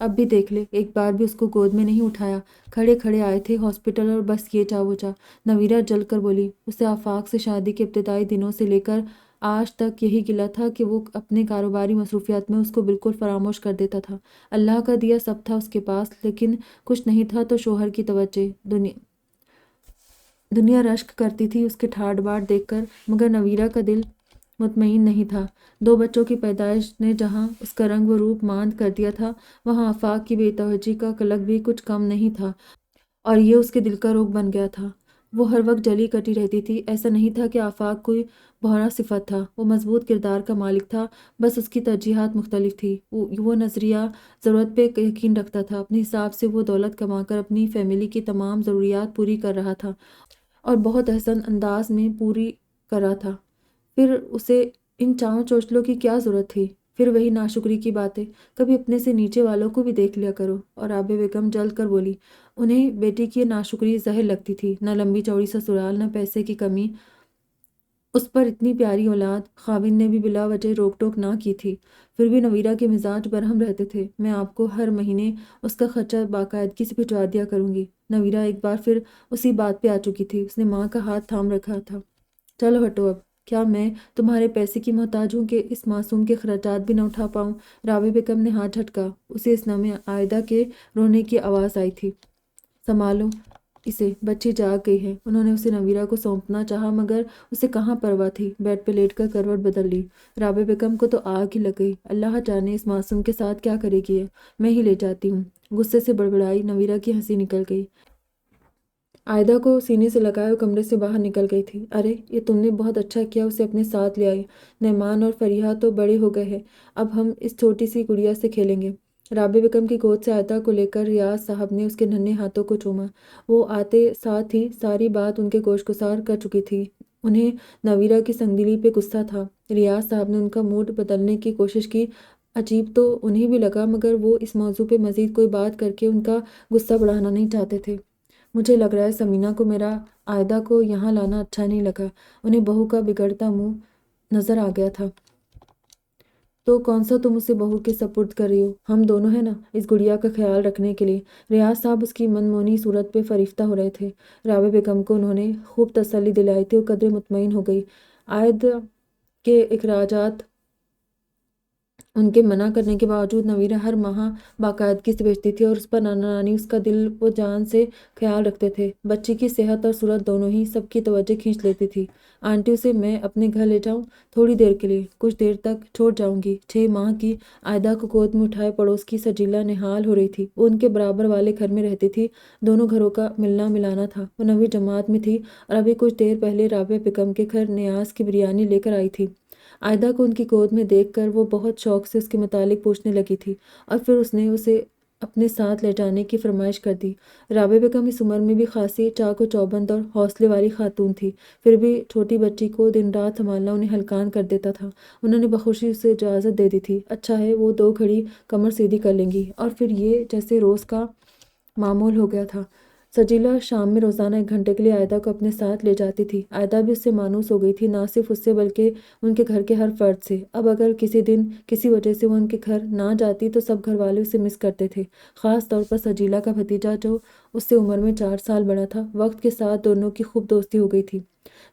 اب بھی دیکھ لے، ایک بار بھی اس کو گود میں نہیں اٹھایا۔ کھڑے کھڑے آئے تھے ہاسپٹل اور بس یہ چا وہ چا۔ نویرہ جل کر بولی۔ اسے آفاق سے شادی کے ابتدائی دنوں سے لے کر آج تک یہی گلہ تھا کہ وہ اپنے کاروباری مصروفیات میں اس کو بالکل فراموش کر دیتا تھا۔ اللہ کا دیا سب تھا اس کے پاس، لیکن کچھ نہیں تھا تو شوہر کی توجہ۔ دنیا رشک کرتی تھی اس کے ٹھاٹ باٹ دیکھ کر، مگر نویرہ کا دل مطمئن نہیں تھا۔ 2 بچوں کی پیدائش نے جہاں اس کا رنگ و روپ ماند کر دیا تھا، وہاں آفاق کی بے توجہی کا کلک بھی کچھ کم نہیں تھا، اور یہ اس کے دل کا روگ بن گیا تھا۔ وہ ہر وقت جلی کٹی رہتی تھی۔ ایسا نہیں تھا کہ آفاق کوئی بھونا صفت تھا، وہ مضبوط کردار کا مالک تھا، بس اس کی ترجیحات مختلف تھی۔ وہ نظریہ ضرورت پہ یقین رکھتا تھا، اپنے حساب سے وہ دولت کما کر اپنی فیملی کی تمام ضروریات پوری کر رہا تھا، اور بہت احسن انداز میں پوری کر رہا تھا۔ پھر اسے ان چاؤ چوچلوں کی کیا ضرورت تھی؟ پھر وہی ناشکری کی باتیں۔ کبھی اپنے سے نیچے والوں کو بھی دیکھ لیا کرو۔ اور رابعہ بیگم جل کر بولی۔ انہیں بیٹی کی ناشکری زہر لگتی تھی، نہ لمبی چوڑی سسرال، نہ پیسے کی کمی۔ اس پر اتنی پیاری اولاد، خاوند نے بھی بلا وجہ روک ٹوک نہ کی تھی۔ پھر بھی نویرہ کے مزاج برہم رہتے تھے۔ میں آپ کو ہر مہینے اس کا خرچہ باقاعدگی سے بھجوا دیا کروں گی۔ نویرہ ایک بار پھر اسی بات پہ آ چکی تھی۔ اس نے ماں کا ہاتھ تھام رکھا تھا۔ چلو ہٹو اب، کیا میں تمہارے پیسے کی محتاج ہوں کہ اس معصوم کے خراجات بھی نہ اٹھا پاؤں؟ رابعہ بیگم نے ہاتھ جھٹکا۔ اسے اس میں عائدہ کے رونے کی آواز آئی تھی۔ سنبھالو اسے، بچی جاگ گئی ہے۔ انہوں نے اسے نویرہ کو سونپنا چاہا، مگر اسے کہاں پرواہ تھی۔ بیڈ پہ لیٹ کر کروٹ بدل لی۔ رابعہ بیگم کو تو آگ ہی لگ گئی۔ اللہ جانے اس معصوم کے ساتھ کیا کرے گی یہ، میں ہی لے جاتی ہوں۔ غصے سے بڑبڑائی۔ نویرہ کی ہنسی نکل گئی۔ عائدہ کو سینے سے لگائے وہ کمرے سے باہر نکل گئی تھی۔ ارے یہ تم نے بہت اچھا کیا اسے اپنے ساتھ لے آئی۔ نعمان اور فریحہ تو بڑے ہو گئے ہیں، اب ہم اس چھوٹی سی گڑیا سے کھیلیں گے۔ رابعہ بیگم کی گود سے عائدہ کو لے کر ریاض صاحب نے اس کے ننھے ہاتھوں کو چوما۔ وہ آتے ساتھ ہی ساری بات ان کے گوش گزار کر چکی تھی۔ انہیں نویرہ کی سنگدلی پہ غصہ تھا۔ ریاض صاحب نے ان کا موڈ بدلنے کی کوشش کی۔ عجیب تو انہیں بھی لگا، مگر وہ اس موضوع پہ مزید کوئی بات کر کے ان کا غصہ بڑھانا نہیں چاہتے تھے۔ مجھے لگ رہا ہے سمینہ کو میرا عائدہ کو یہاں لانا اچھا نہیں لگا۔ انہیں بہو کا بگڑتا منہ نظر آ گیا تھا۔ تو کون سا تم اسے بہو کے سپرد کر رہی ہو؟ ہم دونوں ہیں نا، اس گڑیا کا خیال رکھنے کے لیے۔ ریاض صاحب اس کی منمونی صورت پہ فریفتہ ہو رہے تھے۔ رابعہ بیگم کو انہوں نے خوب تسلی دلائی تھی، وہ قدرے مطمئن ہو گئی۔ عائدہ کے اخراجات ان کے منع کرنے کے باوجود نویرہ ہر ماہ باقاعدگی سے بھیجتی تھی، اور اس پر نانا نانی اس کا دل و جان سے خیال رکھتے تھے۔ بچی کی صحت اور صورت دونوں ہی سب کی توجہ کھینچ لیتی تھی۔ آنٹی اسے میں اپنے گھر لے جاؤں؟ تھوڑی دیر کے لیے، کچھ دیر تک چھوڑ جاؤں گی۔ 6 ماہ کی عائدہ کو گود میں اٹھائے پڑوس کی سجیلا نہال ہو رہی تھی۔ وہ ان کے برابر والے گھر میں رہتی تھی۔ دونوں گھروں کا ملنا ملانا تھا۔ وہ 9ویں جماعت میں تھی اور ابھی کچھ دیر پہلے رابعہ بیگم کے گھر نیاز کی بریانی لے کر آئی تھی۔ عائدہ کو ان کی گود میں دیکھ کر وہ بہت شوق سے اس کے متعلق پوچھنے لگی تھی، اور پھر اس نے اسے اپنے ساتھ لے جانے کی فرمائش کر دی۔ رابعہ بیگم اس عمر میں بھی خاصی چاق و چوبند اور حوصلے والی خاتون تھی، پھر بھی چھوٹی بچی کو دن رات سنبھالنا انہیں ہلکان کر دیتا تھا۔ انہوں نے بخوشی اسے اجازت دے دی تھی۔ اچھا ہے، وہ 2 گھڑی کمر سیدھی کر لیں گی، اور پھر یہ جیسے روز کا معمول ہو گیا تھا۔ سجیلا شام میں روزانہ 1 گھنٹے کے لیے عائدہ کو اپنے ساتھ لے جاتی تھی۔ عائدہ بھی اس سے مانوس ہو گئی تھی، نہ صرف اس سے بلکہ ان کے گھر کے ہر فرد سے۔ اب اگر کسی دن کسی وجہ سے وہ ان کے گھر نہ جاتی تو سب گھر والے اسے مس کرتے تھے، خاص طور پر سجیلا کا بھتیجا جو اس سے عمر میں 4 سال بڑا تھا۔ وقت کے ساتھ دونوں کی خوب دوستی ہو گئی تھی۔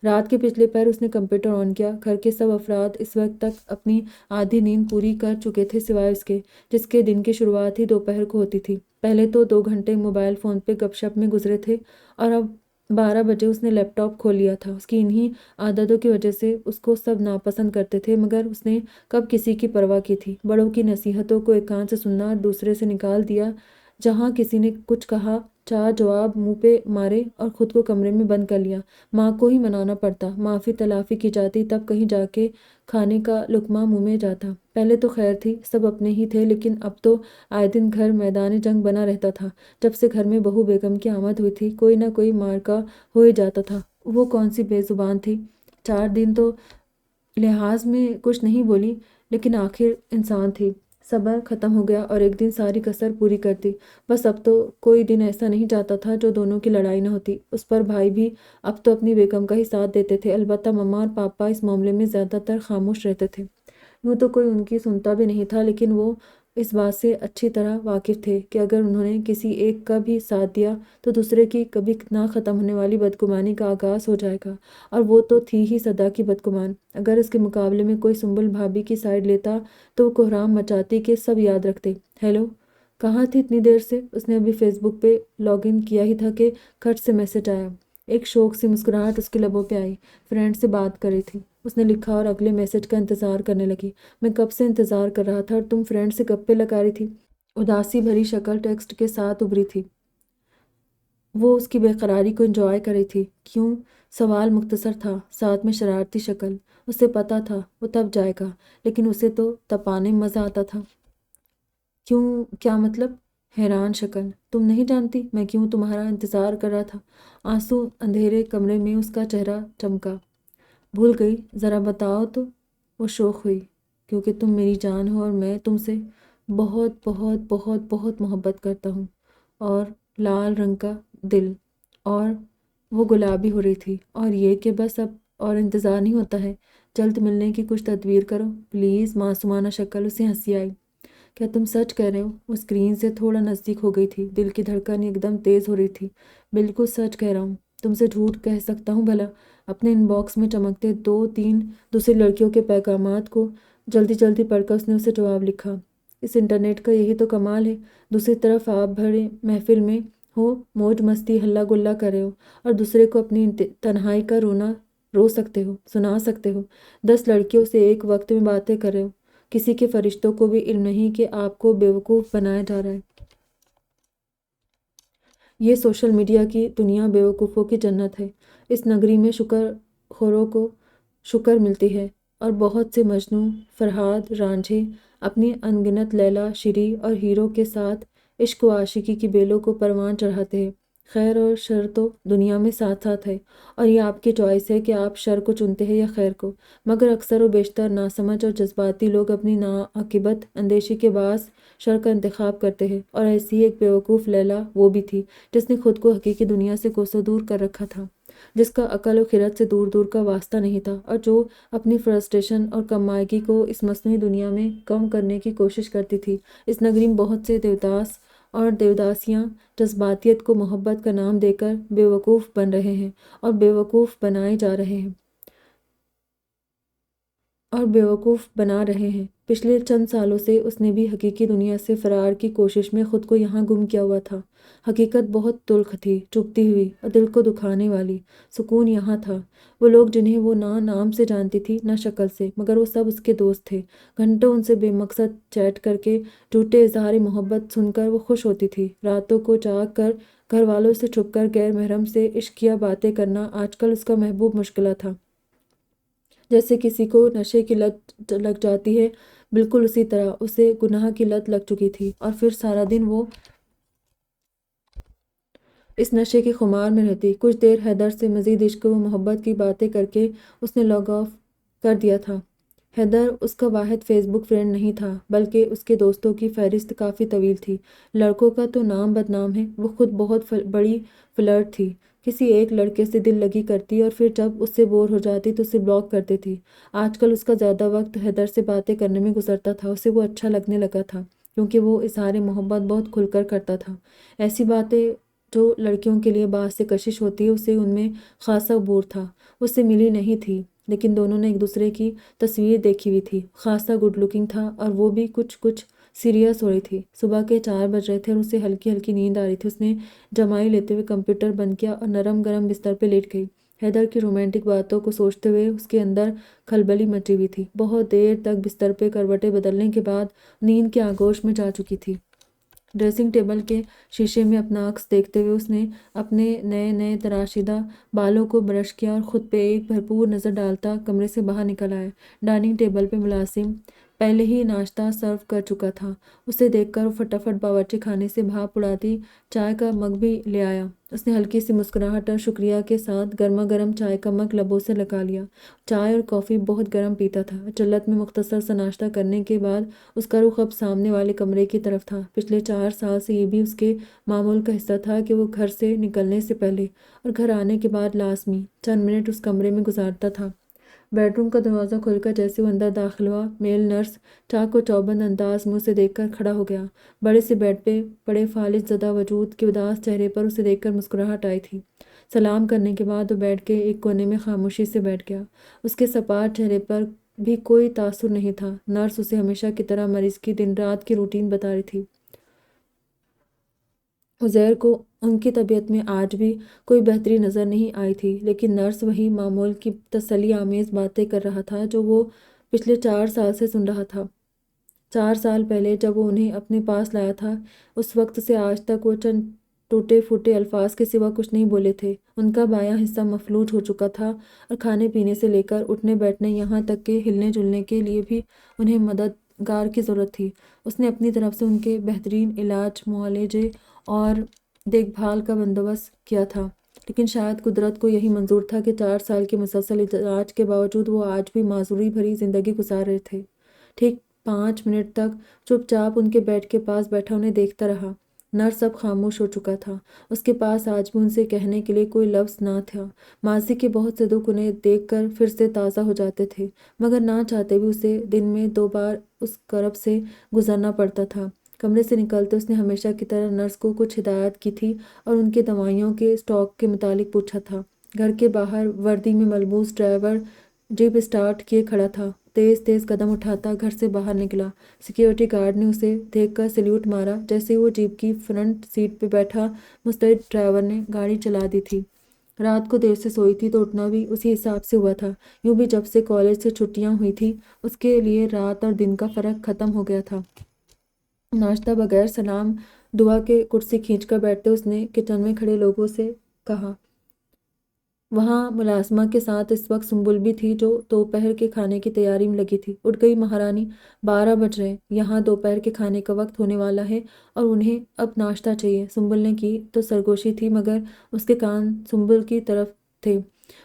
رات کے پچھلے پہر اس نے کمپیوٹر آن کیا۔ گھر کے سب افراد اس وقت تک اپنی آدھی نیند پوری کر چکے تھے، سوائے اس کے، جس کے دن کی شروعات ہی دوپہر کو ہوتی تھی۔ پہلے تو 2 گھنٹے موبائل فون پہ گپ شپ میں گزرے تھے، اور اب 12 بجے اس نے لیپ ٹاپ کھول لیا تھا۔ اس کی انہی عادتوں کی وجہ سے اس کو سب ناپسند کرتے تھے، مگر اس نے کب کسی کی پرواہ کی تھی؟ بڑوں کی نصیحتوں کو ایک کان سے سننا اور دوسرے سے نکال دیا۔ جہاں کسی نے کچھ کہا، چار جواب منہ پہ مارے اور خود کو کمرے میں بند کر لیا۔ ماں کو ہی منانا پڑتا، معافی تلافی کی جاتی، تب کہیں جا کے کھانے کا لقمہ منہ میں جاتا۔ پہلے تو خیر تھی، سب اپنے ہی تھے، لیکن اب تو آئے دن گھر میدان جنگ بنا رہتا تھا۔ جب سے گھر میں بہو بیگم کی آمد ہوئی تھی، کوئی نہ کوئی مارکا ہو ہی جاتا تھا۔ وہ کون سی بے زبان تھی؟ 4 دن تو لحاظ میں کچھ نہیں بولی، لیکن آخر انسان تھی۔ صبر ختم ہو گیا اور ایک دن ساری کسر پوری کر دی۔ بس اب تو کوئی دن ایسا نہیں جاتا تھا جو دونوں کی لڑائی نہ ہوتی۔ اس پر بھائی بھی اب تو اپنی بیگم کا ہی ساتھ دیتے تھے، البتہ مما اور پاپا اس معاملے میں زیادہ تر خاموش رہتے تھے۔ یوں تو کوئی ان کی سنتا بھی نہیں تھا، لیکن وہ اس بات سے اچھی طرح واقف تھے کہ اگر انہوں نے کسی ایک کا بھی ساتھ دیا تو دوسرے کی کبھی نہ ختم ہونے والی بدگمانی کا آغاز ہو جائے گا، اور وہ تو تھی ہی صدا کی بدگمان۔ اگر اس کے مقابلے میں کوئی سنبل بھابھی کی سائیڈ لیتا تو وہ کوہرام مچاتی کہ سب یاد رکھتے۔ ہیلو، کہاں تھی اتنی دیر سے؟ اس نے ابھی فیس بک پہ لاگ ان کیا ہی تھا کہ کھٹ سے میسج آیا۔ ایک شوق سی مسکراہٹ اس کے لبوں پہ آئی۔ فرینڈ سے بات کر رہی تھی، اس نے لکھا، اور اگلے میسج کا انتظار کرنے لگی۔ میں کب سے انتظار کر رہا تھا اور تم فرینڈ سے گپے لگا رہی تھی۔ اداسی بھری شکل ٹیکسٹ کے ساتھ ابھری تھی۔ وہ اس کی بے قراری کو انجوائے کر رہی تھی۔ کیوں؟ سوال مختصر تھا، ساتھ میں شرارتی شکل۔ اسے پتا تھا وہ تب جائے گا، لیکن اسے تو تپانے میں مزہ آتا تھا۔ کیوں؟ کیا مطلب؟ حیران شکل۔ تم نہیں جانتی میں کیوں تمہارا انتظار کر رہا تھا؟ آنسو اندھیرے کمرے میں اس کا چہرہ چمکا۔ بھول گئی؟ ذرا بتاؤ تو۔ وہ شوق ہوئی۔ کیونکہ تم میری جان ہو اور میں تم سے بہت بہت بہت بہت محبت کرتا ہوں۔ اور لال رنگ کا دل، اور وہ گلابی ہو رہی تھی، اور یہ کہ بس اب اور انتظار نہیں ہوتا ہے، جلد ملنے کی کچھ تدبیر کرو پلیز۔ معصومانہ شکل۔ اسے ہنسی آئی۔ کیا تم سچ کہہ رہے ہو؟ وہ اسکرین سے تھوڑا نزدیک ہو گئی تھی، دل کی دھڑکن ایک دم تیز ہو رہی تھی۔ بالکل سچ کہہ رہا ہوں۔ تم سے جھوٹ کہہ سکتا ہوں بھلا؟ اپنے ان باکس میں چمکتے 2-3 دوسری لڑکیوں کے پیغامات کو جلدی جلدی پڑھ کر اس نے اسے جواب لکھا۔ اس انٹرنیٹ کا یہی تو کمال ہے، دوسری طرف آپ بھرے محفل میں ہو، موج مستی ہلہ گلا کر رہے ہو، اور دوسرے کو اپنی تنہائی کا رونا رو سکتے ہو، سنا سکتے ہو۔ 10 لڑکیوں سے ایک وقت میں باتیں کر رہے ہو۔ کسی کے فرشتوں کو بھی علم نہیں کہ آپ کو بیوقوف بنایا جا رہا ہے۔ یہ سوشل میڈیا کی دنیا بیوقوفوں کی جنت ہے۔ اس نگری میں شکر خوروں کو شکر ملتی ہے، اور بہت سے مجنوں، فرہاد، رانجھے اپنی انگنت لیلا، شری اور ہیرو کے ساتھ عشق و عاشقی کی بیلوں کو پروان چڑھاتے ہیں۔ خیر اور شر تو دنیا میں ساتھ ساتھ ہے، اور یہ آپ کی چوائس ہے کہ آپ شر کو چنتے ہیں یا خیر کو، مگر اکثر و بیشتر ناسمجھ اور جذباتی لوگ اپنی ناعاقبت اندیشی کے باعث شر کا انتخاب کرتے ہیں، اور ایسی ہی ایک بیوقوف لیلا وہ بھی تھی جس نے خود کو حقیقی دنیا سے کوسوں دور کر رکھا تھا، جس کا عقل و خرد سے دور دور کا واسطہ نہیں تھا، اور جو اپنی فرسٹریشن اور کم مائگی کو اس مصنوعی دنیا میں کم کرنے کی کوشش کرتی تھی۔ اس نگری میں بہت سے دیوداس اور دیوداسیاں جذباتیت کو محبت کا نام دے کر بیوقوف بن رہے ہیں، اور بیوقوف بنائے جا رہے ہیں، اور بیوقوف بنا رہے ہیں۔ پچھلے چند سالوں سے اس نے بھی حقیقی دنیا سے فرار کی کوشش میں خود کو یہاں گم کیا ہوا تھا۔ حقیقت بہت تلخ تھی، چبھتی ہوئی اور دل کو دکھانے والی۔ سکون یہاں تھا۔ وہ لوگ جنہیں وہ نہ نام سے جانتی تھی نہ شکل سے، مگر وہ سب اس کے دوست تھے۔ گھنٹوں ان سے بے مقصد چیٹ کر کے جھوٹے اظہار محبت سن کر وہ خوش ہوتی تھی۔ راتوں کو جاگ کر گھر والوں سے چھپ کر غیر محرم سے عشقیہ باتیں کرنا آج کل اس کا محبوب مشغلہ تھا۔ جیسے کسی کو نشے کی لت لگ جاتی ہے، بالکل اسی طرح اسے گناہ کی لت لگ چکی تھی، اور پھر سارا دن وہ اس نشے کے خمار میں رہتی۔ کچھ دیر حیدر سے مزید عشق و محبت کی باتیں کر کے اس نے لاگ آف کر دیا تھا۔ حیدر اس کا واحد فیس بک فرینڈ نہیں تھا، بلکہ اس کے دوستوں کی فہرست کافی طویل تھی۔ لڑکوں کا تو نام بدنام ہے، وہ خود بہت بڑی فلرٹ تھی۔ کسی ایک لڑکے سے دل لگی کرتی اور پھر جب اس سے بور ہو جاتی تو اسے بلاک کر دیتی۔ آج کل اس کا زیادہ وقت حیدر سے باتیں کرنے میں گزرتا تھا۔ اسے وہ اچھا لگنے لگا تھا، کیونکہ وہ اظہار محبت بہت کھل کر کرتا تھا۔ ایسی باتیں جو لڑکیوں کے لیے باعث کشش ہوتی ہے، اسے ان میں خاصا عبور تھا۔ اس سے ملی نہیں تھی، لیکن دونوں نے ایک دوسرے کی تصویر دیکھی ہوئی تھی۔ خاصا گڈ لکنگ تھا، اور وہ بھی کچھ سیریس ہو رہی تھی۔ صبح کے 4 بج رہے تھے اور اسے ہلکی ہلکی نیند آ رہی تھی۔ اس نے جمائی لیتے ہوئے کمپیوٹر بند کیا اور نرم گرم بستر پہ لیٹ گئی۔ حیدر کی رومانٹک باتوں کو سوچتے ہوئے اس کے اندر کھلبلی مچی ہوئی تھی۔ بہت دیر تک بستر پہ کروٹیں بدلنے کے بعد نیند کے آغوش میں جا چکی تھی۔ ڈریسنگ ٹیبل کے شیشے میں اپنا عکس دیکھتے ہوئے اس نے اپنے نئے نئے تراشیدہ بالوں کو برش کیا اور خود پہ ایک بھرپور نظر ڈالتا کمرے سے باہر نکل آیا۔ ڈائننگ ٹیبل پہ ملازم پہلے ہی ناشتہ سرو کر چکا تھا۔ اسے دیکھ کر وہ فٹافٹ باورچی خانے سے بھاپ اڑاتی چائے کا مگ بھی لے آیا۔ اس نے ہلکی سی مسکراہٹ اور شکریہ کے ساتھ گرما گرم چائے کا مگ لبوں سے لگا لیا۔ چائے اور کافی بہت گرم پیتا تھا۔ اچلت میں مختصر سا ناشتہ کرنے کے بعد اس کا رخ اب سامنے والے کمرے کی طرف تھا۔ پچھلے 4 سال سے یہ بھی اس کے معمول کا حصہ تھا کہ وہ گھر سے نکلنے سے پہلے اور گھر آنے کے بعد لازمی چند منٹ اس کمرے میں گزارتا تھا۔ بیڈ روم کا دروازہ کھل کر جیسے وہ اندر داخل ہوا، میل نرس چاق و چوبند انداز میں اسے دیکھ کر کھڑا ہو گیا۔ بڑے سے بیڈ پہ پڑے فالج زدہ وجود کے اداس چہرے پر اسے دیکھ کر مسکراہٹ آئی تھی۔ سلام کرنے کے بعد وہ بیڈ کے ایک کونے میں خاموشی سے بیٹھ گیا۔ اس کے سپاٹ چہرے پر بھی کوئی تاثر نہیں تھا۔ نرس اسے ہمیشہ کی طرح مریض کی دن رات کی روٹین بتا رہی تھی۔ عزیر کو ان کی طبیعت میں آج بھی کوئی بہتری نظر نہیں آئی تھی، لیکن نرس وہی معمول کی تسلی آمیز باتیں کر رہا تھا جو وہ پچھلے 4 سال سے سن رہا تھا۔ 4 سال پہلے جب وہ انہیں اپنے پاس لایا تھا، اس وقت سے آج تک وہ چند ٹوٹے پھوٹے الفاظ کے سوا کچھ نہیں بولے تھے۔ ان کا بایاں حصہ مفلوج ہو چکا تھا اور کھانے پینے سے لے کر اٹھنے بیٹھنے یہاں تک کہ ہلنے جلنے کے لیے بھی انہیں مددگار کی ضرورت تھی۔ اس نے اپنی طرف سے ان کے بہترین علاج، معالجے اور دیکھ بھال کا بندوبست کیا تھا، لیکن شاید قدرت کو یہی منظور تھا کہ 4 سال کے مسلسل علاج کے باوجود وہ آج بھی معذوری بھری زندگی گزار رہے تھے۔ ٹھیک 5 منٹ تک چپ چاپ ان کے بیڈ کے پاس بیٹھا انہیں دیکھتا رہا۔ نرس اب خاموش ہو چکا تھا۔ اس کے پاس آج بھی ان سے کہنے کے لیے کوئی لفظ نہ تھا۔ ماضی کے بہت سے دکھ انہیں دیکھ کر پھر سے تازہ ہو جاتے تھے، مگر نہ چاہتے بھی اسے دن میں 2 بار اس کرب سے گزرنا پڑتا تھا۔ کمرے سے نکلتے اس نے ہمیشہ کی طرح نرس کو کچھ ہدایت کی تھی اور ان کے دوائیوں کے اسٹاک کے متعلق پوچھا تھا۔ گھر کے باہر وردی میں ملبوس ڈرائیور جیپ اسٹارٹ کیے کھڑا تھا۔ تیز تیز قدم اٹھاتا گھر سے باہر نکلا۔ سیکیورٹی گارڈ نے اسے دیکھ کر سلیوٹ مارا۔ جیسے ہی وہ جیپ کی فرنٹ سیٹ پہ بیٹھا، مستعد ڈرائیور نے گاڑی چلا دی تھی۔ رات کو دیر سے سوئی تھی تو اٹھنا بھی اسی حساب سے ہوا تھا۔ یوں بھی جب سے کالج سے چھٹیاں ہوئی تھی، اس کے لیے رات اور دن کا فرق ختم ہو گیا تھا۔ ناشتہ بغیر سلام دعا کے کرسی کھینچ کر بیٹھتے اس نے کچن میں کھڑے لوگوں سے کہا۔ وہاں ملازمہ کے ساتھ اس وقت سنبل بھی تھی جو دوپہر کے کھانے کی تیاری میں لگی تھی۔ اٹھ گئی مہارانی، 12 بج رہے، یہاں دوپہر کے کھانے کا وقت ہونے والا ہے اور انہیں اب ناشتہ چاہیے۔ سنبل نے کی تو سرگوشی تھی مگر اس کے کان سنبل کی طرف تھے۔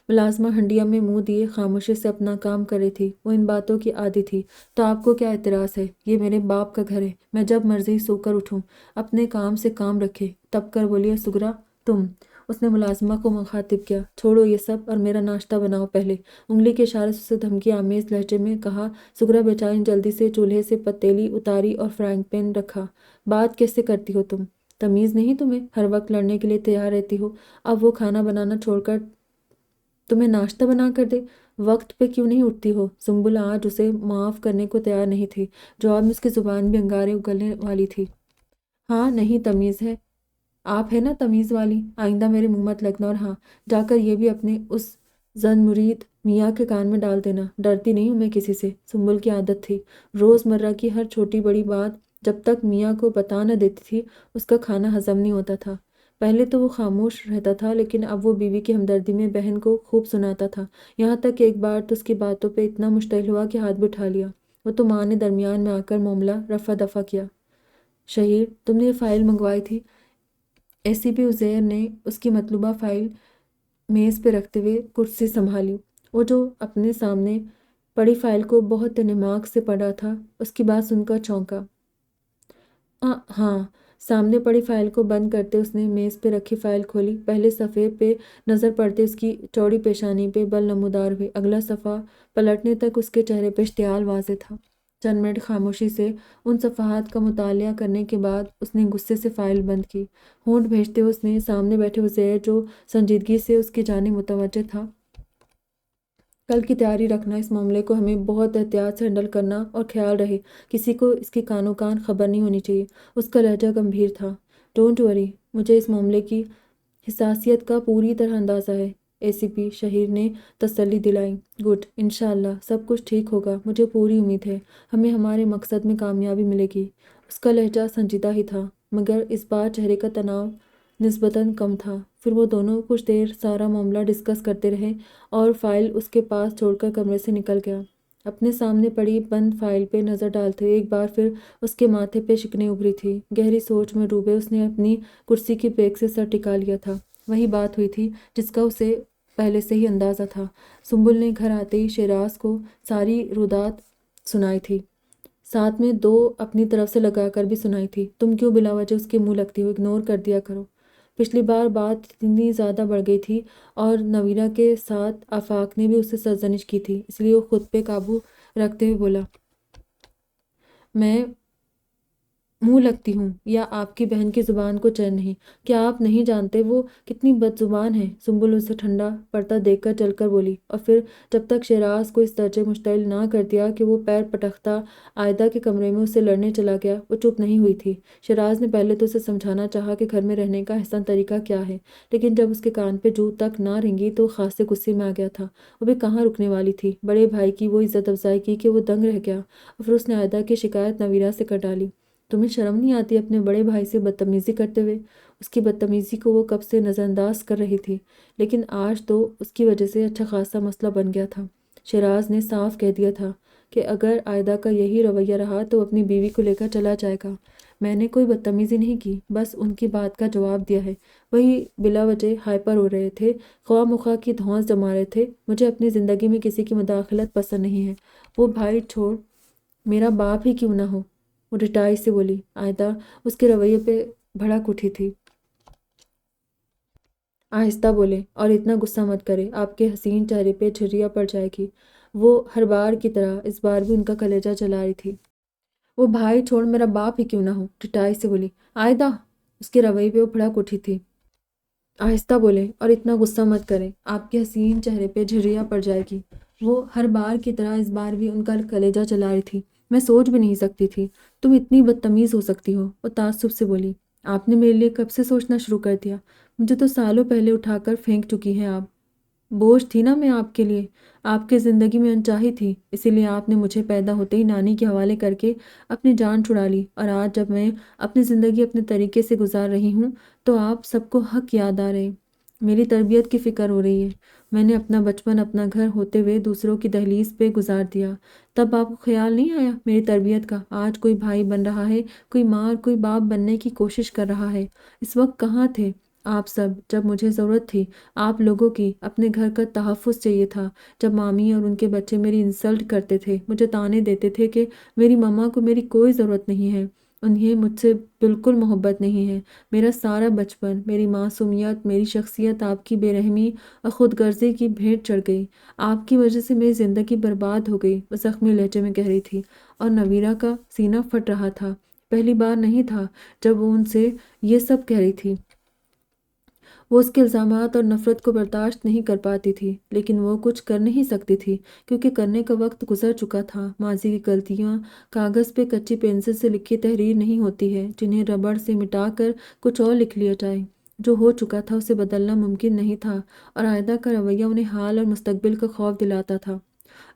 ملازمہ ہنڈیا میں منہ دیے خاموشی سے اپنا کام کر رہی تھی۔ وہ ان باتوں کی عادی تھی۔ تو آپ کو کیا اعتراض ہے؟ یہ میرے باپ کا گھر ہے، میں جب مرضی سو کر اٹھوں، اپنے کام سے کام رکھے۔ تب کر بولی سغرا، تم؟ اس نے ملازمہ کو مخاطب کیا۔ چھوڑو یہ سب اور میرا ناشتہ بناؤ پہلے، انگلی کے اشارے سے اسے دھمکی آمیز لہجے میں کہا۔ سغرا بیچاری نے جلدی سے چولہے سے پتیلی اتاری اور فرائنگ پین رکھا۔ بات کیسے کرتی ہو تم؟ تمیز نہیں تمہیں؟ ہر وقت لڑنے کے لیے تیار رہتی ہو۔ اب وہ کھانا بنانا چھوڑ کر تمہیں ناشتہ بنا کر دے، وقت پہ کیوں نہیں اٹھتی ہو؟ سنبل آج اسے معاف کرنے کو تیار نہیں تھی۔ جواب میں اس کی زبان بھی انگارے اگلنے والی تھی۔ ہاں نہیں تمیز ہے، آپ ہے نا تمیز والی، آئندہ میرے منہ مت لگنا، اور ہاں جا کر یہ بھی اپنے اس زن مرید میاں کے کان میں ڈال دینا۔ ڈرتی نہیں ہوں میں کسی سے، سنبل کی عادت تھی۔ روز مرہ کی ہر چھوٹی بڑی بات جب تک میاں کو بتا نہ دیتی تھی اس کا کھانا ہضم نہیں ہوتا تھا۔ پہلے تو وہ خاموش رہتا تھا، لیکن اب وہ بیوی کی ہمدردی میں بہن کو خوب سناتا تھا، یہاں تک کہ ایک بار تو اس کی باتوں پہ اتنا مشتعل ہوا کہ ہاتھ بھی اٹھا لیا۔ وہ تو ماں نے درمیان میں آ کر معاملہ رفع دفع کیا۔ شہیر، تم نے یہ فائل منگوائی تھی؟ ایسی بھی عزیر نے اس کی مطلوبہ فائل میز پہ رکھتے ہوئے کرسی سنبھالی۔ وہ جو اپنے سامنے پڑی فائل کو بہت انہماک سے پڑھا تھا، اس کی بات سن کر چونکا۔ ہاں۔ سامنے پڑی فائل کو بند کرتے اس نے میز پہ رکھی فائل کھولی۔ پہلے صفحے پہ نظر پڑتے اس کی چوڑی پیشانی پہ بل نمودار ہوئے۔ اگلا صفحہ پلٹنے تک اس کے چہرے پہ اشتعال واضح تھا۔ چند منٹ خاموشی سے ان صفحات کا مطالعہ کرنے کے بعد اس نے غصے سے فائل بند کی۔ ہونٹ بھینچتے ہوئے اس نے سامنے بیٹھے عزیر جو سنجیدگی سے اس کی جانب متوجہ تھا۔ کل کی تیاری رکھنا، اس معاملے کو ہمیں بہت احتیاط سے ہینڈل کرنا، اور خیال رہے کسی کو اس کی کانوں کان خبر نہیں ہونی چاہیے۔ اس کا لہجہ گمبھیر تھا۔ ڈونٹ وری، مجھے اس معاملے کی حساسیت کا پوری طرح اندازہ ہے، اے سی پی شہیر نے تسلی دلائی۔ گڈ، انشاءاللہ سب کچھ ٹھیک ہوگا، مجھے پوری امید ہے ہمیں ہمارے مقصد میں کامیابی ملے گی۔ اس کا لہجہ سنجیدہ ہی تھا، مگر اس بار چہرے کا تناؤ نسبتاً کم تھا۔ پھر وہ دونوں کچھ دیر سارا معاملہ ڈسکس کرتے رہے اور فائل اس کے پاس چھوڑ کر کمرے سے نکل گیا۔ اپنے سامنے پڑی بند فائل پہ نظر ڈالتے ہوئے ایک بار پھر اس کے ماتھے پہ شکنیں ابھری تھی۔ گہری سوچ میں ڈوبے اس نے اپنی کرسی کی بیک سے سر ٹکا لیا تھا۔ وہی بات ہوئی تھی جس کا اسے پہلے سے ہی اندازہ تھا۔ سنبل نے گھر آتے ہی شیراز کو ساری رودات سنائی تھی، ساتھ میں 2 اپنی طرف سے لگا کر بھی سنائی تھی۔ تم کیوں بلا وجہ اس کے منہ لگتی ہو؟ اگنور کر دیا کرو۔ پچھلی بار بات اتنی زیادہ بڑھ گئی تھی اور نویرہ کے ساتھ آفاق نے بھی اسے سرزنش کی تھی، اس لیے وہ خود پہ قابو رکھتے ہوئے بولا، میں منہ لگتی ہوں یا آپ کی بہن کی زبان کو چین نہیں؟ کیا آپ نہیں جانتے وہ کتنی بد زبان ہے؟ سنبل اسے ٹھنڈا پڑتا دیکھ کر چل کر بولی، اور پھر جب تک شیراز کو اس درجے مشتعل نہ کر دیا کہ وہ پیر پٹکتا عائدہ کے کمرے میں اسے لڑنے چلا گیا، وہ چپ نہیں ہوئی تھی۔ شیراز نے پہلے تو اسے سمجھانا چاہا کہ گھر میں رہنے کا احسن طریقہ کیا ہے، لیکن جب اس کے کان پہ جو تک نہ رینگی تو خاصے غصے میں آ گیا تھا۔ وہ بھی کہاں رکنے والی تھی؟ بڑے بھائی کی وہ عزت افزائی کی کہ وہ دنگ رہ گیا، اور پھر اس نے عائدہ کی شکایت نویرہ سے کر ڈالی۔ تمہیں شرم نہیں آتی اپنے بڑے بھائی سے بدتمیزی کرتے ہوئے؟ اس کی بدتمیزی کو وہ کب سے نظر انداز کر رہی تھی، لیکن آج تو اس کی وجہ سے اچھا خاصا مسئلہ بن گیا تھا۔ شیراز نے صاف کہہ دیا تھا کہ اگر عائدہ کا یہی رویہ رہا تو اپنی بیوی کو لے کر چلا جائے گا۔ میں نے کوئی بدتمیزی نہیں کی، بس ان کی بات کا جواب دیا ہے۔ وہی بلا وجہ ہائپر ہو رہے تھے، خواہ مخواہ کی دھونس جما رہے تھے۔ مجھے اپنی زندگی میں کسی کی مداخلت پسند نہیں ہے، وہ بھائی چھوڑ میرا باپ ہی کیوں نہ ہو، وہ ڈٹائی سے بولی۔ عائدہ اس کے رویے پہ بھڑک اٹھی تھی۔ آہستہ بولے، اور اتنا غصہ مت کرے، آپ کے حسین چہرے پہ جھرریاں پڑ جائے گی۔ وہ ہر بار کی طرح اس بار بھی ان کا کلیجہ جلا رہی تھی۔ وہ بھائی چھوڑ میرا باپ ہی کیوں نہ ہو، ڈٹائی سے بولی۔ عائدہ اس کے رویے پہ وہ بھڑک اٹھی تھی۔ آہستہ بولے، اور اتنا غصہ مت کرے، آپ کے حسین چہرے پہ جھرریاں پڑ جائے گی۔ وہ ہر بار کی طرح اس بار بھی ان کا کلیجہ جلا رہی تھی۔ میں سوچ بھی نہیں سکتی تھی تم اتنی بدتمیز ہو سکتی ہو، وہ تعصب سے بولی۔ آپ نے میرے لیے کب سے سوچنا شروع کر دیا؟ مجھے تو سالوں پہلے اٹھا کر پھینک چکی ہیں آپ۔ بوجھ تھی نا میں آپ کے لیے، آپ کی زندگی میں انچاہی تھی، اسی لیے آپ نے مجھے پیدا ہوتے ہی نانی کے حوالے کر کے اپنی جان چھڑا لی، اور آج جب میں اپنی زندگی اپنے طریقے سے گزار رہی ہوں تو آپ سب کو حق یاد آ رہے، میری تربیت کی فکر ہو رہی ہے۔ میں نے اپنا بچپن اپنا گھر ہوتے ہوئے دوسروں کی دہلیز پہ گزار دیا، تب آپ کو خیال نہیں آیا میری تربیت کا؟ آج کوئی بھائی بن رہا ہے، کوئی ماں اور کوئی باپ بننے کی کوشش کر رہا ہے، اس وقت کہاں تھے آپ سب جب مجھے ضرورت تھی آپ لوگوں کی؟ اپنے گھر کا تحفظ چاہیے تھا جب مامی اور ان کے بچے میری انسلٹ کرتے تھے، مجھے طعنے دیتے تھے کہ میری ماما کو میری کوئی ضرورت نہیں ہے، انہیں مجھ سے بالکل محبت نہیں ہے۔ میرا سارا بچپن، میری معصومیت، میری شخصیت آپ کی بے رحمی اور خود غرضی کی بھیٹ چڑھ گئی، آپ کی وجہ سے میری زندگی برباد ہو گئی، وہ زخمی لہجے میں کہہ رہی تھی، اور نویرہ کا سینہ پھٹ رہا تھا۔ پہلی بار نہیں تھا جب وہ ان سے یہ سب کہہ رہی تھی۔ وہ اس کے الزامات اور نفرت کو برداشت نہیں کر پاتی تھی، لیکن وہ کچھ کر نہیں سکتی تھی کیونکہ کرنے کا وقت گزر چکا تھا۔ ماضی کی غلطیاں کاغذ پہ کچی پنسل سے لکھی تحریر نہیں ہوتی ہے جنہیں ربڑ سے مٹا کر کچھ اور لکھ لیا جائے۔ جو ہو چکا تھا اسے بدلنا ممکن نہیں تھا، اور عائدہ کا رویہ انہیں حال اور مستقبل کا خوف دلاتا تھا۔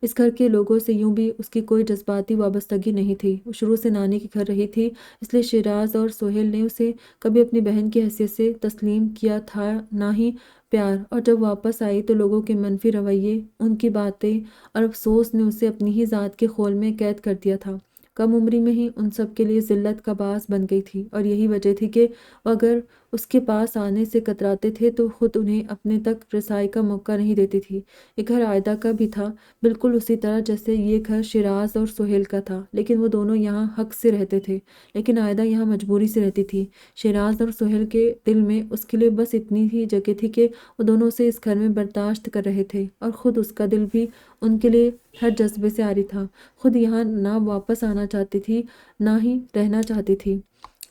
اس گھر کے لوگوں سے یوں بھی اس کی کوئی جذباتی وابستگی نہیں تھی، وہ شروع سے نانی کے گھر رہی تھی، اس لیے شیراز اور سہیل نے اسے کبھی اپنی بہن کی حیثیت سے تسلیم کیا تھا نہ ہی پیار، اور جب واپس آئی تو لوگوں کے منفی رویے، ان کی باتیں اور افسوس نے اسے اپنی ہی ذات کے خول میں قید کر دیا تھا۔ کم عمری میں ہی ان سب کے لیے ذلت کا باعث بن گئی تھی، اور یہی وجہ تھی کہ وہ اگر اس کے پاس آنے سے کتراتے تھے تو خود انہیں اپنے تک رسائی کا موقع نہیں دیتی تھی۔ یہ گھر عائدہ کا بھی تھا، بالکل اسی طرح جیسے یہ گھر شیراز اور سہیل کا تھا، لیکن وہ دونوں یہاں حق سے رہتے تھے، لیکن عائدہ یہاں مجبوری سے رہتی تھی۔ شیراز اور سہیل کے دل میں اس کے لیے بس اتنی ہی جگہ تھی کہ وہ دونوں اسے اس گھر میں برداشت کر رہے تھے، اور خود اس کا دل بھی ان کے لیے ہر جذبے سے عاری تھا۔ خود یہاں نہ واپس آنا چاہتی تھی نہ ہی رہنا چاہتی تھی،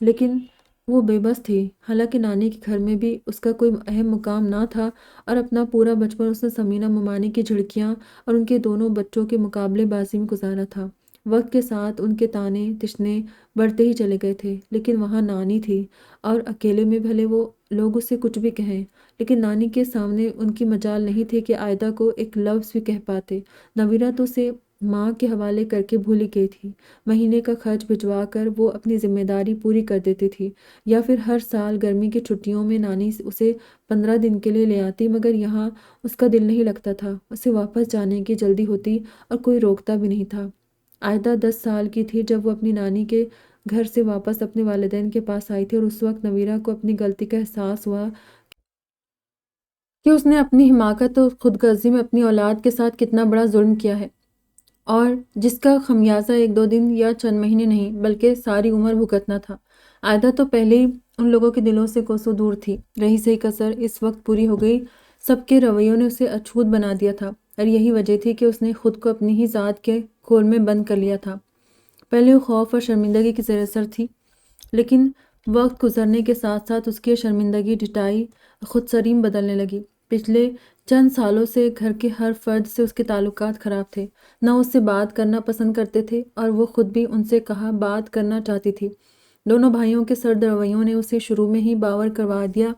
لیکن وہ بے بس تھی۔ حالانکہ نانی کے گھر میں بھی اس کا کوئی اہم مقام نہ تھا، اور اپنا پورا بچپن اس نے ثمینہ ممانی کی جھڑکیاں اور ان کے دونوں بچوں کے مقابلے بازی میں گزارا تھا۔ وقت کے ساتھ ان کے طعنے تشنے بڑھتے ہی چلے گئے تھے، لیکن وہاں نانی تھی، اور اکیلے میں بھلے وہ لوگ اسے کچھ بھی کہیں، لیکن نانی کے سامنے ان کی مجال نہیں تھی کہ عائدہ کو ایک لفظ بھی کہہ پاتے۔ نویرہ تو اسے ماں کے حوالے کر کے بھول ہی گئی تھی۔ مہینے کا خرچ بھجوا کر وہ اپنی ذمہ داری پوری کر دیتی تھی، یا پھر ہر سال گرمی کی چھٹیوں میں نانی اسے 15 دن کے لیے لے آتی، مگر یہاں اس کا دل نہیں لگتا تھا، اسے واپس جانے کی جلدی ہوتی اور کوئی روکتا بھی نہیں تھا۔ عائدہ 10 سال کی تھی جب وہ اپنی نانی کے گھر سے واپس اپنے والدین کے پاس آئی تھی، اور اس وقت نویرہ کو اپنی غلطی کا احساس ہوا کہ اس نے اپنی حماقت اور خود غرضی میں اپنی اولاد کے ساتھ کتنا بڑا ظلم کیا ہے، اور جس کا خمیازہ ایک دو دن یا چند مہینے نہیں بلکہ ساری عمر بھگتنا تھا۔ عائدہ تو پہلے ہی ان لوگوں کے دلوں سے کوسوں دور تھی، رہی سہی کسر اس وقت پوری ہو گئی۔ سب کے رویوں نے اسے اچھوت بنا دیا تھا، اور یہی وجہ تھی کہ اس نے خود کو اپنی ہی ذات کے کھول میں بند کر لیا تھا۔ پہلے وہ خوف اور شرمندگی کی زیر اثر تھی، لیکن وقت گزرنے کے ساتھ ساتھ اس کی شرمندگی ڈٹائی خود سریم بدلنے لگی۔ پچھلے چند سالوں سے گھر کے ہر فرد سے اس کے تعلقات خراب تھے، نہ اس سے بات کرنا پسند کرتے تھے اور وہ خود بھی ان سے کہا بات کرنا چاہتی تھی۔ دونوں بھائیوں کے سرد رویوں نے اسے شروع میں ہی باور کروا دیا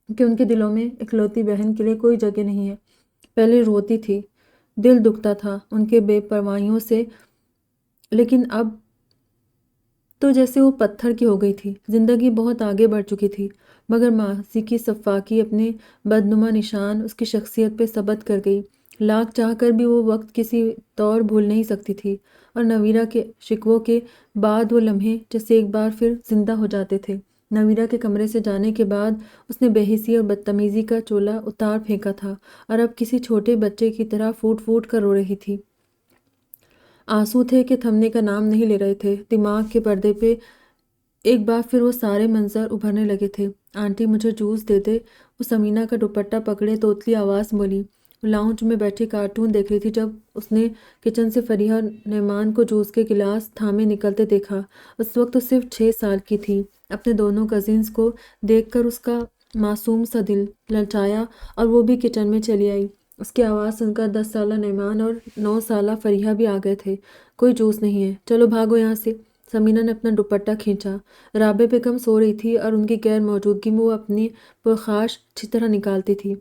کہ ان کے دلوں میں اکلوتی بہن کے لیے کوئی جگہ نہیں ہے۔ پہلے روتی تھی، دل دکھتا تھا ان کے بے پرواہیوں سے، لیکن اب تو جیسے وہ پتھر کی ہو گئی تھی۔ زندگی بہت آگے بڑھ چکی تھی، مگر ماضی کی صفاقی اپنے بدنما نشان اس کی شخصیت پہ ثبت کر گئی۔ لاکھ چاہ کر بھی وہ وقت کسی طور بھول نہیں سکتی تھی، اور نویرہ کے شکووں کے بعد وہ لمحے جیسے ایک بار پھر زندہ ہو جاتے تھے۔ نویرہ کے کمرے سے جانے کے بعد اس نے بے حسی اور بدتمیزی کا چولہا اتار پھینکا تھا، اور اب کسی چھوٹے بچے کی طرح پھوٹ پھوٹ کر رو رہی تھی۔ آنسو تھے کہ تھمنے کا نام نہیں لے رہے تھے۔ دماغ کے پردے پہ ایک بار پھر وہ سارے منظر ابھرنے لگے تھے۔ آنٹی مجھے جوس دے دے، وہ سمینہ کا دوپٹہ پکڑے توتلی آواز بولی۔ وہ لاؤنج میں بیٹھی کارٹون دیکھ رہی تھی جب اس نے کچن سے فریحہ اور نعمان کو جوس کے گلاس تھامے نکلتے دیکھا۔ اس وقت وہ صرف 6 سال کی تھی۔ اپنے دونوں کزنز کو دیکھ کر اس کا معصوم سا دل للچایا اور وہ بھی کچن میں چلی آئی۔ اس کی آواز سن کر 10 سالہ نعمان اور 9 سالہ فریحہ بھی آ گئے تھے۔ کوئی جوس نہیں ہے، چلو بھاگو یہاں سے۔ سمینہ نے اپنا دوپٹہ کھینچا۔ رابعہ بیگم سو رہی تھی اور ان کی غیر موجودگی میں وہ اپنی پرخاش اچھی طرح نکالتی تھی۔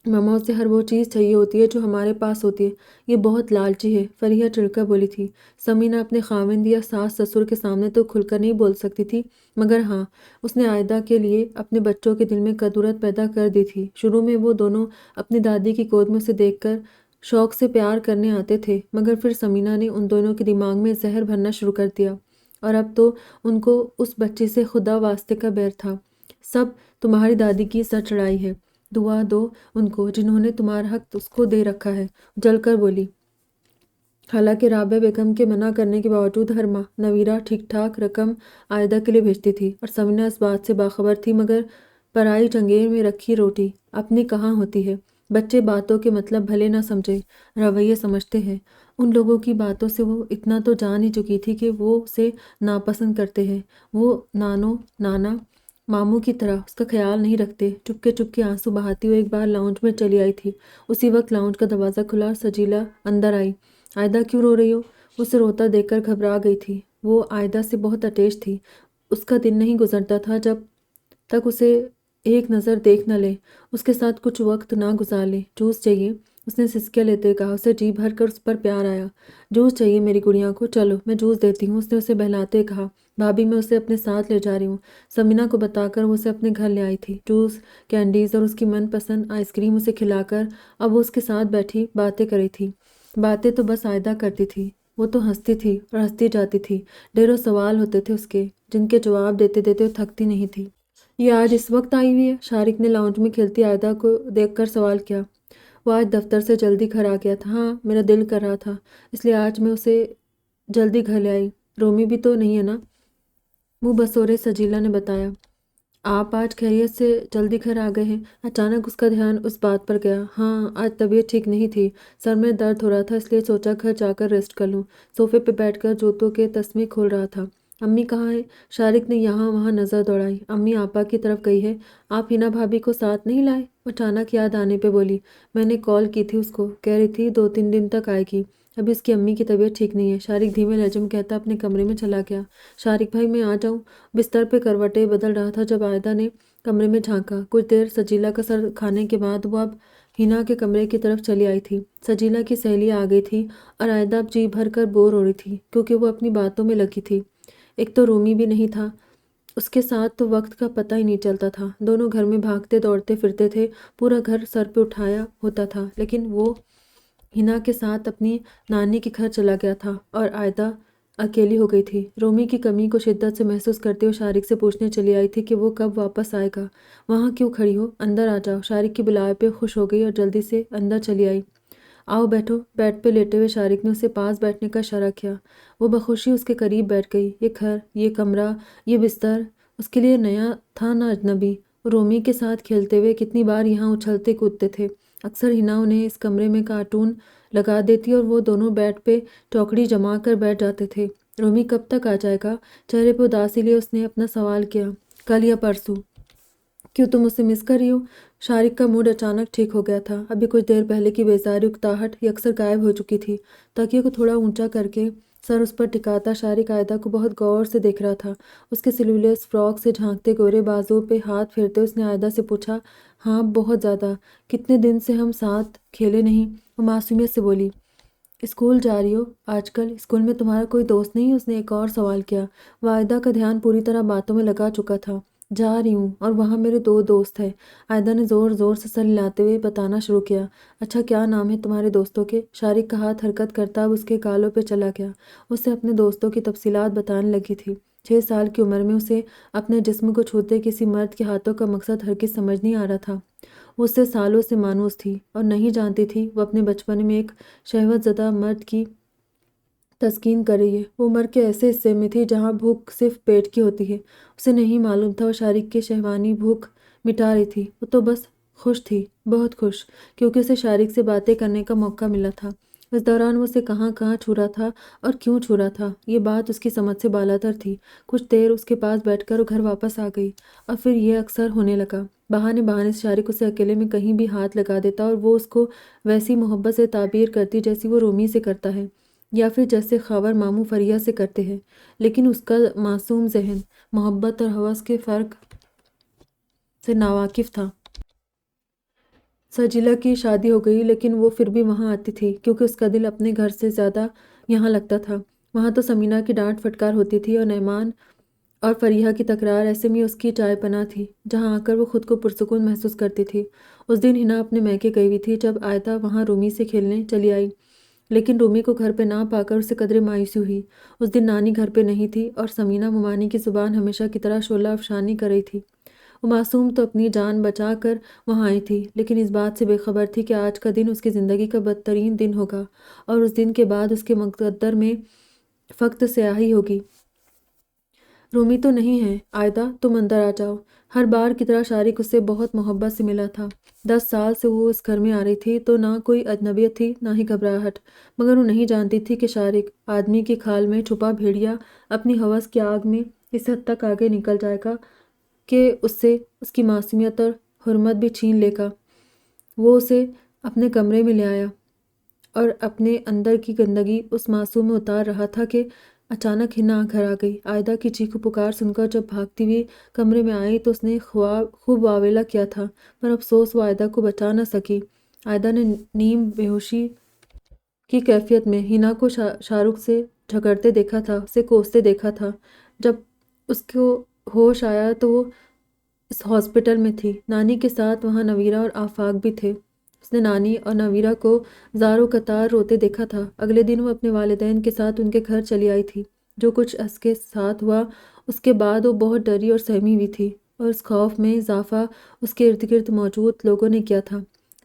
ماما اسے ہر وہ چیز چاہیے ہوتی ہے جو ہمارے پاس ہوتی ہے، یہ بہت لالچی ہے، فریحہ چڑھ کر بولی تھی۔ سمینہ اپنے خاوند یا ساس سسر کے سامنے تو کھل کر نہیں بول سکتی تھی، مگر ہاں، اس نے عائدہ کے لیے اپنے بچوں کے دل میں قدورت پیدا کر دی تھی۔ شروع میں وہ دونوں اپنی دادی کی گود میں اسے دیکھ کر شوق سے پیار کرنے آتے تھے، مگر پھر سمینہ نے ان دونوں کے دماغ میں زہر بھرنا شروع کر دیا، اور اب تو ان کو اس بچی سے خدا واسطے کا بیر تھا۔ سب تمہاری دادی کی سر چڑھائی ہے، دعا دو ان کو جنہوں نے تمہارا حق اس کو دے رکھا ہے، جل کر بولی۔ حالانکہ رابعہ بیگم کے منع کرنے کے باوجود ہر ماہ نویرہ ٹھیک ٹھاک رقم عائدہ کے لیے بھیجتی تھی، اور سمینہ اس بات سے باخبر تھی، مگر پرائی چنگیر میں رکھی روٹی اپنی کہاں ہوتی ہے۔ بچے باتوں کے مطلب بھلے نہ سمجھے، رویے سمجھتے ہیں۔ ان لوگوں کی باتوں سے وہ اتنا تو جان ہی چکی تھی کہ وہ اسے ناپسند کرتے ہیں۔ وہ نانا ماموں کی طرح اس کا خیال نہیں رکھتے۔ چپکے چپکے آنسو بہاتی ہوئے ایک بار لاؤنج میں چلی آئی تھی۔ اسی وقت لاؤنج کا دروازہ کھلا اور سجیلا اندر آئی۔ عائدہ کیوں رو رہی ہو؟ اسے روتا دیکھ کر گھبرا گئی تھی۔ وہ عائدہ سے بہت اٹیچ تھی۔ اس کا دن نہیں گزرتا تھا جب تک اسے ایک نظر دیکھ نہ لے، اس کے ساتھ کچھ وقت نہ گزار لے۔ جوس چاہیے؟ اس نے سسکیاں لیتے کہا۔ اسے جی بھر کر اس پر پیار آیا۔ جوس چاہیے میری گڑیا کو؟ چلو میں جوس دیتی ہوں، اس نے اسے بہلاتے کہا۔ بھابھی میں اسے اپنے ساتھ لے جا رہی ہوں، سمینہ کو بتا کر وہ اسے اپنے گھر لے آئی تھی۔ جوس، کینڈیز اور اس کی من پسند آئس کریم اسے کھلا کر اب وہ اس کے ساتھ بیٹھی باتیں کر رہی تھی۔ باتیں تو بس عائدہ کرتی تھی، وہ تو ہنستی تھی اور ہنستی جاتی تھی۔ ڈھیروں سوال ہوتے تھے اس کے، جن کے جواب دیتے دیتے وہ تھکتی نہیں تھی۔ یہ آج اس وقت آئی ہوئی ہے؟ شارق نے لاؤنج میں کھیلتی عائدہ کو دیکھ کر سوال کیا۔ وہ آج دفتر سے جلدی گھر آ گیا تھا۔ ہاں، میرا دل کر رہا تھا، اس لیے آج میں اسے جلدی گھر لے آئی۔ رومی بھی تو نہیں ہے نا؟ منہ بسورے سجیلا نے بتایا۔ آپ آج خیریت سے جلدی گھر آ گئے ہیں؟ اچانک اس کا دھیان اس بات پر گیا۔ ہاں، آج طبیعت ٹھیک نہیں تھی، سر میں درد ہو رہا تھا، اس لیے سوچا گھر جا کر ریسٹ کر لوں۔ صوفے پہ بیٹھ کر جوتوں کے تسمے کھول رہا تھا۔ امی کہاں ہیں؟ شارق نے یہاں وہاں نظر دوڑائی۔ امی آپا کی طرف گئی ہے۔ آپ ہنا بھابھی کو ساتھ نہیں لائے؟ وہ اچانک یاد آنے پہ بولی۔ میں نے کال کی تھی اس کو، کہہ رہی تھی 2-3 دن تک آئے گی۔ ابھی اس کی امی کی طبیعت ٹھیک نہیں ہے۔ شارق دھیمے لہجے میں کہتا اپنے کمرے میں چلا گیا۔ شارق بھائی میں آ جاؤں؟ بستر پہ کروٹیں بدل رہا تھا جب عائدہ نے کمرے میں جھانکا۔ کچھ دیر سجیلا کا سر کھانے کے بعد وہ اب ہنا کے کمرے کی طرف چلی آئی تھی۔ سجیلا کی سہیلی آ گئی تھی اور عائدہ اب جی بھر کر بور ہو رہی تھی، کیونکہ وہ اپنی باتوں میں لگی تھی۔ ایک تو رومی بھی نہیں تھا، اس کے ساتھ تو وقت کا پتہ ہی نہیں چلتا تھا۔ دونوں گھر میں بھاگتے دوڑتے پھرتے تھے، پورا گھر سر پہ اٹھایا ہوتا تھا، لیکن وہ ہنا کے ساتھ اپنی نانی کے گھر چلا گیا تھا اور عائدہ اکیلی ہو گئی تھی۔ رومی کی کمی کو شدت سے محسوس کرتے ہوئے شارق سے پوچھنے چلی آئی تھی کہ وہ کب واپس آئے گا۔ وہاں کیوں کھڑی ہو؟ اندر آ جاؤ۔ شارق کی بلائے پہ خوش ہو گئی اور جلدی سے اندر چلی آئی۔ آؤ بیٹھو۔ بیڈ پہ لیٹے ہوئے شارق نے اسے پاس بیٹھنے کا اشارہ کیا۔ وہ بخوشی اس کے قریب بیٹھ گئی۔ یہ گھر، یہ کمرہ، یہ بستر اس کے لیے نیا تھا نہ اجنبی۔ رومی کے ساتھ کھیلتے ہوئے کتنی بار یہاں اچھلتے کودتے تھے۔ اکثر ہنا انہیں اس کمرے میں کارٹون لگا دیتی اور وہ دونوں بیڈ پہ ٹوکری جما کر بیٹھ جاتے تھے۔ رومی کب تک آ جائے گا؟ چہرے پہ اداسی لیے اس نے اپنا سوال کیا۔ کل یا پرسوں۔ کیوں تم اسے مس کر رہی ہو؟ شارق کا موڈ اچانک ٹھیک ہو گیا تھا۔ ابھی کچھ دیر پہلے کی بیزاری اکتاہٹ یکسر غائب ہو چکی تھی۔ تکیے کو تھوڑا اونچا کر کے سر اس پر ٹکاتا شارق عائدہ کو بہت غور سے دیکھ رہا تھا۔ اس کے سلیولیس فراک سے جھانکتے گورے بازوؤں پہ ہاتھ پھیرتے اس نے عائدہ سے پوچھا، ہاں بہت زیادہ۔ کتنے دن سے ہم ساتھ کھیلے نہیں؟ وہ معصومیت سے بولی۔ اسکول جا رہی ہو آج کل؟ اسکول میں تمہارا کوئی دوست نہیں؟ اس نے ایک اور سوال کیا۔ عائدہ کا دھیان پوری طرح باتوں میں لگا چکا تھا۔ جا رہی ہوں اور وہاں میرے 2 دوست ہیں۔ عائدہ نے زور زور سے سر ہلاتے ہوئے بتانا شروع کیا۔ اچھا کیا نام ہے تمہارے دوستوں کے؟ شارق کا ہاتھ حرکت کرتا اب اس کے گالوں پہ چلا گیا۔ اسے اپنے دوستوں کی تفصیلات بتانے لگی تھی۔ 6 سال کی عمر میں اسے اپنے جسم کو چھوتے کسی مرد کے ہاتھوں کا مقصد ہرگز سمجھ نہیں آ رہا تھا۔ وہ اس سے سالوں سے مانوس تھی اور نہیں جانتی تھی وہ اپنے بچپن میں ایک شہوت زدہ مرد کی تسکین کر رہی ہے۔ وہ عمر کے ایسے حصے میں تھی جہاں بھوک صرف پیٹ کی ہوتی ہے۔ اسے نہیں معلوم تھا وہ شارق کی شہوانی بھوک مٹا رہی تھی۔ وہ تو بس خوش تھی، بہت خوش، کیونکہ اسے شارق سے باتیں کرنے کا موقع ملا تھا۔ اس دوران وہ اسے کہاں کہاں چھو رہا تھا اور کیوں چھو رہا تھا، یہ بات اس کی سمجھ سے بالاتر تھی۔ کچھ دیر اس کے پاس بیٹھ کر وہ گھر واپس آ گئی اور پھر یہ اکثر ہونے لگا۔ بہانے بہانے سے شارق اسے اکیلے میں کہیں بھی ہاتھ لگا دیتا اور وہ اس کو ویسی محبت سے تعبیر کرتی جیسی وہ رومی سے کرتا ہے یا پھر جیسے خاور ماموں فریہ سے کرتے ہیں۔ لیکن اس کا معصوم ذہن محبت اور ہوس کے فرق سے ناواقف تھا۔ سجیلا کی شادی ہو گئی لیکن وہ پھر بھی وہاں آتی تھی کیونکہ اس کا دل اپنے گھر سے زیادہ یہاں لگتا تھا۔ وہاں تو سمینا کی ڈانٹ پھٹکار ہوتی تھی اور نعمان اور فریحہ کی تکرار، ایسے میں اس کی چائے پناہ تھی جہاں آ کر وہ خود کو پرسکون محسوس کرتی تھی۔ اس دن ہنا اپنے میکے گئی ہوئی تھی جب عائدہ وہاں رومی سے کھیلنے چلی آئی، لیکن رومی کو گھر پہ نہ پا کر اسے قدرے مایوسی ہوئی۔ اس دن نانی گھر پہ نہیں تھی اور سمینا ممانی کی زبان ہمیشہ کی طرح شعلہ افشانی کر رہی تھی۔ وہ معصوم تو اپنی جان بچا کر وہاں آئی تھی لیکن اس بات سے بے خبر تھی کہ آج کا دن اس کی زندگی کا بدترین دن ہوگا اور اس دن کے بعد اس کے مقدر میں فقط سیاہی ہوگی۔ رومی تو نہیں ہے؟ عائدہ تم اندر آ جاؤ۔ ہر بار کی طرح شارق اس سے بہت محبت سے ملا تھا۔ 10 سال سے وہ اس گھر میں آ رہی تھی تو نہ کوئی اجنبیت تھی نہ ہی گھبراہٹ، مگر وہ نہیں جانتی تھی کہ شارق، آدمی کی کھال میں چھپا بھیڑیا، اپنی ہوس کی آگ میں اس حد تک آگے نکل جائے گا کہ اس سے اس کی معصومیت اور حرمت بھی چھین لے گا۔ وہ اسے اپنے کمرے میں لے آیا اور اپنے اندر کی گندگی اس معصوم میں اتار رہا تھا کہ اچانک ہنا گھر آ گئی۔ عائدہ کی چیخ و پکار سن کر جب بھاگتی ہوئی کمرے میں آئی تو اس نے خوب واویلا کیا تھا، پر افسوس وہ عائدہ کو بچا نہ سکی۔ عائدہ نے نیم بے ہوشی کی کیفیت میں ہنا کو شارق سے جھگڑتے دیکھا تھا، اسے کوستے دیکھا تھا۔ جب اس کو ہوش آیا تو وہ اس ہاسپٹل میں تھی، نانی کے ساتھ وہاں نویرہ اور آفاق بھی تھے۔ اس نے نانی اور نویرہ کو زارو قطار روتے دیکھا تھا۔ اگلے دن وہ اپنے والدین کے ساتھ ان کے گھر چلی آئی تھی۔ جو کچھ اس کے ساتھ ہوا اس کے بعد وہ بہت ڈری اور سہمی ہوئی تھی اور اس خوف میں اضافہ اس کے ارد گرد موجود لوگوں نے کیا تھا۔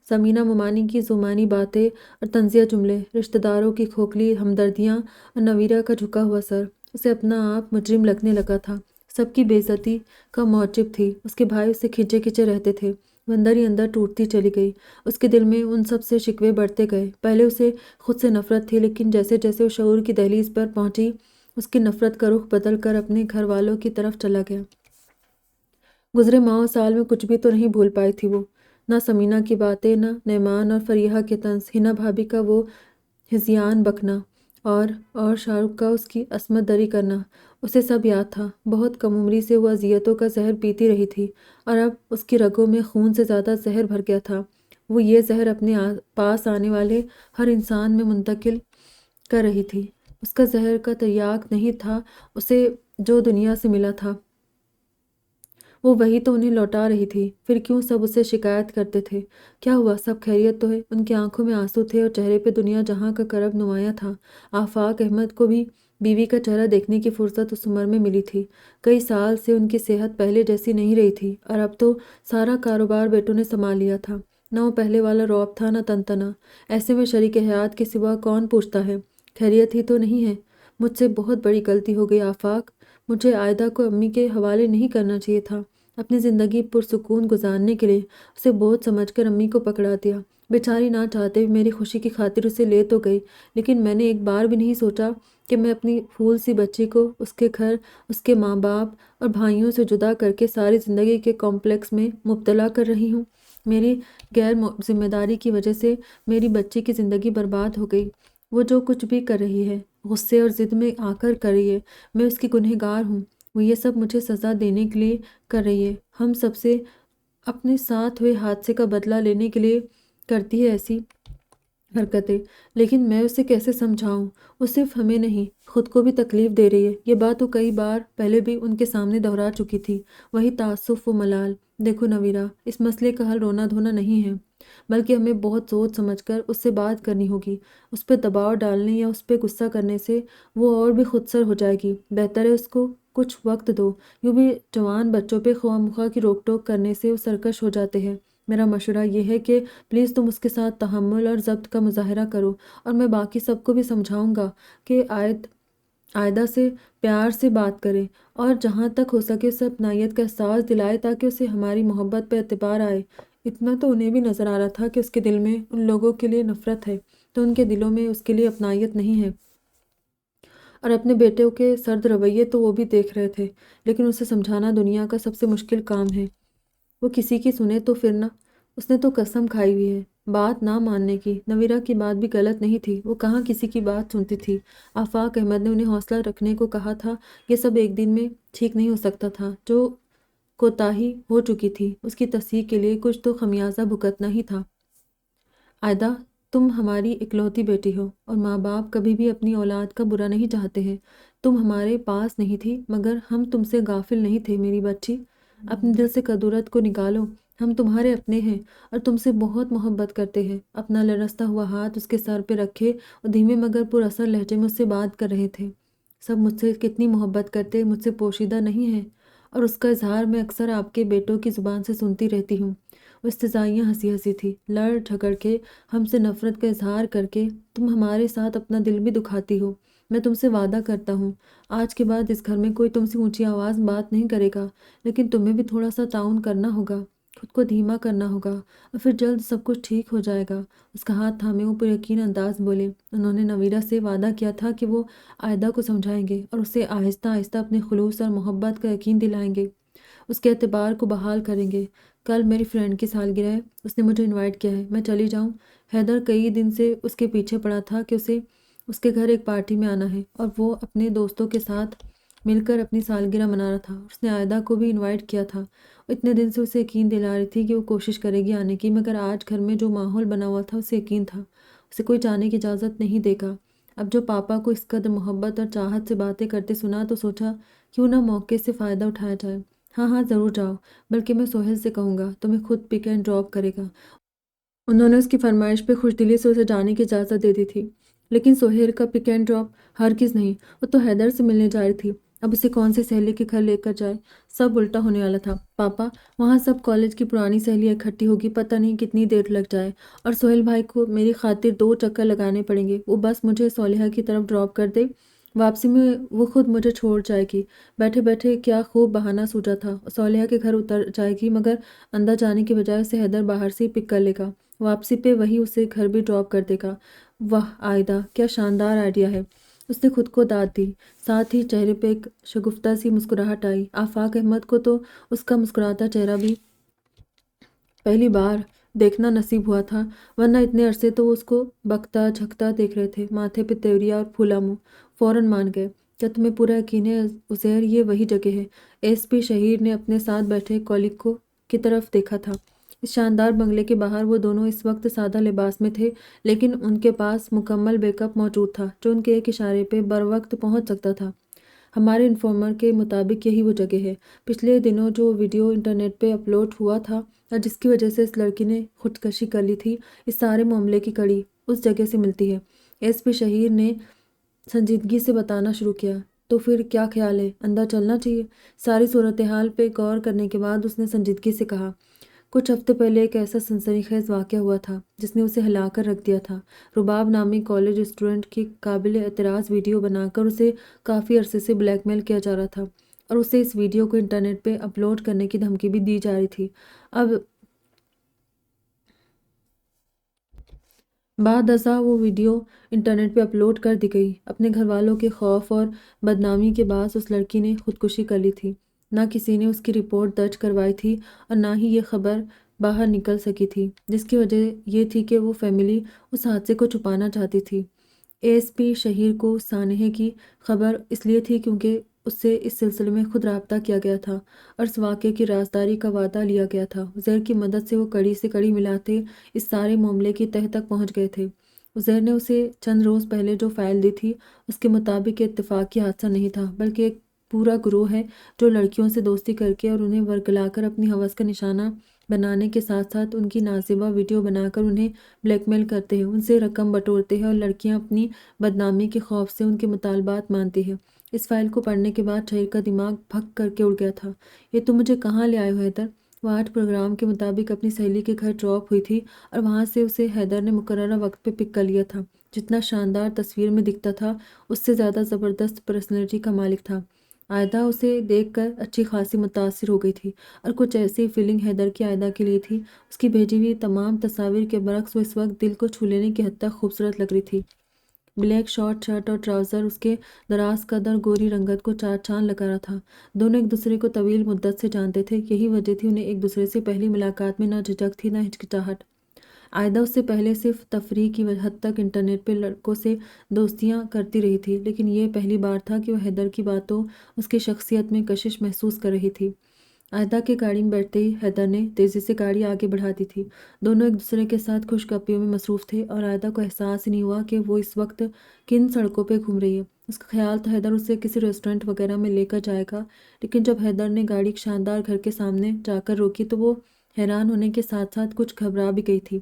سمینا ممانی کی زمانی باتیں اور طنزیہ جملے، رشتہ داروں کی کھوکھلی ہمدردیاں اور نویرہ کا جھکا ہوا سر، اسے اپنا آپ مجرم لگنے لگا تھا۔ سب کی بے عزتی کا موجب تھی۔ اس کے بھائی اس سے کھنچے کھنچے رہتے تھے۔ وہ اندر ہی اندر ٹوٹتی چلی گئی۔ اس کے دل میں ان سب سے شکوے بڑھتے گئے۔ پہلے اسے خود سے نفرت تھی لیکن جیسے جیسے وہ شعور کی دہلیز پر پہنچی اس کی نفرت کا رخ بدل کر اپنے گھر والوں کی طرف چلا گیا۔ گزرے ماہ و سال میں کچھ بھی تو نہیں بھول پائی تھی وہ، نہ سمینا کی باتیں، نہ نعمان اور فریحہ کے طنز، ہنا بھابھی کا وہ ہذیان بکنا اور شارق کا اس کی عصمت دری کرنا، اسے سب یاد تھا۔ بہت کم عمری سے وہ اذیتوں کا زہر پیتی رہی تھی اور اب اس کی رگوں میں خون سے زیادہ زہر بھر گیا تھا۔ وہ یہ زہر اپنے پاس آنے والے ہر انسان میں منتقل کر رہی تھی۔ اس کا زہر کا تریاق نہیں تھا اسے جو دنیا سے ملا تھا، وہ وہی تو انہیں لوٹا رہی تھی۔ پھر کیوں سب اسے شکایت کرتے تھے؟ کیا ہوا؟ سب خیریت تو ہے؟ ان کی آنکھوں میں آنسو تھے اور چہرے پہ دنیا جہاں کا کرب نمایاں تھا۔ آفاق احمد کو بھی بیوی کا چہرہ دیکھنے کی فرصت اس عمر میں ملی تھی۔ کئی سال سے ان کی صحت پہلے جیسی نہیں رہی تھی اور اب تو سارا کاروبار بیٹوں نے سنبھال لیا تھا۔ نہ وہ پہلے والا رعب تھا نہ تنتنا۔ ایسے میں شریک حیات کے سوا کون پوچھتا ہے؟ خیریت ہی تو نہیں ہے؟ مجھ سے بہت بڑی غلطی ہو گئی آفاق۔ مجھے عائدہ کو امی کے حوالے نہیں کرنا چاہیے تھا۔ اپنی زندگی پرسکون گزارنے کے لیے اسے بہت سمجھ کر امی کو پکڑا دیا۔ بیچاری نہ چاہتے بھی میری خوشی کی خاطر اسے لے تو گئی، لیکن میں نے ایک بار بھی نہیں سوچا کہ میں اپنی پھول سی بچی کو اس کے گھر، اس کے ماں باپ اور بھائیوں سے جدا کر کے ساری زندگی کے کمپلیکس میں مبتلا کر رہی ہوں۔ میری غیر ذمہ داری کی وجہ سے میری بچی کی زندگی برباد ہو گئی۔ وہ جو کچھ بھی کر رہی ہے، غصے اور ضد میں آ کر رہی ہے، میں اس کی گنہگار ہوں۔ وہ یہ سب مجھے سزا دینے کے لیے کر رہی ہے، ہم سب سے اپنے ساتھ ہوئے حادثے کا بدلہ لینے کے لیے کرتی ہے ایسی حرکتیں۔ لیکن میں اسے کیسے سمجھاؤں؟ وہ صرف ہمیں نہیں، خود کو بھی تکلیف دے رہی ہے۔ یہ بات وہ کئی بار پہلے بھی ان کے سامنے دہرا چکی تھی، وہی تعصب و ملال۔ دیکھو نویرا، اس مسئلے کا حل رونا دھونا نہیں ہے، بلکہ ہمیں بہت سوچ سمجھ کر اس سے بات کرنی ہوگی۔ اس پہ دباؤ ڈالنے یا اس پہ غصہ کرنے سے وہ اور بھی خودسر ہو جائے گی۔ بہتر ہے اس کو کچھ وقت دو۔ یوں بھی جوان بچوں پہ خواہ مخواہ کی روک ٹوک کرنے سے وہ سرکش ہو جاتے ہیں۔ میرا مشورہ یہ ہے کہ پلیز تم اس کے ساتھ تحمل اور ضبط کا مظاہرہ کرو، اور میں باقی سب کو بھی سمجھاؤں گا کہ عائدہ سے پیار سے بات کرے اور جہاں تک ہو سکے اسے اپنائیت کا احساس دلائے تاکہ اسے ہماری محبت پہ اعتبار آئے۔ اتنا تو انہیں بھی نظر آ رہا تھا کہ اس کے دل میں ان لوگوں کے لیے نفرت ہے، تو ان کے دلوں میں اس کے لیے اپنائیت نہیں ہے۔ اور اپنے بیٹے کے سرد رویے تو وہ بھی دیکھ رہے تھے، لیکن اسے سمجھانا دنیا کا سب سے مشکل کام ہے۔ وہ کسی کی سنے تو پھر نہ، اس نے تو قسم کھائی ہوئی ہے بات نہ ماننے کی۔ نویرا کی بات بھی غلط نہیں تھی، وہ کہاں کسی کی بات سنتی تھی۔ آفاق احمد نے انہیں حوصلہ رکھنے کو کہا تھا، یہ سب ایک دن میں ٹھیک نہیں ہو سکتا تھا۔ جو کوتاہی ہو چکی تھی اس کی تصحیح کے لیے کچھ تو خمیازہ بھگتنا ہی تھا۔ عائدہ، تم ہماری اکلوتی بیٹی ہو، اور ماں باپ کبھی بھی اپنی اولاد کا برا نہیں چاہتے ہیں۔ تم ہمارے پاس نہیں تھی مگر ہم تم سے غافل نہیں تھے میری بچی۔ اپنے دل سے کدورت کو نکالو، ہم تمہارے اپنے ہیں اور تم سے بہت محبت کرتے ہیں۔ اپنا لرزتا ہوا ہاتھ اس کے سر پہ رکھے اور دھیمے مگر پر اثر لہجے میں اس سے بات کر رہے تھے۔ سب مجھ سے کتنی محبت کرتے، مجھ سے پوشیدہ نہیں ہے، اور اس کا اظہار میں اکثر آپ کے بیٹوں کی زبان سے سنتی رہتی ہوں۔ وہ استہزائیاں ہنسی تھی، لڑ جھگڑ کے ہم سے نفرت کا اظہار کر کے تم ہمارے ساتھ اپنا دل بھی دکھاتی ہو۔ میں تم سے وعدہ کرتا ہوں، آج کے بعد اس گھر میں کوئی تم سے اونچی آواز بات نہیں کرے گا، لیکن تمہیں بھی تھوڑا سا تعاون کرنا ہوگا، خود کو دھیما کرنا ہوگا، اور پھر جلد سب کچھ ٹھیک ہو جائے گا۔ اس کا ہاتھ تھامے وہ پر یقین انداز بولے۔ انہوں نے نویرا سے وعدہ کیا تھا کہ وہ عائدہ کو سمجھائیں گے اور اسے آہستہ آہستہ اپنے خلوص اور محبت کا یقین دلائیں گے، اس کے اعتبار کو بحال کریں گے۔ کل میری فرینڈ کی سالگرہ ہے، اس نے مجھے انوائٹ کیا ہے، میں چلی جاؤں؟ حیدر کئی دن سے اس کے پیچھے پڑا تھا کہ اسے اس کے گھر ایک پارٹی میں آنا ہے، اور وہ اپنے دوستوں کے ساتھ مل کر اپنی سالگرہ منا رہا تھا۔ اس نے عائدہ کو بھی انوائٹ کیا تھا۔ اتنے دن سے اسے یقین دلا رہی تھی کہ وہ کوشش کرے گی آنے کی، مگر آج گھر میں جو ماحول بنا ہوا تھا اسے یقین تھا اسے کوئی جانے کی اجازت نہیں دے گا۔ اب جو پاپا کو اس قدر محبت اور چاہت سے باتیں کرتے سنا تو سوچا کیوں نہ موقع سے فائدہ اٹھایا جائے۔ ہاں ہاں ضرور جاؤ، بلکہ میں سہیل سے کہوں گا تمہیں خود پک اینڈ ڈراپ کرے گا۔ انہوں نے اس کی فرمائش پہ خوش دلی سے اسے جانے کی اجازت دے دی تھی، لیکن سہیل کا پک اینڈ ڈراپ ہرگز نہیں۔ وہ تو حیدر سے ملنے جا رہی تھی، اب اسے کون سے سہیلی کے گھر لے کر جائے؟ سب الٹا ہونے والا تھا۔ پاپا، وہاں سب کالج کی پرانی سہیلیاں اکٹھی ہوگی، پتہ نہیں کتنی دیر لگ جائے، اور سہیل بھائی کو میری خاطر 2 چکر لگانے پڑیں گے۔ وہ بس مجھے صالحہ کی طرف ڈراپ کر دے، واپسی میں وہ خود مجھے چھوڑ جائے گی۔ بیٹھے بیٹھے کیا خوب بہانہ سوچا تھا، صالحہ کے گھر اتر جائے گی، مگر اندر جانے کی بجائے اسے حیدر باہر سے ہی پک کر لے گا، واپسی پہ وہی اسے گھر بھی ڈراپ کر دے گا۔ واہ عائدہ، کیا شاندار آئیڈیا ہے! اس نے خود کو داد دی، ساتھ ہی چہرے پہ ایک شگفتہ سی مسکراہٹ آئی۔ آفاق احمد کو تو اس کا مسکراتا چہرہ بھی پہلی بار دیکھنا نصیب ہوا تھا، ورنہ اتنے عرصے تو وہ اس کو بکتا جھکتا دیکھ رہے تھے۔ ماتھے پہ تیوریا اور پھولا منہ، فوراً مان گئے۔ کیا تمہیں پورا یقین ہے عزیر یہ وہی جگہ ہے؟ ایس پی شہیر نے اپنے ساتھ بیٹھے کولیگ کی طرف دیکھا تھا۔ اس شاندار بنگلے کے باہر وہ دونوں اس وقت سادہ لباس میں تھے، لیکن ان کے پاس مکمل بیک اپ موجود تھا جو ان کے ایک اشارے پہ بروقت پہنچ سکتا تھا۔ ہمارے انفارمر کے مطابق یہی وہ جگہ ہے۔ پچھلے دنوں جو ویڈیو انٹرنیٹ پہ اپلوڈ ہوا تھا اور جس کی وجہ سے اس لڑکی نے خودکشی کر لی تھی، اس سارے معاملے کی کڑی اس جگہ سے ملتی ہے۔ ایس پی شہیر نے سنجیدگی سے بتانا شروع کیا۔ تو پھر کیا خیال ہے، اندر چلنا چاہیے؟ ساری صورتحال پہ غور کرنے کے بعد اس نے سنجیدگی سے کہا، کچھ ہفتے پہلے ایک ایسا سنسنی خیز واقعہ ہوا تھا جس نے اسے ہلا کر رکھ دیا تھا۔ رباب نامی کالج اسٹوڈنٹ کی قابل اعتراض ویڈیو بنا کر اسے کافی عرصے سے بلیک میل کیا جا رہا تھا اور اسے اس ویڈیو کو انٹرنیٹ پہ اپلوڈ کرنے کی دھمکی بھی دی جا رہی تھی۔ اب بعد ازاں وہ ویڈیو انٹرنیٹ پہ اپلوڈ کر دی گئی۔ اپنے گھر والوں کے خوف اور بدنامی کے باعث اس لڑکی نے خودکشی کر لی تھی۔ نہ کسی نے اس کی رپورٹ درج کروائی تھی اور نہ ہی یہ خبر باہر نکل سکی تھی، جس کی وجہ یہ تھی کہ وہ فیملی اس حادثے کو چھپانا چاہتی تھی۔ اے ایس پی شہیر کو سانحے کی خبر اس لیے تھی کیونکہ اس سے اس سلسلے میں خود رابطہ کیا گیا تھا اور اس واقعے کی رازداری کا وعدہ لیا گیا تھا۔ عزیر کی مدد سے وہ کڑی سے کڑی ملاتے اس سارے معاملے کی تہہ تک پہنچ گئے تھے۔ عزیر نے اسے چند روز پہلے جو فائل دی تھی اس کے مطابق یہ اتفاقی حادثہ نہیں تھا، بلکہ ایک پورا گروہ ہے جو لڑکیوں سے دوستی کر کے اور انہیں ورگلا کر اپنی ہوس کا نشانہ بنانے کے ساتھ ساتھ ان کی نازیبا ویڈیو بنا کر انہیں بلیک میل کرتے ہیں، ان سے رقم بٹورتے ہیں اور لڑکیاں اپنی بدنامی کے خوف سے ان کے مطالبات مانتی ہیں۔ اس فائل کو پڑھنے کے بعد شہیر کا دماغ بھگ کر کے اڑ گیا تھا۔ یہ تم مجھے کہاں لے آئے ہو حیدر؟ وہ آج پروگرام کے مطابق اپنی سہیلی کے گھر ڈراپ ہوئی تھی اور وہاں سے اسے حیدر نے مقررہ وقت پہ پک کر لیا تھا۔ جتنا شاندار تصویر میں دکھتا تھا اس سے زیادہ زبردست پرسنالٹی کا مالک تھا۔ عائدہ اسے دیکھ کر اچھی خاصی متاثر ہو گئی تھی اور کچھ ایسی فیلنگ حیدر کی عائدہ کے لیے تھی۔ اس کی بھیجی ہوئی تمام تصاویر کے برعکس وہ اس وقت دل کو چھو لینے کی حد تک خوبصورت لگ رہی تھی۔ بلیک شارٹ شرٹ اور ٹراؤزر اس کے دراز قد اور گوری رنگت کو چار چاند لگا رہا تھا۔ دونوں ایک دوسرے کو طویل مدت سے جانتے تھے، یہی وجہ تھی انہیں ایک دوسرے سے پہلی ملاقات میں نہ جھجک تھی نہ ہچکچاہٹ۔ عائدہ اس سے پہلے صرف تفریح کی حد تک انٹرنیٹ پہ لڑکوں سے دوستیاں کرتی رہی تھی، لیکن یہ پہلی بار تھا کہ وہ حیدر کی باتوں اس کی شخصیت میں کشش محسوس کر رہی تھی۔ عائدہ کے گاڑی میں بیٹھتے ہی حیدر نے تیزی سے گاڑی آگے بڑھا دی تھی۔ دونوں ایک دوسرے کے ساتھ خوش گپیوں میں مصروف تھے اور عائدہ کو احساس ہی نہیں ہوا کہ وہ اس وقت کن سڑکوں پہ گھوم رہی ہے۔ اس کا خیال تھا حیدر اسے کسی ریسٹورنٹ وغیرہ میں لے کر جائے گا، لیکن جب حیدر نے گاڑی ایک شاندار گھر کے سامنے جا کر روکی تو وہ حیران ہونے کے ساتھ ساتھ کچھ گھبرا بھی گئی تھی۔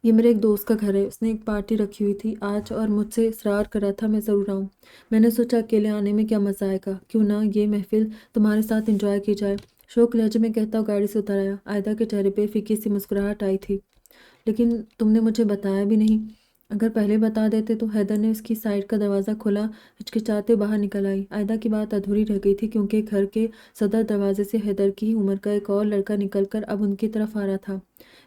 یہ میرے ایک دوست کا گھر ہے، اس نے ایک پارٹی رکھی ہوئی تھی آج اور مجھ سے اصرار کر رہا تھا میں ضرور آؤں۔ میں نے سوچا اکیلے آنے میں کیا مزہ آئے گا، کیوں نہ یہ محفل تمہارے ساتھ انجوائے کی جائے۔ شوق لہجے میں کہتا ہوا گاڑی سے اتر آیا۔ عائدہ کے چہرے پہ پھیکی سی مسکراہٹ آئی تھی۔ لیکن تم نے مجھے بتایا بھی نہیں۔ اگر پہلے بتا دیتے تو۔ حیدر نے اس کی سائیڈ کا دروازہ کھولا، ہچکچاتے باہر نکل آئی۔ عائدہ کی بات ادھوری رہ گئی تھی کیونکہ گھر کے صدر دروازے سے حیدر کی ہی عمر کا ایک اور لڑکا نکل کر اب ان کی طرف آ رہا تھا۔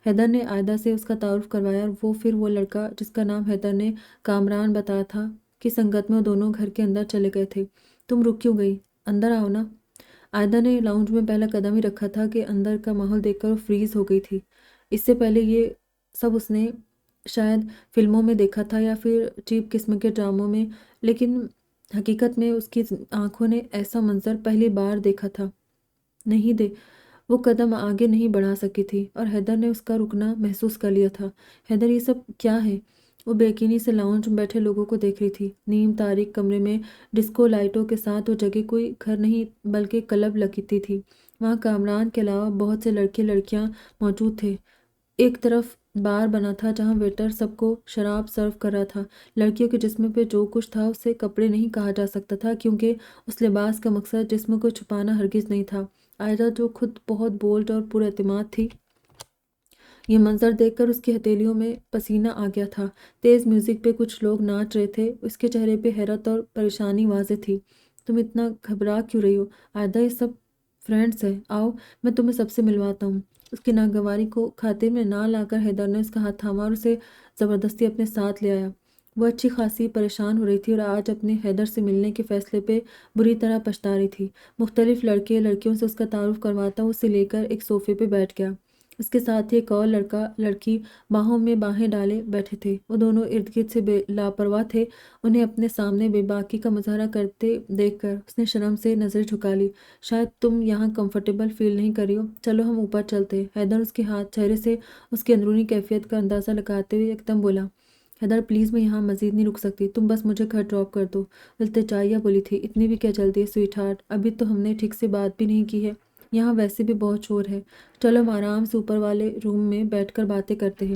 حیدر نے عائدہ سے اس کا تعارف کروایا اور پھر وہ لڑکا جس کا نام حیدر نے کامران بتایا تھا کی سنگت میں وہ دونوں گھر کے اندر چلے گئے تھے۔ تم رک کیوں گئی؟ اندر آؤ نا۔ عائدہ نے لاؤنج میں پہلا قدم ہی رکھا تھا کہ اندر کا ماحول دیکھ کر وہ فریز ہو گئی تھی۔ اس سے پہلے یہ سب اس نے شاید فلموں میں دیکھا تھا یا پھر چیپ قسم کے ڈراموں میں، لیکن حقیقت میں اس کی آنکھوں نے ایسا منظر پہلی بار دیکھا تھا۔ نہیں دے وہ قدم آگے نہیں بڑھا سکی تھی اور حیدر نے اس کا رکنا محسوس کر لیا تھا۔ حیدر یہ سب کیا ہے؟ وہ بے یقینی سے لاؤنج میں بیٹھے لوگوں کو دیکھ رہی تھی۔ نیم تاریک کمرے میں ڈسکو لائٹوں کے ساتھ وہ جگہ کوئی گھر نہیں بلکہ کلب لگتی تھی۔ وہاں کامران کے علاوہ بہت سے لڑکے لڑکیاں موجود تھے۔ ایک طرف بار بنا تھا جہاں ویٹر سب کو شراب سرو کر رہا تھا۔ لڑکیوں کے جسم پہ جو کچھ تھا اسے کپڑے نہیں کہا جا سکتا تھا کیونکہ اس لباس کا مقصد جسم کو چھپانا ہرگز نہیں تھا۔ عائدہ جو خود بہت بولڈ اور پر اعتماد تھی، یہ منظر دیکھ کر اس کی ہتھیلیوں میں پسینہ آ گیا تھا۔ تیز میوزک پہ کچھ لوگ ناچ رہے تھے۔ اس کے چہرے پہ حیرت اور پریشانی واضح تھی۔ تم اتنا گھبرا کیوں رہی ہو؟ عائدہ یہ سب فرینڈز ہیں، آؤ میں تمہیں سب سے ملواتا ہوں۔ اس کی ناگواری کو خاطر میں نہ لا کر حیدر نے اس کا ہاتھ تھاما اور اسے زبردستی اپنے ساتھ لے آیا۔ وہ اچھی خاصی پریشان ہو رہی تھی اور آج اپنے حیدر سے ملنے کے فیصلے پہ بری طرح پچھتا رہی تھی۔ مختلف لڑکے لڑکیوں سے اس کا تعارف کرواتا وہ اسے لے کر ایک صوفے پہ بیٹھ گیا۔ اس کے ساتھ ہی ایک اور لڑکا لڑکی باہوں میں باہیں ڈالے بیٹھے تھے۔ وہ دونوں ارد گرد سے لاپرواہ تھے۔ انہیں اپنے سامنے بے باکی کا مظاہرہ کرتے دیکھ کر اس نے شرم سے نظریں جھکا لی۔ شاید تم یہاں کمفرٹیبل فیل نہیں کر رہی ہو، چلو ہم اوپر چلتے ہیں۔ حیدر اس کے چہرے سے اس کی اندرونی کیفیت کا اندازہ لگاتے ہوئے ایک دم بولا۔ حیدر پلیز میں یہاں مزید نہیں رک سکتی، تم بس مجھے گھر ڈراپ کر دو۔ التجائیہ بولی تھی۔ اتنی بھی کیا جلدی ہے سویٹ ہارٹ، ابھی تو ہم نے ٹھیک سے بات بھی نہیں کی ہے، یہاں ویسے بھی بہت شور ہے، چلو ہم آرام سے اوپر والے روم میں بیٹھ کر باتیں کرتے ہیں،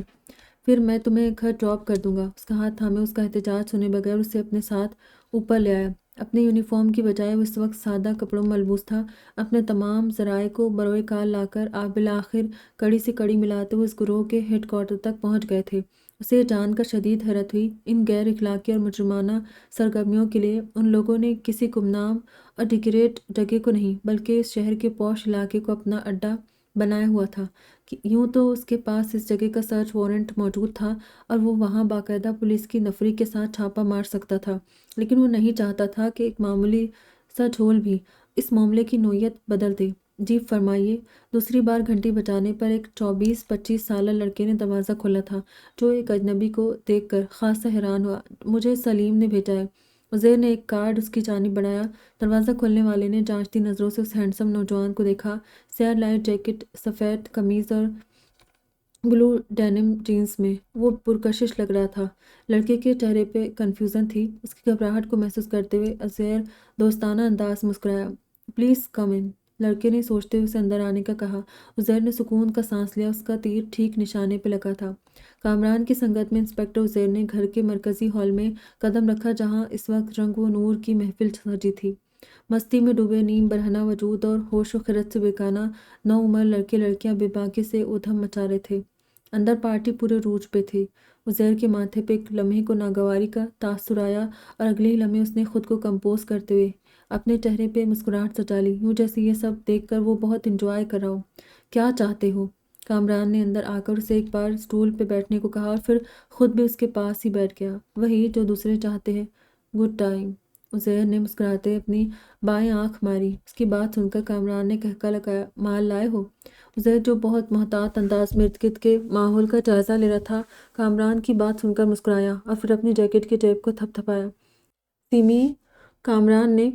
پھر میں تمہیں گھر ڈراپ کر دوں گا۔ اس کا ہاتھ تھامے اس کا احتجاج سنے بغیر اسے اپنے ساتھ اوپر لے آیا۔ اپنے یونیفارم کی بجائے وہ اس وقت سادہ کپڑوں میں ملبوس تھا۔ اپنے تمام ذرائع کو بروئے کار لا کر آپ بالآخر کڑی سے کڑی ملاتے ہوئے اس گروہ کے ہیڈ کوارٹر تک پہنچ گئے تھے۔ اسے یہ جان کر شدید حیرت ہوئی، ان غیر اخلاقی اور مجرمانہ سرگرمیوں کے لیے ان لوگوں نے کسی گمنام اور ڈیکوریٹ جگہ کو نہیں بلکہ اس شہر کے پوش علاقے کو اپنا اڈہ بنایا ہوا تھا۔ یوں تو اس کے پاس اس جگہ کا سرچ وارنٹ موجود تھا اور وہ وہاں باقاعدہ پولیس کی نفری کے ساتھ چھاپہ مار سکتا تھا، لیکن وہ نہیں چاہتا تھا کہ ایک معمولی سا جھول بھی اس معاملے کی نوعیت بدل دے۔ جی فرمائیے۔ دوسری بار گھنٹی بجانے پر ایک 24-25 سالہ لڑکے نے دروازہ کھولا تھا، جو ایک اجنبی کو دیکھ کر خاصا حیران ہوا۔ مجھے سلیم نے بھیجا ہے۔ عزیر نے ایک کارڈ اس کی جانب بڑھایا۔ دروازہ کھولنے والے نے جانچتی نظروں سے اس ہینڈسم نوجوان کو دیکھا۔ سیاہ لائٹ جیکٹ، سفید قمیض اور بلو ڈینم جینز میں وہ پرکشش لگ رہا تھا۔ لڑکے کے چہرے پہ کنفیوژن تھی۔ اس کی گھبراہٹ کو محسوس کرتے ہوئے عزیر دوستانہ انداز میں مسکرایا۔ پلیز کم ان، لڑکے نے سوچتے ہوئے اسے اندر آنے کا کہا۔ عزیر نے سکون کا سانس لیا، اس کا تیر ٹھیک نشانے پہ لگا تھا۔ کامران کی سنگت میں انسپکٹر عزیر نے گھر کے مرکزی ہال میں قدم رکھا، جہاں اس وقت رنگ و نور کی محفل سجی تھی۔ مستی میں ڈوبے نیم برہنہ وجود اور ہوش و خرد سے بیگانہ نوعمر لڑکے لڑکیاں بے باکی سے ادھم مچا رہے تھے۔ اندر پارٹی پورے عروج پہ تھی۔ عزیر کے ماتھے پہ ایک لمحے کو ناگواری کا تاثر آیا اور اگلے ہی لمحے اس نے خود کو کمپوز کرتے ہوئے اپنے چہرے پہ مسکراہٹ سجا لی، یوں جیسے یہ سب دیکھ کر وہ بہت انجوائے کر رہا ہو۔ کیا چاہتے ہو؟ کامران نے اندر آ کر اسے ایک بار اسٹول پہ بیٹھنے کو کہا اور پھر خود بھی اس کے پاس ہی بیٹھ گیا۔ وہی جو دوسرے چاہتے ہیں، گڈ ٹائم۔ عزیر نے مسکراتے اپنی بائیں آنکھ ماری۔ اس کی بات سن کر کامران نے کہکا لگایا، مال لائے ہو؟ عزیر جو بہت محتاط انداز میں ارد گرد کے ماحول کا جائزہ لے رہا تھا، کامران کی بات سن کر مسکرایا اور پھر اپنی جیکٹ کی جیب کو تھپ تھپایا۔ سیمی، کامران نے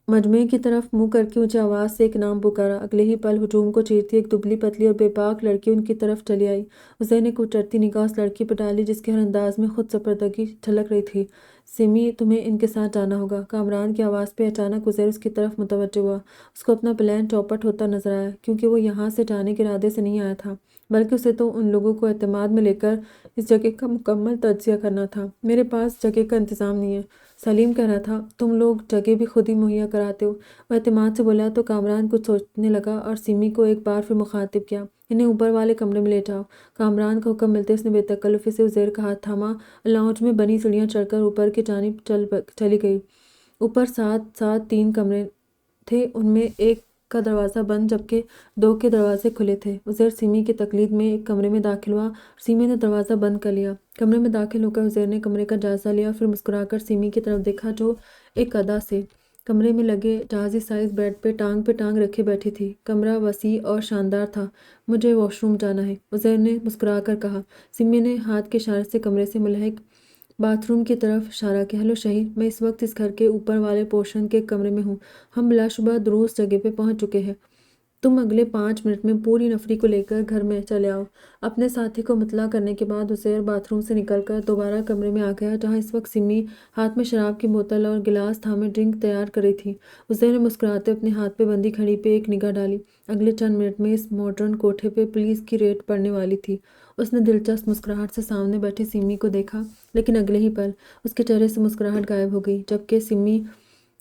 مجمع کی طرف منہ کر کے اونچی آواز سے ایک نام پکارا۔ اگلے ہی پل ہجوم کو چیرتی ایک دبلی پتلی اور بے باک لڑکی ان کی طرف چلی آئی۔ عزیر نے کچھ ڈرتی نگاہ اس لڑکی پہ ڈالی جس کے ہر انداز میں خود سپردگی جھلک رہی تھی۔ سیمی، تمہیں ان کے ساتھ جانا ہوگا۔ کامران کی آواز پہ اچانک عزیر اس کی طرف متوجہ ہوا۔ اس کو اپنا پلان چوپٹ ہوتا نظر آیا، کیونکہ وہ یہاں سے جانے کے ارادے سے نہیں آیا تھا، بلکہ اسے تو ان لوگوں کو اعتماد میں لے کر اس جگہ کا مکمل تجزیہ کرنا تھا۔ میرے پاس جگہ کا انتظام نہیں ہے، سلیم کہہ رہا تھا۔ تم لوگ جگہ بھی خود ہی مہیا کراتے ہو، وہ اعتماد سے بولا تو کامران کچھ سوچنے لگا اور سیمی کو ایک بار پھر مخاطب کیا، انہیں اوپر والے کمرے میں لے جاؤ۔ کامران کا حکم ملتے اس نے بے تکلفی سے عزیر کا ہاتھ تھاما اور لاؤنج میں بنی سیڑھیاں چڑھ کر اوپر کی جانب چلی گئی۔ اوپر 3 کمرے تھے، ان میں ایک کا دروازہ بند جبکہ 2 کے دروازے کھلے تھے۔ عزیر سیمی کی تقلید میں ایک کمرے میں داخل ہوا اور سیمی نے دروازہ بند کر لیا۔ کمرے میں داخل ہو کر عزیر نے کمرے کا جائزہ لیا اور پھر مسکرا کر سیمی کی طرف دیکھا، جو ایک ادا سے کمرے میں لگے جہازی سائز بیڈ پہ ٹانگ رکھے بیٹھی تھی۔ کمرہ وسیع اور شاندار تھا۔ مجھے واش روم جانا ہے، عزیر نے مسکرا کر کہا۔ سیمی نے ہاتھ کے اشارے سے کمرے سے ملحق باتھ روم کی طرف اشارہ کیا۔ ہیلو شہر، میں اس وقت اس گھر کے اوپر والے پورشن کے کمرے میں ہوں۔ ہم بلا شبہ درست جگہ پہ پہنچ چکے ہیں۔ تم اگلے 5 منٹ میں پوری نفری کو لے کر گھر میں چلے آؤ۔ اپنے ساتھی کو مطلع کرنے کے بعد عزیر باتھ روم سے نکل کر دوبارہ کمرے میں آ گیا، جہاں اس وقت سیمی ہاتھ میں شراب کی بوتل اور گلاس تھامے ڈرنک تیار کر رہی تھی۔ عزیر نے مسکراتے اپنے ہاتھ پہ بندھی گھڑی پہ ایک نگاہ ڈالی۔ اگلے چند منٹ میں اس ماڈرن کوٹھے پہ پولیس کی ریڈ پڑنے والی تھی۔ اس نے دلچسپ مسکراہٹ سے سامنے بیٹھی سیمی کو دیکھا، لیکن اگلے ہی پل اس کے چہرے سے مسکراہٹ غائب ہو گئی، جبکہ سیمی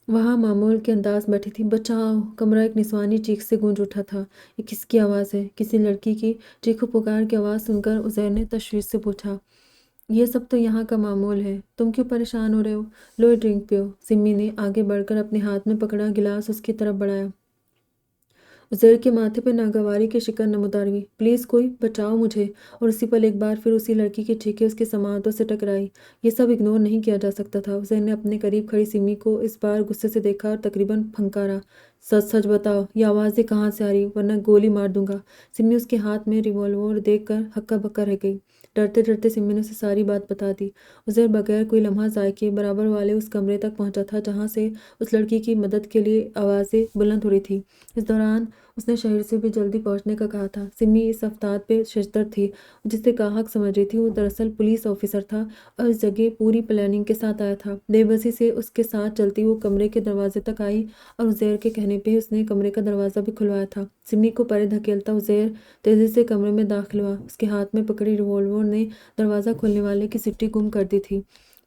وہاں معمول کے انداز بیٹھی تھی۔ بچاؤ! کمرہ ایک نسوانی چیخ سے گونج اٹھا تھا۔ یہ کس کی آواز ہے؟ کسی لڑکی کی چیخ و پکار کی آواز سن کر عزیر نے تشویش سے پوچھا۔ یہ سب تو یہاں کا معمول ہے، تم کیوں پریشان ہو رہے ہو؟ لو یہ ڈرنک پیو۔ سیمی نے آگے بڑھ کر اپنے ہاتھ میں پکڑا گلاس اس کی طرف بڑھایا۔ عزیر کے ماتھے پہ ناگواری کی شکن نمودار ہوئی۔ پلیز کوئی بچاؤ مجھے! اور اسی پل ایک بار پھر اسی لڑکی کی چیخیں اس کے سماعتوں سے ٹکرائی۔ یہ سب اگنور نہیں کیا جا سکتا تھا۔ عزیر نے اپنے قریب کھڑی سیمی کو اس بار غصے سے دیکھا اور تقریباً پھنکارا، سچ سچ بتاؤ، یہ آوازیں کہاں سے آ رہی، ورنہ گولی مار دوں گا۔ سیمی اس کے ہاتھ میں ریوالور دیکھ کر ہکا بکا رہ گئی۔ ڈرتے ڈرتے سیمی نے اسے ساری بات بتا دی۔ عزیر بغیر کوئی لمحہ ضائع کیے برابر والے اس کمرے تک پہنچا تھا، جہاں سے اس لڑکی کی مدد کے لیے آوازیں بلند ہو رہی تھیں۔ اس دوران اس نے شہر سے بھی جلدی پہنچنے کا کہا تھا۔ سیمی اس افتاد پہ ششدر تھی، جسے کاہک سمجھ رہی تھی۔ وہ دراصل پولیس آفیسر تھا اور اس جگہ پوری پلاننگ کے ساتھ آیا تھا۔ بے بسی سے اس کے ساتھ چلتی وہ کمرے کے دروازے تک آئی اور عزیر کے کہنے پہ اس نے کمرے کا دروازہ بھی کھلوایا تھا۔ سیمی کو پرے دھکیلتا عزیر تیزی سے کمرے میں داخل ہوا۔ اس کے ہاتھ میں پکڑی ریوالور نے دروازہ کھولنے والے کی سٹی گم کر دی تھی۔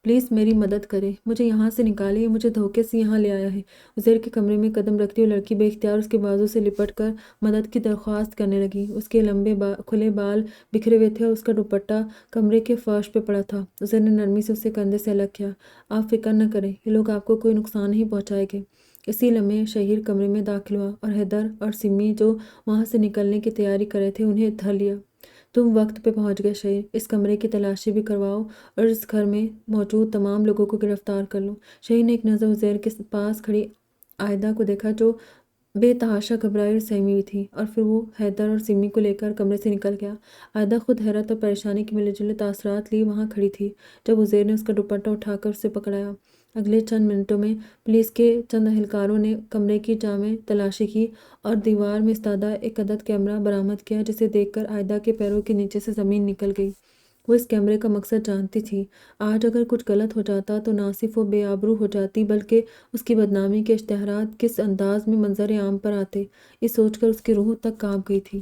پلیز میری مدد کریں، مجھے یہاں سے نکالیں، یہ مجھے دھوکے سے یہاں لے آیا ہے۔ عزیر کے کمرے میں قدم رکھتی ہوئی لڑکی بے اختیار اس کے بازو سے لپٹ کر مدد کی درخواست کرنے لگی۔ اس کے لمبے کھلے بال بکھرے ہوئے تھے اور اس کا دوپٹہ کمرے کے فرش پہ پڑا تھا۔ عزیر نے نرمی سے اسے کندھے سے الگ کیا۔ آپ فکر نہ کریں، یہ لوگ آپ کو کوئی نقصان نہیں پہنچائیں گے۔ اسی لمحے شہیر کمرے میں داخل ہوا اور حیدر اور سمی جو وہاں سے نکلنے کی تیاری کر رہے تھے انہیں دھر لیا۔ تم وقت پہ پہنچ گئے شہیر، اس کمرے کی تلاشی بھی کرواؤ اور اس گھر میں موجود تمام لوگوں کو گرفتار کر لو۔ شہیر نے ایک نظر عزیر کے پاس کھڑی عائدہ کو دیکھا جو بے تحاشا گھبرائی اور سہمی ہوئی تھی، اور پھر وہ حیدر اور سمی کو لے کر کمرے سے نکل گیا۔ عائدہ خود حیرت اور پریشانی کے ملے جلے تاثرات لیے وہاں کھڑی تھی جب عزیر نے اس کا دوپٹہ اٹھا کر اسے پکڑایا۔ اگلے چند منٹوں میں پولیس کے چند اہلکاروں نے کمرے کی جامع تلاشی کی اور دیوار میں استادہ ایک عدد کیمرہ برآمد کیا جسے دیکھ کر عائدہ کے پیروں کے نیچے سے زمین نکل گئی۔ وہ اس کیمرے کا مقصد جانتی تھی۔ آج اگر کچھ غلط ہو جاتا تو نہ صرف وہ بے آبرو ہو جاتی بلکہ اس کی بدنامی کے اشتہارات کس انداز میں منظر عام پر آتے، یہ سوچ کر اس کی روح تک کانپ گئی تھی۔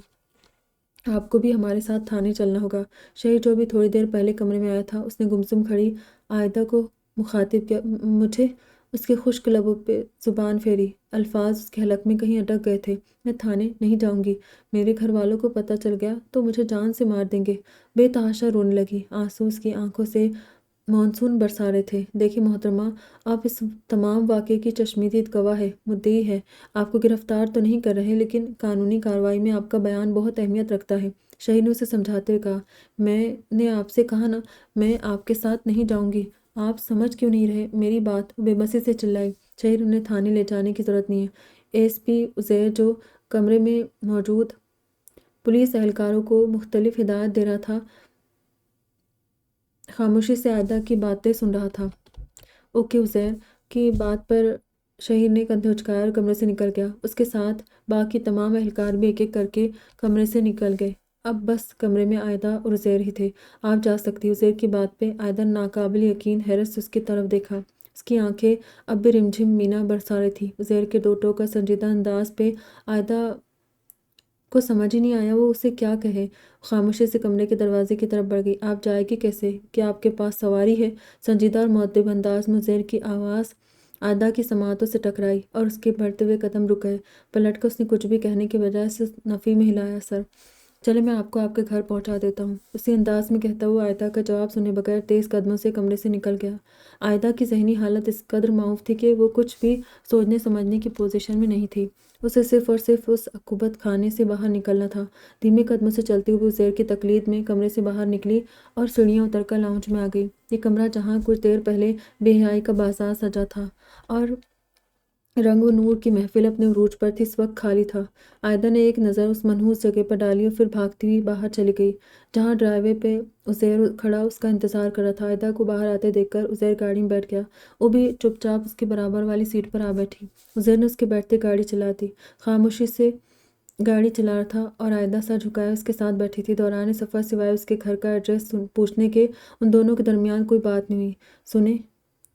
آپ کو بھی ہمارے ساتھ تھانے چلنا ہوگا، شہیر جو بھی تھوڑی دیر پہلے کمرے میں آیا تھا اس نے گمسم کھڑی عائدہ کو مخاطب کیا۔ مجھے اس کے خشک لبوں پہ زبان پھیری، الفاظ اس کے حلق میں کہیں اٹک گئے تھے۔ میں تھانے نہیں جاؤں گی، میرے گھر والوں کو پتہ چل گیا تو مجھے جان سے مار دیں گے۔ بے تحاشا رونے لگی، آنسو اس کی آنکھوں سے مانسون برسا رہے تھے۔ دیکھیں محترمہ، آپ اس تمام واقعے کی چشمدید گواہ ہے، مدعی ہے۔ آپ کو گرفتار تو نہیں کر رہے لیکن قانونی کارروائی میں آپ کا بیان بہت اہمیت رکھتا ہے۔ شہیر نے اسے سمجھاتے ہوئے کہا، میں نے آپ سے کہا نا، میں آپ کے ساتھ نہیں جاؤں گی۔ آپ سمجھ کیوں نہیں رہے میری بات؟ وہ بے بسی سے چلائی۔ شہیر، انہیں تھانے لے جانے کی ضرورت نہیں ہے۔ ایس پی عزیر جو کمرے میں موجود پولیس اہلکاروں کو مختلف ہدایات دے رہا تھا خاموشی سے عائدہ کی باتیں سن رہا تھا۔ اوکے عزیر کی بات پر شہیر نے کندھے اچکائے اور کمرے سے نکل گیا۔ اس کے ساتھ باقی تمام اہلکار بھی ایک ایک کر کے کمرے سے نکل گئے۔ اب بس کمرے میں عائدہ اور عزیر ہی تھے۔ آپ جا سکتی۔ عزیر کی بات پہ عائدہ ناقابل یقین حیرت سے اس کی طرف دیکھا۔ اس کی آنکھیں اب بھی رمجھم مینا برسا رہی تھی۔ عزیر کے دو ٹوک کا سنجیدہ انداز پہ عائدہ کو سمجھ ہی نہیں آیا وہ اسے کیا کہے۔ خاموشی سے کمرے کے دروازے کی طرف بڑھ گئی۔ آپ جائے گی کیسے؟ کیا آپ کے پاس سواری ہے؟ سنجیدہ اور مؤدب انداز میں عزیر کی آواز عائدہ کی سماعتوں سے ٹکرائی اور اس کے بڑھتے ہوئے قدم رک گئے۔ پلٹ کر اس نے کچھ بھی کہنے کے بجائے صرف نفی میں ہلایا سر۔ چلے میں آپ کو آپ کے گھر پہنچا دیتا ہوں، اسی انداز میں کہتا ہوا عائدہ کا جواب سنے بغیر تیز قدموں سے کمرے سے نکل گیا۔ عائدہ کی ذہنی حالت اس قدر معوف تھی کہ وہ کچھ بھی سوچنے سمجھنے کی پوزیشن میں نہیں تھی۔ اسے صرف اور صرف اس عقوبت خانے سے باہر نکلنا تھا۔ دھیمے قدموں سے چلتی ہوئی عزیر کی تقلید میں کمرے سے باہر نکلی اور سیڑھیاں اتر کر لاؤنج میں آ گئی۔ یہ کمرہ جہاں کچھ دیر پہلے بے حیائی کا بازار سجا تھا اور رنگ و نور کی محفل اپنے عروج پر تھی، اس وقت خالی تھا۔ عائدہ نے ایک نظر اس منحوس جگہ پر ڈالی اور پھر بھاگتی ہوئی باہر چلی گئی جہاں ڈرائیو وے پہ عزیر کھڑا اس کا انتظار کر رہا تھا۔ عائدہ کو باہر آتے دیکھ کر عزیر گاڑی میں بیٹھ گیا۔ وہ بھی چپ چاپ اس کے برابر والی سیٹ پر آ بیٹھی۔ عزیر نے اس کے بیٹھتے گاڑی چلا دی، خاموشی سے گاڑی چلا رہا تھا اور عائدہ سر جھکائے اس کے ساتھ بیٹھی تھی۔ دوران سفر سوائے اس کے گھر کا ایڈریس پوچھنے کے ان دونوں کے درمیان کوئی بات نہیں ہوئی۔ سنیں،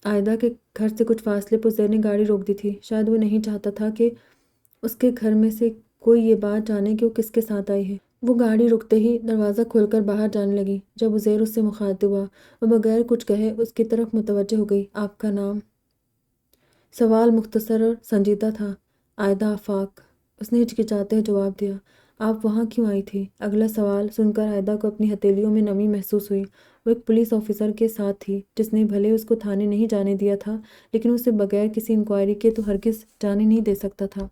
عائدہ کے گھر سے کچھ فاصلے پر عزیر نے گاڑی روک دی تھی۔ شاید وہ نہیں چاہتا تھا کہ اس کے گھر میں سے کوئی یہ بات جانے کہ وہ کس کے ساتھ آئی ہے۔ وہ گاڑی رکتے ہی دروازہ کھول کر باہر جانے لگی۔ جب عزیر اس سے مخاطب ہوا وہ بغیر کچھ کہے اس کی طرف متوجہ ہو گئی۔ آپ کا نام؟ سوال مختصر اور سنجیدہ تھا۔ عائدہ آفاق، اس نے ہچکچاتے ہوئے جواب دیا۔ آپ وہاں کیوں آئی تھی؟ اگلا سوال سن کر عائدہ کو اپنی ہتھیلیوں میں نمی محسوس ہوئی۔ وہ ایک پولیس آفیسر کے ساتھ تھی جس نے بھلے اس کو تھانے نہیں جانے دیا تھا لیکن اسے بغیر کسی انکوائری کے تو ہرگز جانے نہیں دے سکتا تھا۔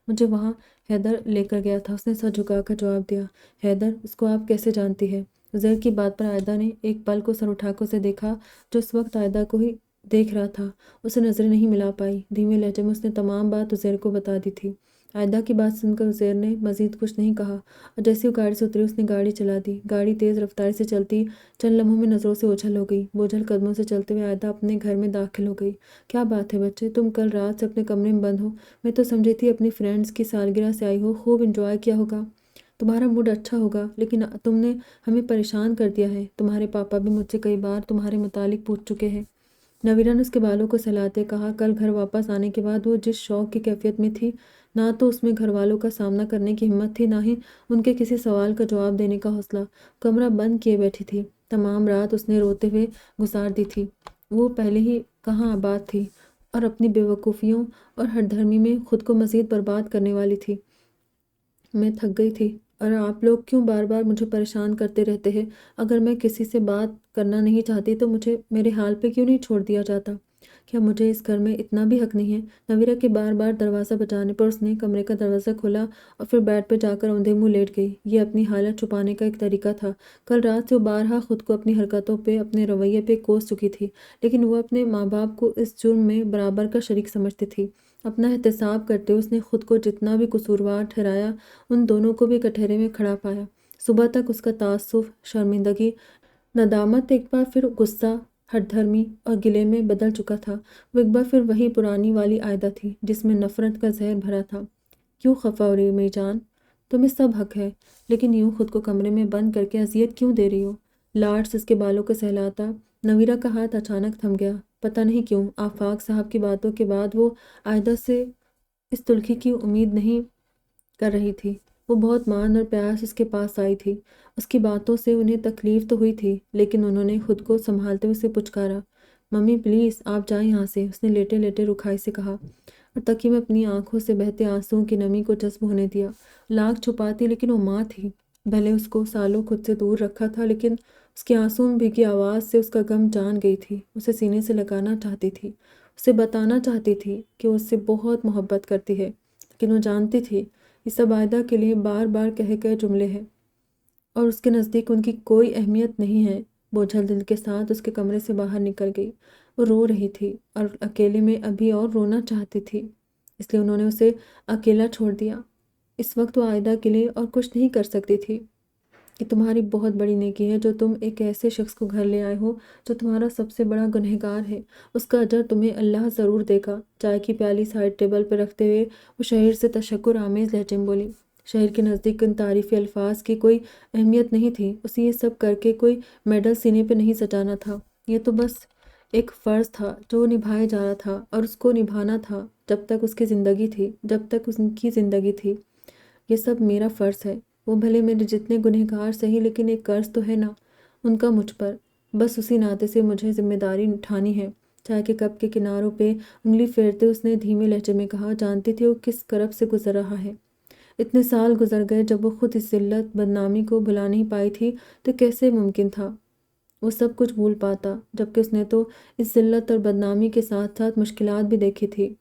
مجھے وہاں حیدر لے کر گیا تھا، اس نے سر جھکا کر جواب دیا۔ حیدر؟ اس کو آپ کیسے جانتی ہے؟ عزیر کی بات پر عائدہ نے ایک پل کو سر اٹھا کر اسے دیکھا جو اس وقت عائدہ کو ہی دیکھ رہا تھا۔ اسے نظریں نہیں ملا پائی۔ دھیمے لہجے میں اس نے تمام بات عزیر کو بتا دی تھی۔ عائدہ کی بات سن کر عزیر نے مزید کچھ نہیں کہا اور جیسے وہ گاڑی سے اتری اس نے گاڑی چلا دی۔ گاڑی تیز رفتاری سے چلتی چند لمحوں میں نظروں سے اوجھل ہو گئی۔ بوجھل قدموں سے چلتے ہوئے عائدہ اپنے گھر میں داخل ہو گئی۔ کیا بات ہے بچے، تم کل رات سے اپنے کمرے میں بند ہو؟ میں تو سمجھی تھی اپنی فرینڈز کی سالگرہ سے آئی ہو، خوب انجوائے کیا ہوگا، تمہارا موڈ اچھا ہوگا، لیکن تم نے ہمیں پریشان کر دیا ہے۔ تمہارے پاپا بھی مجھ سے کئی بار تمہارے متعلق پوچھ چکے ہیں۔ نویرا نے اس کے بالوں کو سہلاتے کہا۔ کل گھر واپس آنے کے بعد وہ جس شوق کی کیفیت میں تھی، نہ تو اس میں گھر والوں کا سامنا کرنے کی ہمت تھی نہ ہی ان کے کسی سوال کا جواب دینے کا حوصلہ۔ کمرہ بند کیے بیٹھی تھی۔ تمام رات اس نے روتے ہوئے گزار دی تھی۔ وہ پہلے ہی کہاں آباد تھی اور اپنی بیوقوفیوں اور ہر دھرمی میں خود کو مزید برباد کرنے والی تھی۔ میں تھک گئی تھی، اور آپ لوگ کیوں بار بار مجھے پریشان کرتے رہتے ہیں؟ اگر میں کسی سے بات کرنا نہیں چاہتی تو مجھے میرے حال پہ کیوں نہیں چھوڑ دیا جاتا؟ کیا مجھے اس گھر میں اتنا بھی حق نہیں ہے؟ نویرا کے بار بار دروازہ بجانے پر اس نے کمرے کا دروازہ کھولا اور پھر بیڈ پہ جا کر اوندھے منہ لیٹ گئی۔ یہ اپنی حالت چھپانے کا ایک طریقہ تھا۔ کل رات سے وہ بارہا خود کو اپنی حرکتوں پہ، اپنے رویے پہ کوس چکی تھی، لیکن وہ اپنے ماں باپ کو اس جرم میں برابر کا شریک سمجھتی تھی۔ اپنا احتساب کرتے اس نے خود کو جتنا بھی قصوروار ٹھہرایا، ان دونوں کو بھی کٹہرے میں کھڑا پایا۔ صبح تک اس کا تعصب، شرمندگی، ندامت ایک بار پھر غصہ، ہٹ دھرمی اور گلے میں بدل چکا تھا۔ وہ ایک بار پھر وہی پرانی والی عائدہ تھی جس میں نفرت کا زہر بھرا تھا۔ کیوں خفا ہو رہی ہو میری جان؟ تمہیں سب حق ہے، لیکن یوں خود کو کمرے میں بند کر کے اذیت کیوں دے رہی ہو؟ لارڈس اس کے بالوں کو سہلاتا۔ نویرا کا ہاتھ اچانک تھم گیا۔ پتہ نہیں کیوں آفاق صاحب کی باتوں کے بعد وہ عائدہ سے اس تلخی کی امید نہیں کر رہی تھی۔ وہ بہت مان اور پیار سے اس کے پاس آئی تھی۔ اس کی باتوں سے انہیں تکلیف تو ہوئی تھی، لیکن انہوں نے خود کو سنبھالتے ہوئے اسے پچکارا۔ ممی پلیز آپ جائیں یہاں سے، اس نے لیٹے لیٹے رکھائی سے کہا، اور تکیے میں اپنی آنکھوں سے بہتے آنسوؤں کی نمی کو جذب ہونے دیا۔ لاکھ چھپاتی لیکن وہ ماں تھی۔ بھلے اس کو سالوں خود سے دور رکھا تھا، لیکن اس کی آنسوؤں میں بھیگی آواز سے اس کا غم جان گئی تھی۔ اسے سینے سے لگانا چاہتی تھی، اسے بتانا چاہتی تھی کہ وہ اس سے بہت محبت کرتی ہے، لیکن وہ جانتی تھی یہ سب عائدہ کے لیے بار بار کہے گئے جملے ہیں، اور اس کے نزدیک ان کی کوئی اہمیت نہیں ہے۔ بوجھل دل کے ساتھ اس کے کمرے سے باہر نکل گئی۔ وہ رو رہی تھی اور اکیلے میں ابھی اور رونا چاہتی تھی، اس لیے انہوں نے اسے اکیلا چھوڑ دیا۔ اس وقت وہ عائدہ کے لیے اور کچھ نہیں کر سکتی تھی۔ یہ تمہاری بہت بڑی نیکی ہے جو تم ایک ایسے شخص کو گھر لے آئے ہو جو تمہارا سب سے بڑا گنہگار ہے۔ اس کا اجر تمہیں اللہ ضرور دے گا۔ چائے کی پیالی سائڈ ٹیبل پہ رکھتے ہوئے وہ شہر سے تشکر آمیز لہجے میں بولی۔ شہر کے نزدیک ان تعریفی الفاظ کی کوئی اہمیت نہیں تھی۔ اسے یہ سب کر کے کوئی میڈل سینے پہ نہیں سجانا تھا۔ یہ تو بس ایک فرض تھا جو وہ نبھائے جا رہا تھا، اور اس کو نبھانا تھا جب تک اس کی زندگی تھی، جب تک اس کی زندگی تھی۔ یہ سب میرا فرض ہے۔ وہ بھلے میرے جتنے گنہگار سہی، لیکن ایک قرض تو ہے نا ان کا مجھ پر۔ بس اسی ناطے سے مجھے ذمہ داری اٹھانی ہے۔ چائے کے کپ کے کناروں پہ انگلی پھیرتے اس نے دھیمے لہجے میں کہا، جانتی تھی وہ کس کرب سے گزر رہا ہے۔ اتنے سال گزر گئے جب وہ خود اس ذلت بدنامی کو بھلا نہیں پائی تھی، تو کیسے ممکن تھا وہ سب کچھ بھول پاتا، جبکہ اس نے تو اس ذلت اور بدنامی کے ساتھ ساتھ مشکلات بھی دیکھی تھی۔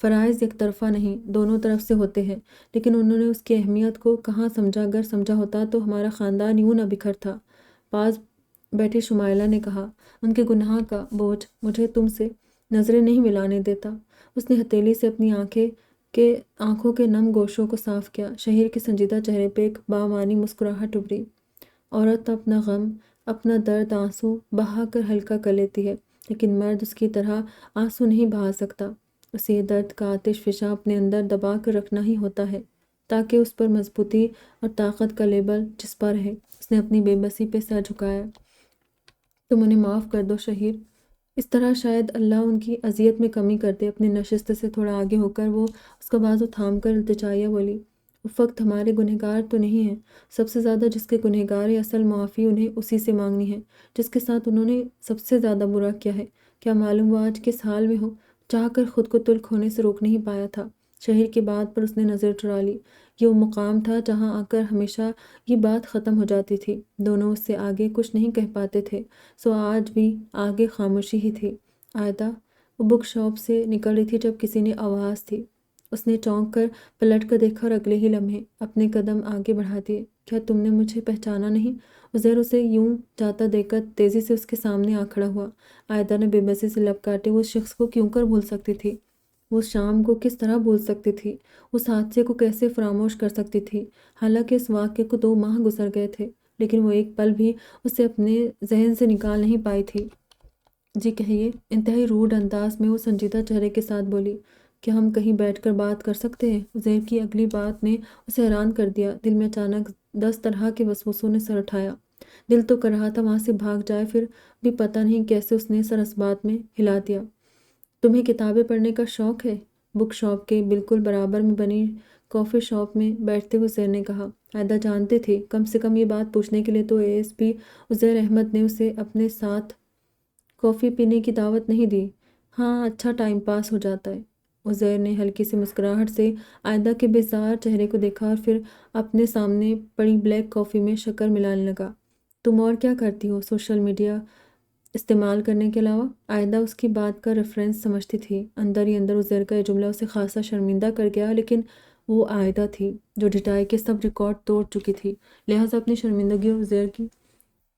فرائض یک طرفہ نہیں، دونوں طرف سے ہوتے ہیں، لیکن انہوں نے اس کی اہمیت کو کہاں سمجھا۔ اگر سمجھا ہوتا تو ہمارا خاندان یوں نہ بکھر تھا۔ پاس بیٹھی شمائلہ نے کہا، ان کے گناہ کا بوجھ مجھے تم سے نظریں نہیں ملانے دیتا۔ اس نے ہتھیلی سے اپنی آنکھوں کے نم گوشوں کو صاف کیا۔ شہر کے سنجیدہ چہرے پہ ایک بامعنی مسکراہٹ ابھری۔ عورت اپنا غم، اپنا درد آنسو بہا کر ہلکا کر لیتی ہے، لیکن مرد اس کی طرح آنسو نہیں بہا سکتا۔ اسے یہ درد کا آتش فشاں اپنے اندر دبا کر رکھنا ہی ہوتا ہے تاکہ اس پر مضبوطی اور طاقت کا لیبل چسپا رہے۔ اس نے اپنی بے بسی پہ سر جھکایا۔ تم انہیں معاف کر دو شہیر، اس طرح شاید اللہ ان کی اذیت میں کمی کر دے۔ اپنی نشست سے تھوڑا آگے ہو کر وہ اس کا بازو تھام کر التجائیہ بولی، اس وقت ہمارے گنہگار تو نہیں ہیں۔ سب سے زیادہ جس کے گنہگار ہے، اصل معافی انہیں اسی سے مانگنی ہے جس کے ساتھ انہوں نے سب سے زیادہ برا کیا ہے۔ کیا معلوم وہ آج کس حال میں ہو؟ چاہ کر خود کو تلخ ہونے سے روک نہیں پایا تھا۔ شہر کی بات پر اس نے نظر چرا لی۔ یہ وہ مقام تھا جہاں آ کر ہمیشہ یہ بات ختم ہو جاتی تھی۔ دونوں اس سے آگے کچھ نہیں کہہ پاتے تھے، سو آج بھی آگے خاموشی ہی تھی۔ عائدہ وہ بک شاپ سے نکل رہی تھی جب کسی نے آواز دی۔ اس نے چونک کر پلٹ کر دیکھا اور اگلے ہی لمحے اپنے قدم آگے بڑھا دیے۔ کیا تم نے مجھے پہچانا نہیں؟ عزیر اسے یوں جاتا دیکھ کر تیزی سے اس کے سامنے آ کھڑا ہوا۔ عائدہ نے بے بسی سے لب کاٹے۔ وہ اس شخص کو کیوں کر بھول سکتی تھی؟ وہ اس شام کو کس طرح بھول سکتی تھی؟ اس حادثے کو کیسے فراموش کر سکتی تھی؟ حالانکہ اس واقعے کو 2 ماہ گزر گئے تھے، لیکن وہ ایک پل بھی اسے اپنے ذہن سے نکال نہیں پائی تھی۔ جی کہیے، انتہائی روڈ انداز میں وہ سنجیدہ چہرے کے ساتھ بولی۔ کیا ہم کہیں بیٹھ کر بات کر سکتے ہیں؟ عزیر کی اگلی بات نے اسے حیران کر دیا۔ دل میں اچانک 10 طرح کے وسوسوں نے سر اٹھایا۔ دل تو کر رہا تھا وہاں سے بھاگ جائے، پھر بھی پتہ نہیں کیسے اس نے سر اسبات میں ہلا دیا۔ تمہیں کتابیں پڑھنے کا شوق ہے؟ بک شاپ کے بالکل برابر میں بنی کافی شاپ میں بیٹھتے ہوئے عزیر نے کہا۔ عائدہ جانتی تھی کم سے کم یہ بات پوچھنے کے لیے تو ASP عزیر احمد نے اسے اپنے ساتھ کافی پینے کی دعوت نہیں دی؟ ہاں، اچھا ٹائم پاس ہو جاتا ہے۔ عزیر نے ہلکی سی مسکراہٹ سے عائدہ کے بیزار چہرے کو دیکھا اور پھر اپنے سامنے پڑی بلیک کافی میں شکر ملانے لگا۔ تم اور کیا کرتی ہو سوشل میڈیا استعمال کرنے کے علاوہ؟ عائدہ اس کی بات کا ریفرنس سمجھتی تھی۔ اندر ہی اندر عزیر کا یہ جملہ اسے خاصا شرمندہ کر گیا، لیکن وہ عائدہ تھی جو ڈٹائی کے سب ریکارڈ توڑ چکی تھی، لہٰذا اپنی شرمندگی اور عزیر کی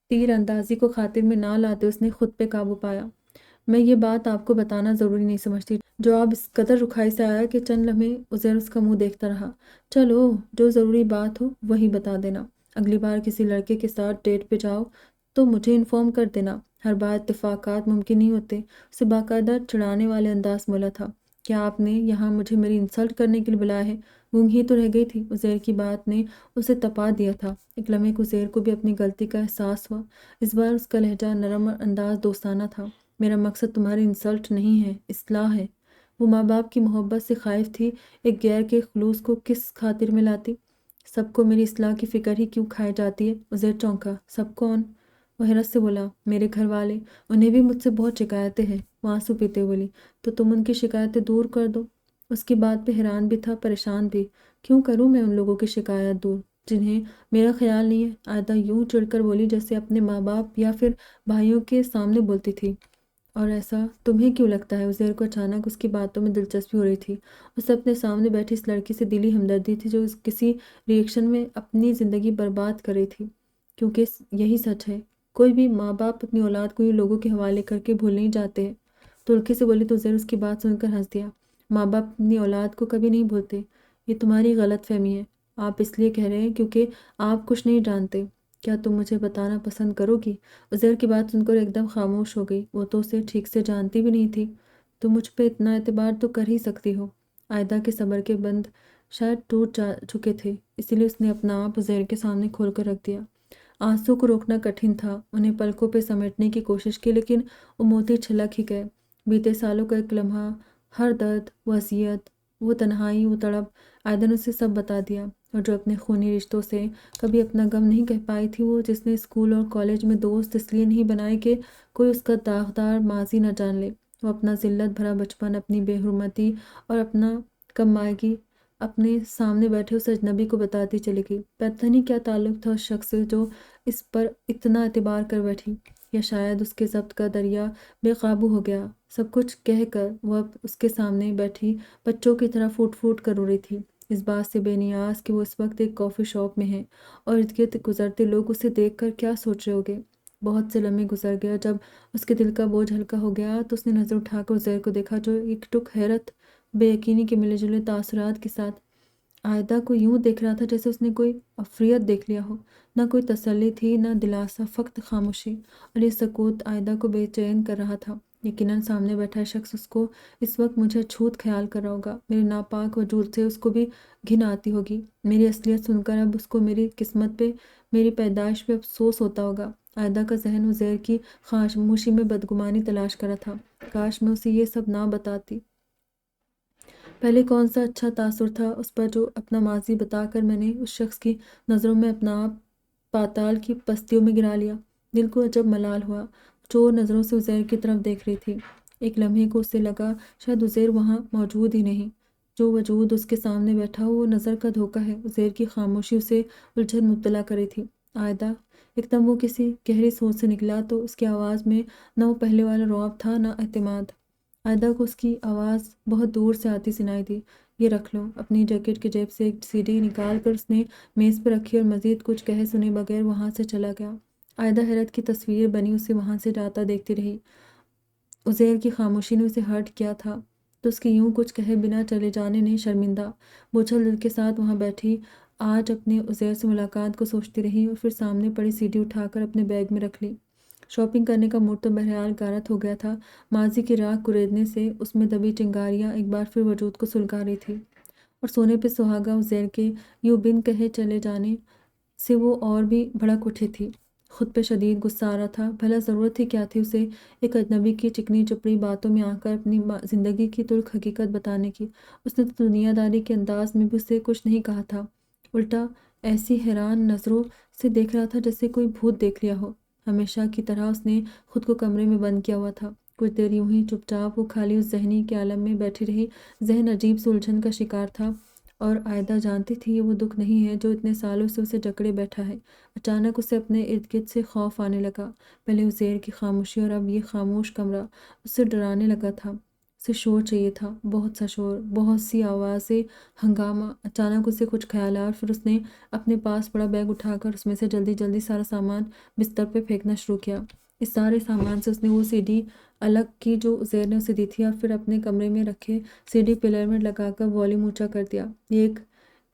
تیر اندازی کو خاطر میں نہ لاتے اس نے خود پہ قابو پایا۔ میں یہ بات آپ کو بتانا ضروری نہیں سمجھتی۔ جواب اس قدر رکھائی سے آیا کہ چند لمحے عزیر اس کا منہ دیکھتا رہا۔ چلو، جو ضروری بات ہو وہی بتا دینا۔ اگلی بار کسی لڑکے کے ساتھ ڈیٹ پہ جاؤ تو مجھے انفارم کر دینا۔ ہر بار اتفاقات ممکن نہیں ہوتے۔ اسے باقاعدہ چڑھانے والے انداز میں بولا تھا۔ کیا آپ نے یہاں مجھے میری انسلٹ کرنے کے لیے بلایا ہے؟ گونگ ہی تو رہ گئی تھی۔ عزیر کی بات نے اسے تپا دیا تھا۔ ایک لمحے کو عزیر کو بھی اپنی غلطی کا احساس ہوا۔ اس بار اس کا لہجہ نرم اور انداز دوستانہ تھا۔ میرا مقصد تمہاری انسلٹ نہیں ہے، اصلاح ہے۔ وہ ماں باپ کی محبت سے خائف تھی، ایک غیر کے خلوص کو کس خاطر میں لاتی؟ سب کو میری اصلاح کی فکر ہی کیوں کھائی جاتی ہے؟ عزیر چونکا۔ سب کون؟ وہ حیرت سے بولا۔ میرے گھر والے، انہیں بھی مجھ سے بہت شکایتیں ہیں۔ وہ آنسو پیتے بولی۔ تو تم ان کی شکایتیں دور کر دو۔ اس کی بات پہ حیران بھی تھا، پریشان بھی۔ کیوں کروں میں ان لوگوں کی شکایت دور جنہیں میرا خیال نہیں ہے؟ عائدہ یوں چڑھ کر بولی جیسے اپنے ماں باپ یا پھر بھائیوں کے سامنے بولتی تھی۔ اور ایسا تمہیں کیوں لگتا ہے؟ عزیر کو اچانک اس کی باتوں میں دلچسپی ہو رہی تھی۔ اسے اپنے سامنے بیٹھی اس لڑکی سے دلی ہمدردی تھی جو کسی ریئیکشن میں اپنی زندگی برباد کر رہی تھی، کیونکہ یہی سچ ہے، کوئی بھی ماں باپ اپنی اولاد کو یہ لوگوں کے حوالے کر کے بھول نہیں جاتے ہیں۔ تلخی سے بولی تو عزیر اس کی بات سن کر ہنس دیا۔ ماں باپ اپنی اولاد کو کبھی نہیں بھولتے، یہ تمہاری غلط فہمی ہے۔ آپ اس لیے کہہ رہے ہیں کیونکہ آپ کچھ نہیں جانتے۔ کیا تم مجھے بتانا پسند کرو گی؟ عزیر کی بات سن کر ایک دم خاموش ہو گئی۔ وہ تو اسے ٹھیک سے جانتی بھی نہیں تھی۔ تم مجھ پہ اتنا اعتبار تو کر ہی سکتی ہو۔ عائدہ کے صبر کے بند شاید ٹوٹ جا چکے تھے، اسی لیے اس نے اپنا آپ عزیر کے سامنے کھول کر رکھ دیا۔ آنسو کو روکنا کٹھن تھا، انہیں پلکوں پہ سمیٹنے کی کوشش کی، لیکن وہ موتی چھلک ہی گئے۔ بیتے سالوں کا ایک لمحہ، ہر درد، وہ اذیت، وہ تنہائی، وہ تڑپ، عائدہ نے اسے سب بتا دیا۔ اور جو اپنے خونی رشتوں سے کبھی اپنا غم نہیں کہہ پائی تھی، وہ جس نے اسکول اور کالج میں دوست اس لیے نہیں بنائے کہ کوئی اس کا داغدار ماضی نہ جان لے، وہ اپنا ذلت بھرا بچپن، اپنی بے حرمتی اور اپنا کم مائگی اپنے سامنے بیٹھے اس اجنبی کو بتاتی چلی گئی۔ پتہ نہیں کیا تعلق تھا اس شخص سے جو اس پر اتنا اعتبار کر بیٹھی، یا شاید اس کے ضبط کا دریا بے قابو ہو گیا۔ سب کچھ کہہ کر وہ اب اس کے سامنے بیٹھی بچوں کی طرح پھوٹ پھوٹ کر رو رہی تھی، اس بات سے بے نیاز کہ وہ اس وقت ایک کافی شاپ میں ہے اور ارد گرد گزرتے لوگ اسے دیکھ کر کیا سوچ رہے ہوگے۔ بہت سے لمحے گزر گئے اور جب اس کے دل کا بوجھ ہلکا ہو گیا تو اس نے نظر اٹھا کر عزیر کو دیکھا جو ایک ٹک حیرت، بے یقینی کے ملے جلے تاثرات کے ساتھ عائدہ کو یوں دیکھ رہا تھا جیسے اس نے کوئی عفریت دیکھ لیا ہو۔ نہ کوئی تسلی تھی، نہ دلاسا، فقط خاموشی، اور یہ سکوت عائدہ کو بے چین کر رہا تھا۔ یقیناً سامنے بیٹھا شخص اس کو اس وقت مجھے اچھوت خیال کر رہا ہوگا، میرے ناپاک وجود سے اس کو بھی گھن آتی ہوگی، میری اصلیت سن کر اب اس کو میری قسمت پہ، میری پیدائش پہ افسوس ہوتا ہوگا۔ عائدہ کا ذہن عزیر کی خاموشی میں بدگمانی تلاش کر رہا تھا۔ کاش میں اسے یہ سب نہ بتاتی۔ پہلے کون سا اچھا تاثر تھا اس پر جو اپنا ماضی بتا کر میں نے اس شخص کی نظروں میں اپنا آپ پاتال کی پستیوں میں گرا لیا۔ دل کو عجب ملال ہوا، چور نظروں سے عزیر کی طرف دیکھ رہی تھی۔ ایک لمحے کو اسے لگا شاید عزیر وہاں موجود ہی نہیں، جو وجود اس کے سامنے بیٹھا ہو وہ نظر کا دھوکہ ہے۔ عزیر کی خاموشی اسے الجھن مبتلا کر رہی تھی۔ عائدہ! ایک دم وہ کسی گہری سوچ سے نکلا تو اس کی آواز میں نہ وہ پہلے والا رعب تھا، نہ اعتماد۔ عائدہ کو اس کی آواز بہت دور سے آتی سنائی دی۔ یہ رکھ لو۔ اپنی جیکٹ کی جیب سے ایک سی ڈی نکال کر اس نے میز پہ رکھی اور مزید کچھ کہے سنے بغیر وہاں سے چلا گیا۔ عائدہ حیرت کی تصویر بنی اسے وہاں سے جاتا دیکھتی رہی۔ عزیر کی خاموشی نے اسے ہرٹ کیا تھا تو اس کے یوں کچھ کہے بنا چلے جانے نے شرمندہ بوجھل دل کے ساتھ وہاں بیٹھی آج اپنے عزیر سے ملاقات کو سوچتی رہی اور پھر سامنے پڑی سی ڈی اٹھا کر اپنے بیگ میں رکھ لی۔ شاپنگ کرنے کا موڈ تو بہرحال غارت ہو گیا تھا، ماضی کی راکھ کریدنے سے اس میں دبی چنگاریاں ایک بار پھر وجود کو سلگا رہی تھی، اور سونے پہ سہاگا عزیر کے یوں بن کہے چلے جانے سے وہ اور بھی بھڑک اٹھی تھی۔ خود پہ شدید غصہ آ رہا تھا، بھلا ضرورت ہی کیا تھی اسے ایک اجنبی کی چکنی چپڑی باتوں میں آ کر اپنی زندگی کی تلخ حقیقت بتانے کی؟ اس نے تو دنیا داری کے انداز میں بھی اسے کچھ نہیں کہا تھا، الٹا ایسی حیران نظروں سے دیکھ رہا تھا جیسے کوئی بھوت دیکھ لیا ہو۔ ہمیشہ کی طرح اس نے خود کو کمرے میں بند کیا ہوا تھا۔ کچھ دیر یوں ہی چپ چاپ وہ خالی اس ذہنی کے عالم میں بیٹھی رہی۔ ذہن عجیب سی الجھن کا شکار تھا اور عائدہ جانتی تھی یہ وہ دکھ نہیں ہے جو اتنے سالوں سے اسے جکڑے بیٹھا ہے۔ اچانک اسے اپنے ارد گرد سے خوف آنے لگا، پہلے عزیر کی خاموشی اور اب یہ خاموش کمرہ اسے ڈرانے لگا تھا۔ اسے شور چاہیے تھا، بہت سا شور، بہت سی آوازیں، ہنگامہ۔ اچانک اسے کچھ خیالات، پھر اس نے اپنے پاس پڑا بیگ اٹھا کر اس میں سے جلدی جلدی سارا سامان بستر پہ پھینکنا شروع کیا۔ اس سارے سامان سے اس نے وہ سی ڈی الگ کی جو عزیر نے اسے دی تھی اور پھر اپنے کمرے میں رکھے سی ڈی پلیئر میں لگا کر والیوم اونچا کر دیا۔ یہ ایک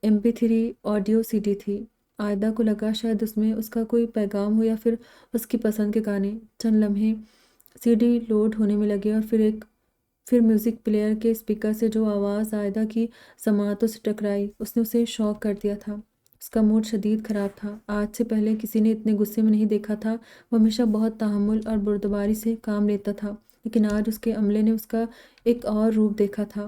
MP3 آڈیو سی ڈی تھی۔ عائدہ کو لگا شاید اس میں اس کا کوئی پیغام ہو یا پھر اس کی پسند کے گانے۔ چند لمحے سی ڈی لوڈ ہونے میں لگے اور پھر میوزک پلیئر کے اسپیکر سے جو آواز عائدہ کی سماعتوں سے ٹکرائی اس نے اسے شاک کر دیا تھا۔ اس کا موڈ شدید خراب تھا۔ آج سے پہلے کسی نے اتنے غصے میں نہیں دیکھا تھا۔ وہ ہمیشہ بہت تحمل اور بردباری سے کام لیتا تھا، لیکن آج اس کے عملے نے اس کا ایک اور روپ دیکھا تھا۔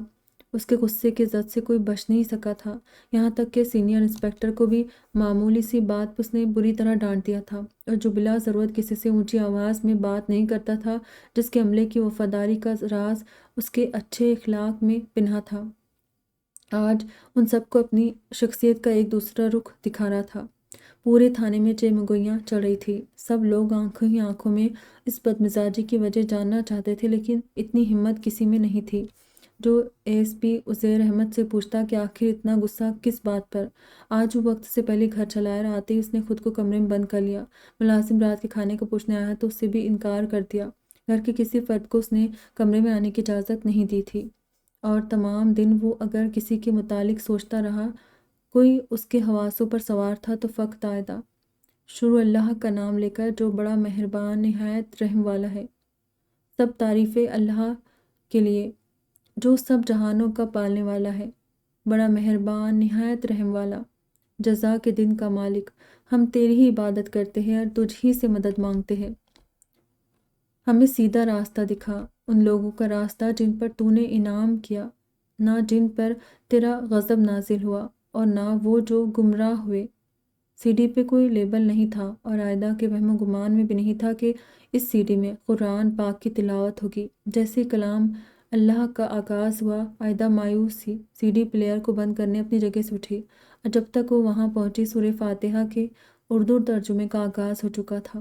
اس کے غصے کی زد سے کوئی بچ نہیں سکا تھا، یہاں تک کہ سینئر انسپکٹر کو بھی معمولی سی بات پہ اس نے بری طرح ڈانٹ دیا تھا، اور جو بلا ضرورت کسی سے اونچی آواز میں بات نہیں کرتا تھا، جس کے عملے کی وفاداری کا راز اس کے اچھے اخلاق میں پنہاں تھا، آج ان سب کو اپنی شخصیت کا ایک دوسرا رخ دکھا رہا تھا۔ پورے تھانے میں چہمگوئیاں چڑھ رہی تھی۔ سب لوگ آنکھوں ہی آنکھوں میں اس بدمزاجی کی وجہ جاننا چاہتے تھے، لیکن اتنی ہمت کسی میں نہیں تھی جو ASP عزیر احمد سے پوچھتا کہ آخر اتنا غصہ کس بات پر۔ آج وہ وقت سے پہلے گھر چلا آیا، آتے ہی اس نے خود کو کمرے میں بند کر لیا۔ ملازم رات کے کھانے کو پوچھنے آیا تو اس سے بھی انکار کر دیا۔ گھر کے کسی فرد کو اس نے کمرے میں آنے کی اجازت نہیں دی تھی، اور تمام دن وہ اگر کسی کے متعلق سوچتا رہا، کوئی اس کے حواسوں پر سوار تھا تو فقط عائدہ۔ شروع اللہ کا نام لے کر جو بڑا مہربان نہایت رحم والا ہے۔ سب تعریفیں اللہ کے لیے جو سب جہانوں کا پالنے والا ہے، بڑا مہربان نہایت رحم والا، جزا کے دن کا مالک۔ ہم تیری ہی عبادت کرتے ہیں اور تجھ ہی سے مدد مانگتے ہیں۔ ہمیں سیدھا راستہ دکھا، ان لوگوں کا راستہ جن پر تو نے انعام کیا، نہ جن پر تیرا غضب نازل ہوا، اور نہ وہ جو گمراہ ہوئے۔ سی ڈی پہ کوئی لیبل نہیں تھا، اور عائدہ کے وہم و گمان میں بھی نہیں تھا کہ اس سی ڈی میں قرآن پاک کی تلاوت ہوگی۔ جیسے کلام اللہ کا آغاز ہوا، عائدہ مایوس سی ڈی پلیئر کو بند کرنے اپنی جگہ سے اٹھی، اور جب تک وہ وہاں پہنچی سورہ فاتحہ کے اردو ترجمے کا آغاز ہو چکا تھا۔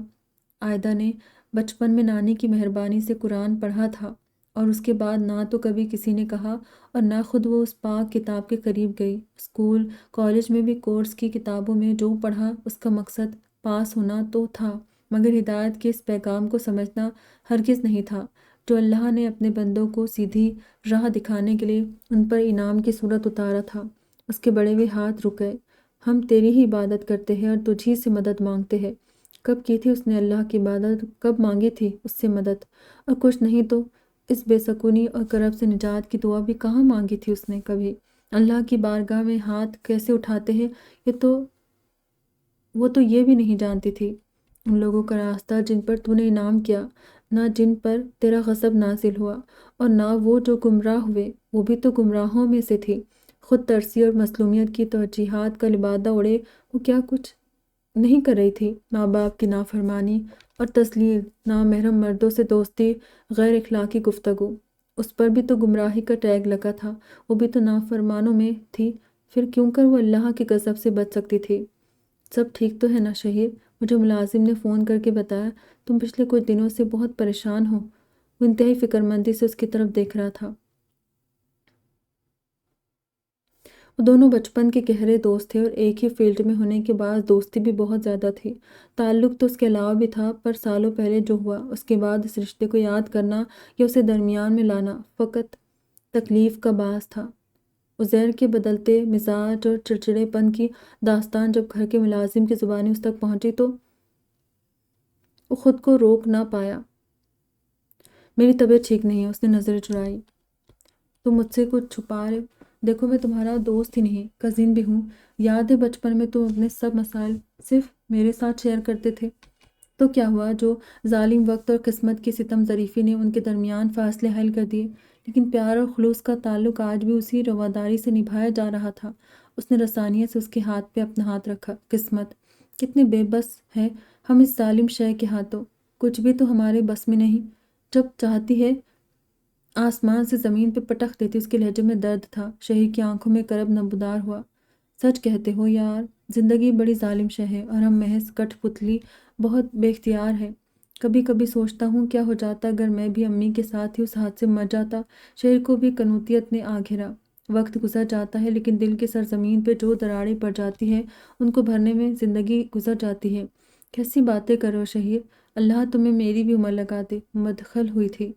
عائدہ نے بچپن میں نانی کی مہربانی سے قرآن پڑھا تھا، اور اس کے بعد نہ تو کبھی کسی نے کہا اور نہ خود وہ اس پاک کتاب کے قریب گئی۔ اسکول کالج میں بھی کورس کی کتابوں میں جو پڑھا اس کا مقصد پاس ہونا تو تھا، مگر ہدایت کے اس پیغام کو سمجھنا ہرگز نہیں تھا جو اللہ نے اپنے بندوں کو سیدھی راہ دکھانے کے لیے ان پر انعام کی صورت اتارا تھا۔ اس کے بڑے ہوئے ہاتھ رک گئے۔ ہم تیری ہی عبادت کرتے ہیں اور تجھ ہی سے مدد مانگتے ہیں۔ کب کی تھی اس نے اللہ کی عبادت، کب مانگی تھی اس سے مدد، اور کچھ نہیں تو اس بے سکونی اور کرب سے نجات کی دعا بھی کہاں مانگی تھی اس نے کبھی؟ اللہ کی بارگاہ میں ہاتھ کیسے اٹھاتے ہیں وہ تو یہ بھی نہیں جانتی تھی۔ ان لوگوں کا راستہ جن پر تو نے انعام کیا، نہ جن پر تیرا غضب نازل ہوا، اور نہ وہ جو گمراہ ہوئے، وہ بھی تو گمراہوں میں سے تھی۔ خود ترسی اور مظلومیت کی توجیہات کا لبادہ اوڑھے وہ کیا کچھ نہیں کر رہی تھی؟ ماں باپ کی نافرمانی اور تذلیل، نامحرم مردوں سے دوستی، غیر اخلاقی گفتگو، اس پر بھی تو گمراہی کا ٹیگ لگا تھا، وہ بھی تو نافرمانوں میں تھی، پھر کیوں کر وہ اللہ کے غضب سے بچ سکتی تھی؟ سب ٹھیک تو ہے نا شہیر؟ مجھے ملازم نے فون کر کے بتایا تم پچھلے کچھ دنوں سے بہت پریشان ہو۔ وہ انتہائی فکرمندی سے اس کی طرف دیکھ رہا تھا۔ وہ دونوں بچپن کے گہرے دوست تھے، اور ایک ہی فیلڈ میں ہونے کے بعد دوستی بھی بہت زیادہ تھی۔ تعلق تو اس کے علاوہ بھی تھا، پر سالوں پہلے جو ہوا اس کے بعد اس رشتے کو یاد کرنا یا اسے درمیان میں لانا فقط تکلیف کا باعث تھا۔ عزیر کے بدلتے مزاج اور چڑچڑے پن کی داستان جب گھر کے ملازم کی زبانی اس تک پہنچی تو وہ خود کو روک نہ پایا۔ میری طبیعت ٹھیک نہیں ہے، اس نے نظریں چرائی۔ تم مجھ سے کچھ چھپا رہے ہو؟ دیکھو میں تمہارا دوست ہی نہیں، کزن بھی ہوں۔ یاد ہے بچپن میں تم اپنے سب مسائل صرف میرے ساتھ شیئر کرتے تھے؟ تو کیا ہوا؟ جو ظالم وقت اور قسمت کی ستم ظریفی نے ان کے درمیان فاصلے حل کر دیے، لیکن پیار اور خلوص کا تعلق آج بھی اسی رواداری سے نبھایا جا رہا تھا۔ اس نے رسانیت سے اس کے ہاتھ پہ اپنا ہاتھ رکھا۔ قسمت کتنے بے بس ہے، ہم اس ظالم شے کے ہاتھوں، کچھ بھی تو ہمارے بس میں نہیں، جب چاہتی ہے آسمان سے زمین پہ پٹخ دیتی۔ اس کے لہجے میں درد تھا، شہیر کی آنکھوں میں کرب نمودار ہوا۔ سچ کہتے ہو یار، زندگی بڑی ظالم شے ہے اور ہم محض کٹھ پتلی بہت بے اختیار ہے۔ کبھی کبھی سوچتا ہوں کیا ہو جاتا اگر میں بھی امی کے ساتھ ہی اس حادثے میں مر جاتا۔ شہر کو بھی کنوتیت نے آ گھیرا۔ وقت گزر جاتا ہے لیکن دل کی سرزمین پہ جو دراڑیں پڑ جاتی ہیں ان کو بھرنے میں زندگی گزر جاتی ہے۔ کیسی باتیں کرو شہیر، اللہ تمہیں میری بھی عمر لگا دے۔ مدخل ہوئی تھی۔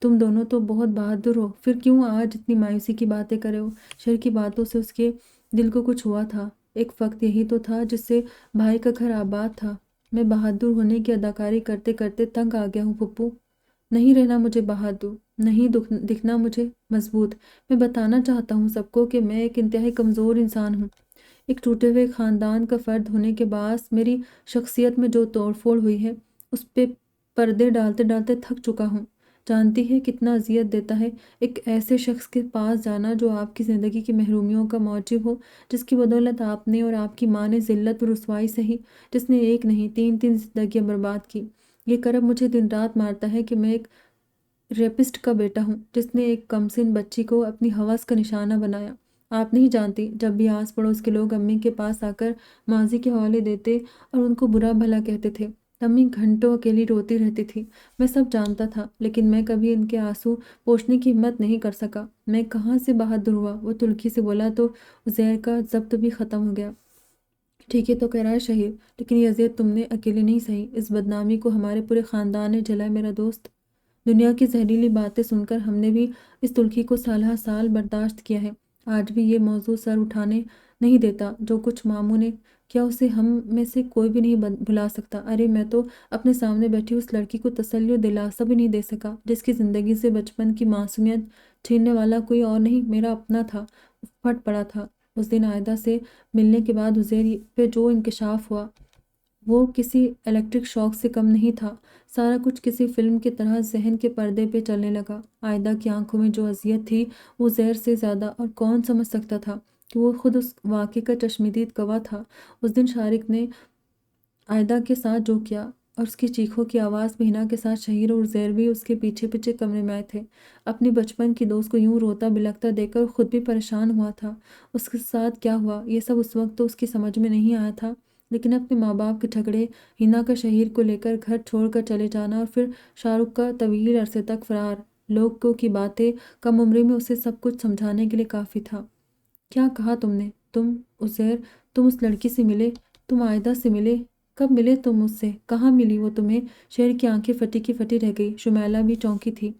تم دونوں تو بہت بہادر ہو، پھر کیوں آج اتنی مایوسی کی باتیں کرے ہو؟ شہر کی باتوں سے اس کے دل کو کچھ ہوا تھا۔ ایک وقت یہی تو تھا جس سے بھائی کا گھر آباد تھا۔ میں بہادر ہونے کی اداکاری کرتے کرتے تنگ آ گیا ہوں پھپھو۔ نہیں رہنا مجھے بہادر، نہیں دکھنا مجھے مضبوط۔ میں بتانا چاہتا ہوں سب کو کہ میں ایک انتہائی کمزور انسان ہوں۔ ایک ٹوٹے ہوئے خاندان کا فرد ہونے کے باعث میری شخصیت میں جو توڑ پھوڑ ہوئی ہے اس پہ پردے ڈالتے ڈالتے تھک چکا ہوں۔ جانتی ہے کتنا اذیت دیتا ہے ایک ایسے شخص کے پاس جانا جو آپ کی زندگی کی محرومیوں کا موجب ہو، جس کی بدولت آپ نے اور آپ کی ماں نے ذلت و رسوائی سہی، جس نے ایک نہیں تین زندگیاں برباد کی۔ یہ کرب مجھے دن رات مارتا ہے کہ میں ایک ریپسٹ کا بیٹا ہوں جس نے ایک کمسن بچی کو اپنی ہوس کا نشانہ بنایا۔ آپ نہیں جانتی، جب بھی آس پڑوس کے لوگ امی کے پاس آ کر ماضی کے حوالے دیتے اور ان کو برا بھلا کہتے تھے، امی گھنٹوں اکیلی روتی رہتی تھی۔ میں سب جانتا تھا لیکن میں کبھی ان کے آنسو پوچھنے کی ہمت نہیں کر سکا۔ میں کہاں سے بہادر ہوا، وہ تلخی سے بولا تو عزیر کا ضبط بھی ختم ہو گیا۔ ٹھیک ہے تو کہہ رہا ہے شہیر، لیکن یہ اذیت تم نے اکیلے نہیں سہی، اس بدنامی کو ہمارے پورے خاندان نے جلا ہے میرا دوست۔ دنیا کی زہریلی باتیں سن کر ہم نے بھی اس تلخی کو سالہ سال برداشت کیا ہے۔ آج بھی یہ موضوع سر اٹھانے نہیں دیتا۔ جو کچھ ماموں نے کیا اسے ہم میں سے کوئی بھی نہیں بھلا سکتا۔ ارے میں تو اپنے سامنے بیٹھی اس لڑکی کو تسلی و دلاسا بھی نہیں دے سکا جس کی زندگی سے بچپن کی معصومیت چھیننے والا کوئی اور نہیں میرا اپنا تھا، پھٹ پڑا تھا۔ اس دن عائدہ سے ملنے کے بعد عزیر پہ جو انکشاف ہوا وہ کسی الیکٹرک شاک سے کم نہیں تھا۔ سارا کچھ کسی فلم کی طرح ذہن کے پردے پہ چلنے لگا۔ عائدہ کی آنکھوں میں جو اذیت تھی وہ زہر سے زیادہ، اور کون سمجھ سکتا تھا کہ وہ خود اس واقعے کا چشمدید گواہ تھا۔ اس دن شارق نے عائدہ کے ساتھ جو کیا اور اس کی چیخوں کی آواز میں حنا کے ساتھ شہیر اور عزیر بھی اس کے پیچھے پیچھے کمرے میں آئے تھے۔ اپنی بچپن کی دوست کو یوں روتا بلکتا دیکھ کر خود بھی پریشان ہوا تھا۔ اس کے ساتھ کیا ہوا یہ سب اس وقت تو اس کی سمجھ میں نہیں آیا تھا، لیکن اپنے ماں باپ کے جھگڑے، حنا کا شہیر کو لے کر گھر چھوڑ کر چلے جانا اور پھر شارق کا طویل عرصے تک فرار، لوگوں کی باتیں کم عمری میں اسے سب کچھ سمجھانے کے لیے کافی تھا۔ کیا کہا تم نے؟ تم عزیر، تم اس لڑکی سے ملے؟ تم عائدہ سے ملے؟ کب ملے تم اس سے؟ کہاں ملی وہ تمہیں؟ شہر کی آنکھیں پھٹی کی پھٹی رہ گئی۔ شمیلہ بھی چونکی تھی۔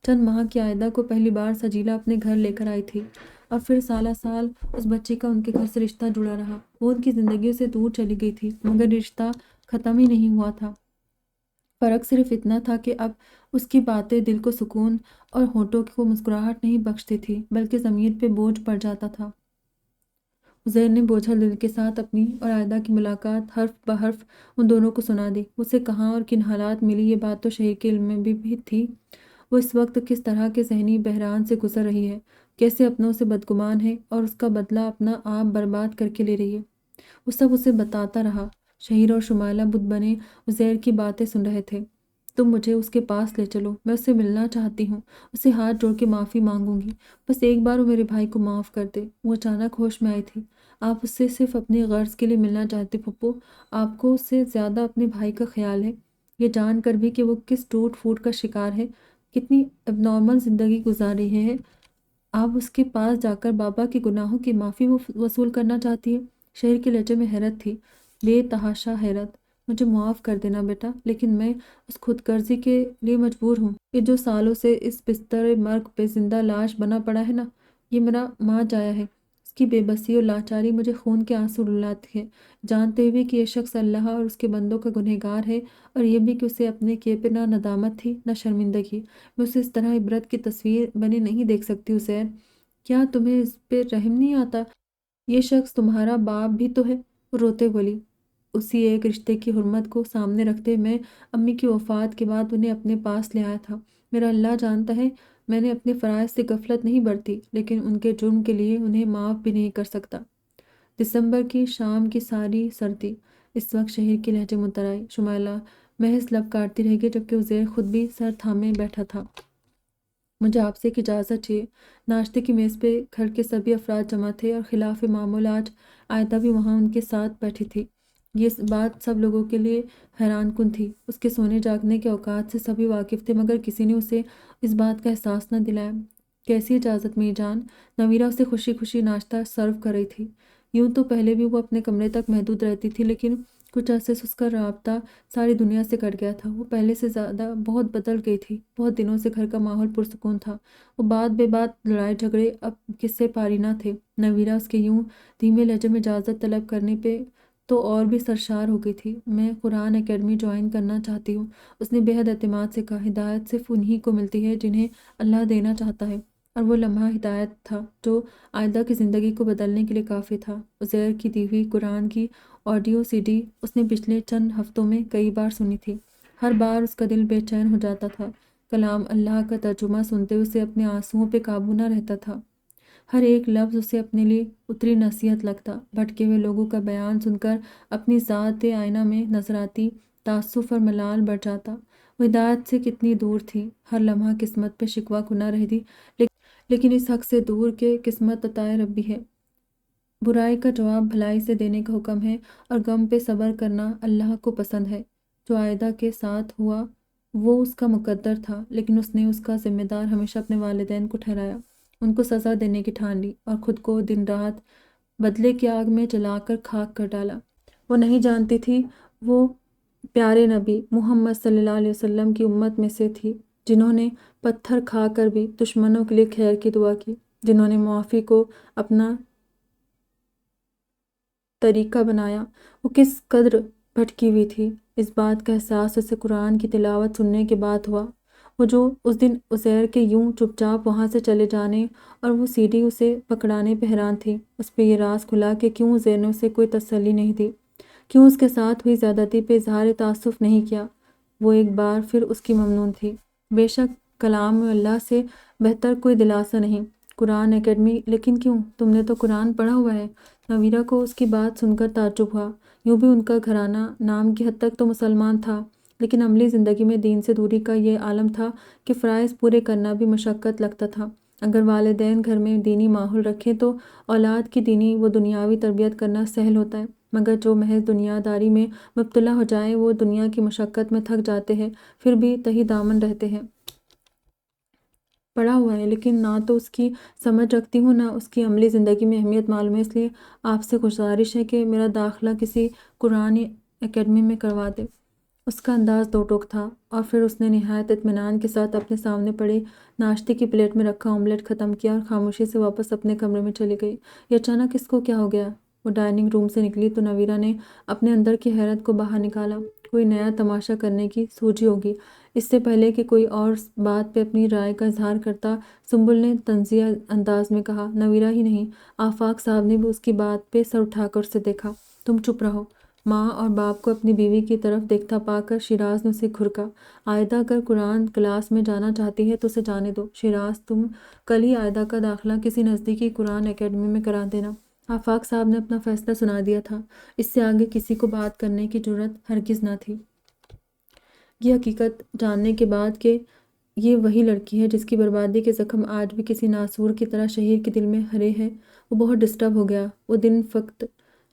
چند ماہ کی عائدہ کو پہلی بار سجیلا اپنے گھر لے کر آئی تھی اور پھر سالہ سال اس بچی کا ان کے گھر سے رشتہ جڑا رہا۔ وہ ان کی زندگیوں سے دور چلی گئی تھی مگر رشتہ ختم ہی نہیں ہوا تھا۔ فرق صرف اتنا تھا کہ اب اس کی باتیں دل کو سکون اور ہونٹوں کو مسکراہٹ نہیں بخشتی تھی بلکہ ضمیر پہ بوجھ پڑ جاتا تھا۔ عزیر نے بوجھل دل کے ساتھ اپنی اور عائدہ کی ملاقات حرف بحرف ان دونوں کو سنا دی۔ اسے کہاں اور کن حالات ملی یہ بات تو شہیر کے علم میں بھی تھی۔ وہ اس وقت کس طرح کے ذہنی بحران سے گزر رہی ہے، کیسے اپنوں سے بدگمان ہے اور اس کا بدلہ اپنا آپ برباد کر کے لے رہی ہے، وہ سب اسے بتاتا رہا۔ شہیر اور شمائلہ بت بنے عزیر کی باتیں سن رہے تھے۔ تم مجھے اس کے پاس لے چلو، میں اس سے ملنا چاہتی ہوں، اسے ہاتھ جوڑ کے معافی مانگوں گی، بس ایک بار وہ میرے بھائی کو معاف کر دے۔ وہ اچانک ہوش میں آئی تھی۔ آپ اس سے صرف اپنی غرض کے لیے ملنا چاہتے پھپھو، آپ کو اس سے زیادہ اپنے بھائی کا خیال ہے، یہ جان کر بھی کہ وہ کس ٹوٹ پھوٹ کا شکار ہے، کتنی اب نارمل زندگی گزار رہی ہے، آپ اس کے پاس جا کر بابا کے گناہوں کی معافی وصول کرنا چاہتی ہے۔ شہر کے لہجے میں حیرت تھی، بے تحاشا حیرت۔ مجھے معاف کر دینا بیٹا، لیکن میں اس خود غرضی کے لیے مجبور ہوں کہ جو سالوں سے اس بستر مرگ پہ زندہ لاش بنا پڑا ہے نا، یہ میرا ماں جایا ہے۔ اس کی بے بسی اور لاچاری مجھے خون کے آنسو رلاتی ہے، جانتے ہوئے کہ یہ شخص اللہ اور اس کے بندوں کا گنہگار ہے، اور یہ بھی کہ اسے اپنے کیے پہ نہ ندامت تھی نہ شرمندگی۔ میں اسے اس طرح عبرت کی تصویر بنے نہیں دیکھ سکتی عزیر۔ کیا تمہیں اس پہ رحم نہیں آتا؟ یہ شخص تمہارا باپ بھی تو ہے، وہ روتے بولی۔ اسی ایک رشتے کی حرمت کو سامنے رکھتے میں امی کی وفات کے بعد انہیں اپنے پاس لے آیا تھا۔ میرا اللہ جانتا ہے میں نے اپنے فرائض سے غفلت نہیں برتی، لیکن ان کے جرم کے لیے انہیں معاف بھی نہیں کر سکتا۔ دسمبر کی شام کی ساری سردی، اس وقت شہر کی لہجے متر آئی۔ شمائلہ محض لب کاٹتی رہ گئی جبکہ عزیر خود بھی سر تھامے بیٹھا تھا۔ مجھے آپ سے ایک اجازت چاہیے۔ ناشتے کی میز پہ گھر کے سبھی افراد جمع تھے اور خلاف معمول آج عائدہ بھی وہاں ان کے ساتھ بیٹھی تھی۔ یہ بات سب لوگوں کے لیے حیران کن تھی۔ اس کے سونے جاگنے کے اوقات سے سبھی واقف تھے مگر کسی نے اسے اس بات کا احساس نہ دلایا۔ کیسی اجازت میاں جان؟ نویرہ اسے خوشی خوشی ناشتہ سرو کر رہی تھی۔ یوں تو پہلے بھی وہ اپنے کمرے تک محدود رہتی تھی لیکن کچھ عرصے سے اس کا رابطہ ساری دنیا سے کٹ گیا تھا۔ وہ پہلے سے زیادہ بہت بدل گئی تھی۔ بہت دنوں سے گھر کا ماحول پرسکون تھا۔ وہ بات بے بات لڑائی جھگڑے اب قصے پاری نہ تھے۔ نویرہ اس کے یوں دھیمے لہجے میں اجازت طلب کرنے پہ تو اور بھی سرشار ہو گئی تھی۔ میں قرآن اکیڈمی جوائن کرنا چاہتی ہوں، اس نے بے حد اعتماد سے کہا۔ ہدایت صرف انہی کو ملتی ہے جنہیں اللہ دینا چاہتا ہے، اور وہ لمحہ ہدایت تھا جو عائدہ کی زندگی کو بدلنے کے لیے کافی تھا۔ عزیر کی دی ہوئی قرآن کی آڈیو سی ڈی اس نے پچھلے چند ہفتوں میں کئی بار سنی تھی۔ ہر بار اس کا دل بے چین ہو جاتا تھا۔ کلام اللہ کا ترجمہ سنتے اسے اپنے آنسوؤں پہ قابو نہ رہتا تھا۔ ہر ایک لفظ اسے اپنے لیے اتری نصیحت لگتا۔ بھٹکے ہوئے لوگوں کا بیان سن کر اپنی ذات آئینہ میں نظر آتی تاسف اور ملال بڑھ جاتا۔ وہ ہدایت سے کتنی دور تھی، ہر لمحہ قسمت پہ شکوہ کناں رہتی، لیکن اس حق سے دور کہ قسمت عطائے ربی ہے۔ برائی کا جواب بھلائی سے دینے کا حکم ہے اور غم پہ صبر کرنا اللہ کو پسند ہے۔ جو عائدہ کے ساتھ ہوا وہ اس کا مقدر تھا، لیکن اس نے اس کا ذمہ دار ہمیشہ اپنے والدین کو ٹھہرایا، ان کو سزا دینے کی ٹھان لی اور خود کو دن رات بدلے کی آگ میں جلا کر خاک کر ڈالا۔ وہ نہیں جانتی تھی وہ پیارے نبی محمد صلی اللہ علیہ وسلم کی امت میں سے تھی، جنہوں نے پتھر کھا کر بھی دشمنوں کے لیے خیر کی دعا کی، جنہوں نے معافی کو اپنا طریقہ بنایا۔ وہ کس قدر بھٹکی ہوئی تھی، اس بات کا احساس اسے قرآن کی تلاوت سننے کے بعد ہوا۔ وہ جو اس دن عزیر کے یوں چپ چاپ وہاں سے چلے جانے اور وہ سی ڈی اسے پکڑانے پہ حیران تھی۔ اس پہ یہ راز کھلا کہ کیوں عزیر نے اسے کوئی تسلی نہیں دی، کیوں اس کے ساتھ ہوئی زیادتی پہ اظہار تاسف نہیں کیا۔ وہ ایک بار پھر اس کی ممنون تھی۔ بے شک کلام اللہ سے بہتر کوئی دلاسا نہیں۔ قرآن اکیڈمی؟ لیکن کیوں؟ تم نے تو قرآن پڑھا ہوا ہے۔ نویرہ کو اس کی بات سن کر تعجب ہوا۔ یوں بھی ان کا گھرانہ نام کی حد تک تو مسلمان تھا، لیکن عملی زندگی میں دین سے دوری کا یہ عالم تھا کہ فرائض پورے کرنا بھی مشقت لگتا تھا۔ اگر والدین گھر میں دینی ماحول رکھیں تو اولاد کی دینی و دنیاوی تربیت کرنا سہل ہوتا ہے، مگر جو محض دنیا داری میں مبتلا ہو جائیں وہ دنیا کی مشقت میں تھک جاتے ہیں، پھر بھی تہی دامن رہتے ہیں۔ پڑھا ہوا ہے لیکن نہ تو اس کی سمجھ رکھتی ہوں نہ اس کی عملی زندگی میں اہمیت معلوم ہے، اس لیے آپ سے گزارش ہے کہ میرا داخلہ کسی قرآن اکیڈمی میں کروا دے۔ اس کا انداز دو ٹوک تھا اور پھر اس نے نہایت اطمینان کے ساتھ اپنے سامنے پڑے ناشتے کی پلیٹ میں رکھا آملیٹ ختم کیا اور خاموشی سے واپس اپنے کمرے میں چلی گئی۔ یہ اچانک اس کو کیا ہو گیا؟ وہ ڈائننگ روم سے نکلی تو نویرہ نے اپنے اندر کی حیرت کو باہر نکالا۔ کوئی نیا تماشا کرنے کی سوچی ہوگی۔ اس سے پہلے کہ کوئی اور بات پہ اپنی رائے کا اظہار کرتا، سنبل نے طنزیہ انداز میں کہا۔ نویرہ ہی نہیں، آفاق صاحب نے بھی اس کی بات پہ سر اٹھا کر اسے دیکھا۔ تم چپ رہو۔ ماں اور باپ کو اپنی بیوی کی طرف دیکھتا پا کر شیراز نے اسے گھرکا۔ عائدہ اگر قرآن کلاس میں جانا چاہتی ہے تو اسے جانے دو۔ شیراز تم کل ہی عائدہ کا داخلہ کسی نزدیکی قرآن اکیڈمی میں کرا دینا۔ آفاق صاحب نے اپنا فیصلہ سنا دیا تھا، اس سے آگے کسی کو بات کرنے کی جرأت ہرگز نہ تھی۔ یہ حقیقت جاننے کے بعد کہ یہ وہی لڑکی ہے جس کی بربادی کے زخم آج بھی کسی ناسور کی طرح شہیر کے دل میں ہرے ہیں، وہ بہت ڈسٹرب ہو گیا۔ وہ دن فقط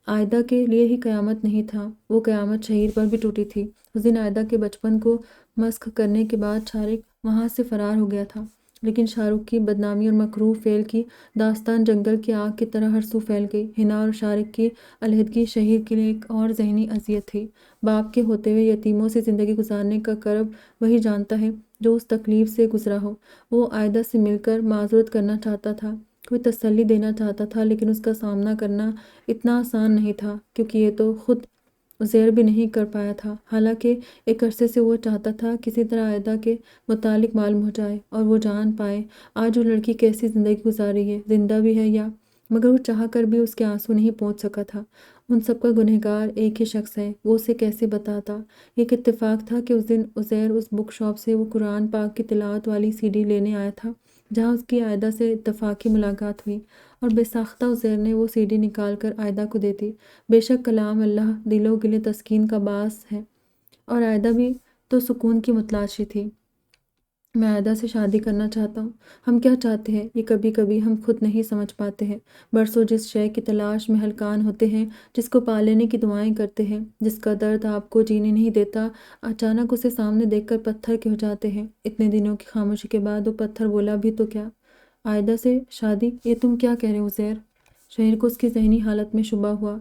عائدہ کے لیے ہی قیامت نہیں تھا، وہ قیامت شہیر پر بھی ٹوٹی تھی۔ اس دن عائدہ کے بچپن کو مسخ کرنے کے بعد شارق وہاں سے فرار ہو گیا تھا، لیکن شاہ رخ کی بدنامی اور مکروہ فعل کی داستان جنگل کی آگ کی طرح ہر سو پھیل گئی۔ حنا اور شارق کی علیحدگی شہیر کے لیے ایک اور ذہنی اذیت تھی۔ باپ کے ہوتے ہوئے یتیموں سے زندگی گزارنے کا کرب وہی جانتا ہے جو اس تکلیف سے گزرا ہو۔ وہ عائدہ سے مل کر معذرت کرنا چاہتا تھا، کوئی تسلی دینا چاہتا تھا، لیکن اس کا سامنا کرنا اتنا آسان نہیں تھا، کیونکہ یہ تو خود عزیر بھی نہیں کر پایا تھا۔ حالانکہ ایک عرصے سے وہ چاہتا تھا کسی طرح عائدہ کے متعلق معلوم ہو جائے اور وہ جان پائے آج وہ لڑکی کیسی زندگی گزار رہی ہے، زندہ بھی ہے یا مگر وہ چاہ کر بھی اس کے آنسو نہیں پہنچ سکا تھا۔ ان سب کا گنہگار ایک ہی شخص ہے، وہ اسے کیسے بتاتا؟ ایک اتفاق تھا کہ اس دن عزیر اس بک شاپ سے وہ قرآن پاک کی تلاوت والی سی ڈی لینے آیا تھا، جہاں اس کی عائدہ سے اتفاقی ملاقات ہوئی، اور بے ساختہ عزیر نے وہ سی ڈی نکال کر عائدہ کو دے دی۔ بے شک کلام اللہ دلوں کے لیے تسکین کا باعث ہے، اور عائدہ بھی تو سکون کی متلاشی تھی۔ میں عائدہ سے شادی کرنا چاہتا ہوں۔ ہم کیا چاہتے ہیں یہ کبھی کبھی ہم خود نہیں سمجھ پاتے ہیں۔ برسوں جس شے کی تلاش میں ہلکان ہوتے ہیں، جس کو پا لینے کی دعائیں کرتے ہیں، جس کا درد آپ کو جینے نہیں دیتا، اچانک اسے سامنے دیکھ کر پتھر کے ہو جاتے ہیں۔ اتنے دنوں کی خاموشی کے بعد وہ پتھر بولا بھی تو کیا؟ عائدہ سے شادی؟ یہ تم کیا کہہ رہے ہو عزیر؟ شہر کو اس کی ذہنی حالت میں شبہ ہوا۔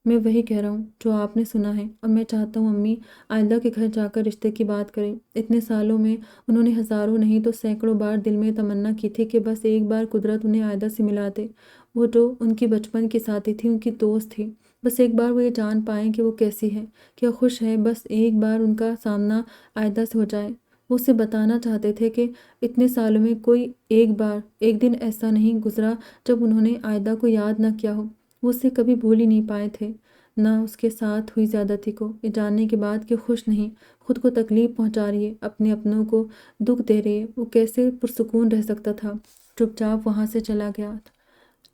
میں وہی کہہ رہا ہوں جو آپ نے سنا ہے، اور میں چاہتا ہوں امی عائدہ کے گھر جا کر رشتے کی بات کریں۔ اتنے سالوں میں انہوں نے ہزاروں نہیں تو سینکڑوں بار دل میں تمنا کی تھی کہ بس ایک بار قدرت انہیں عائدہ سے ملا دے، وہ جو ان کی بچپن کی ساتھی تھی، ان کی دوست تھی۔ بس ایک بار وہ یہ جان پائیں کہ وہ کیسی ہے، کیا خوش ہے، بس ایک بار ان کا سامنا عائدہ سے ہو جائے۔ وہ اسے بتانا چاہتے تھے کہ اتنے سالوں میں کوئی ایک دن ایسا نہیں گزرا جب انہوں نے عائدہ کو یاد نہ کیا ہو۔ وہ اسے کبھی بھول ہی نہیں پائے تھے، نہ اس کے ساتھ ہوئی زیادتی کو، یہ جاننے کے بعد کہ خوش نہیں، خود کو تکلیف پہنچا رہی ہے، اپنے اپنوں کو دکھ دے رہی ہے، وہ کیسے پرسکون رہ سکتا تھا؟ چپ چاپ وہاں سے چلا گیا،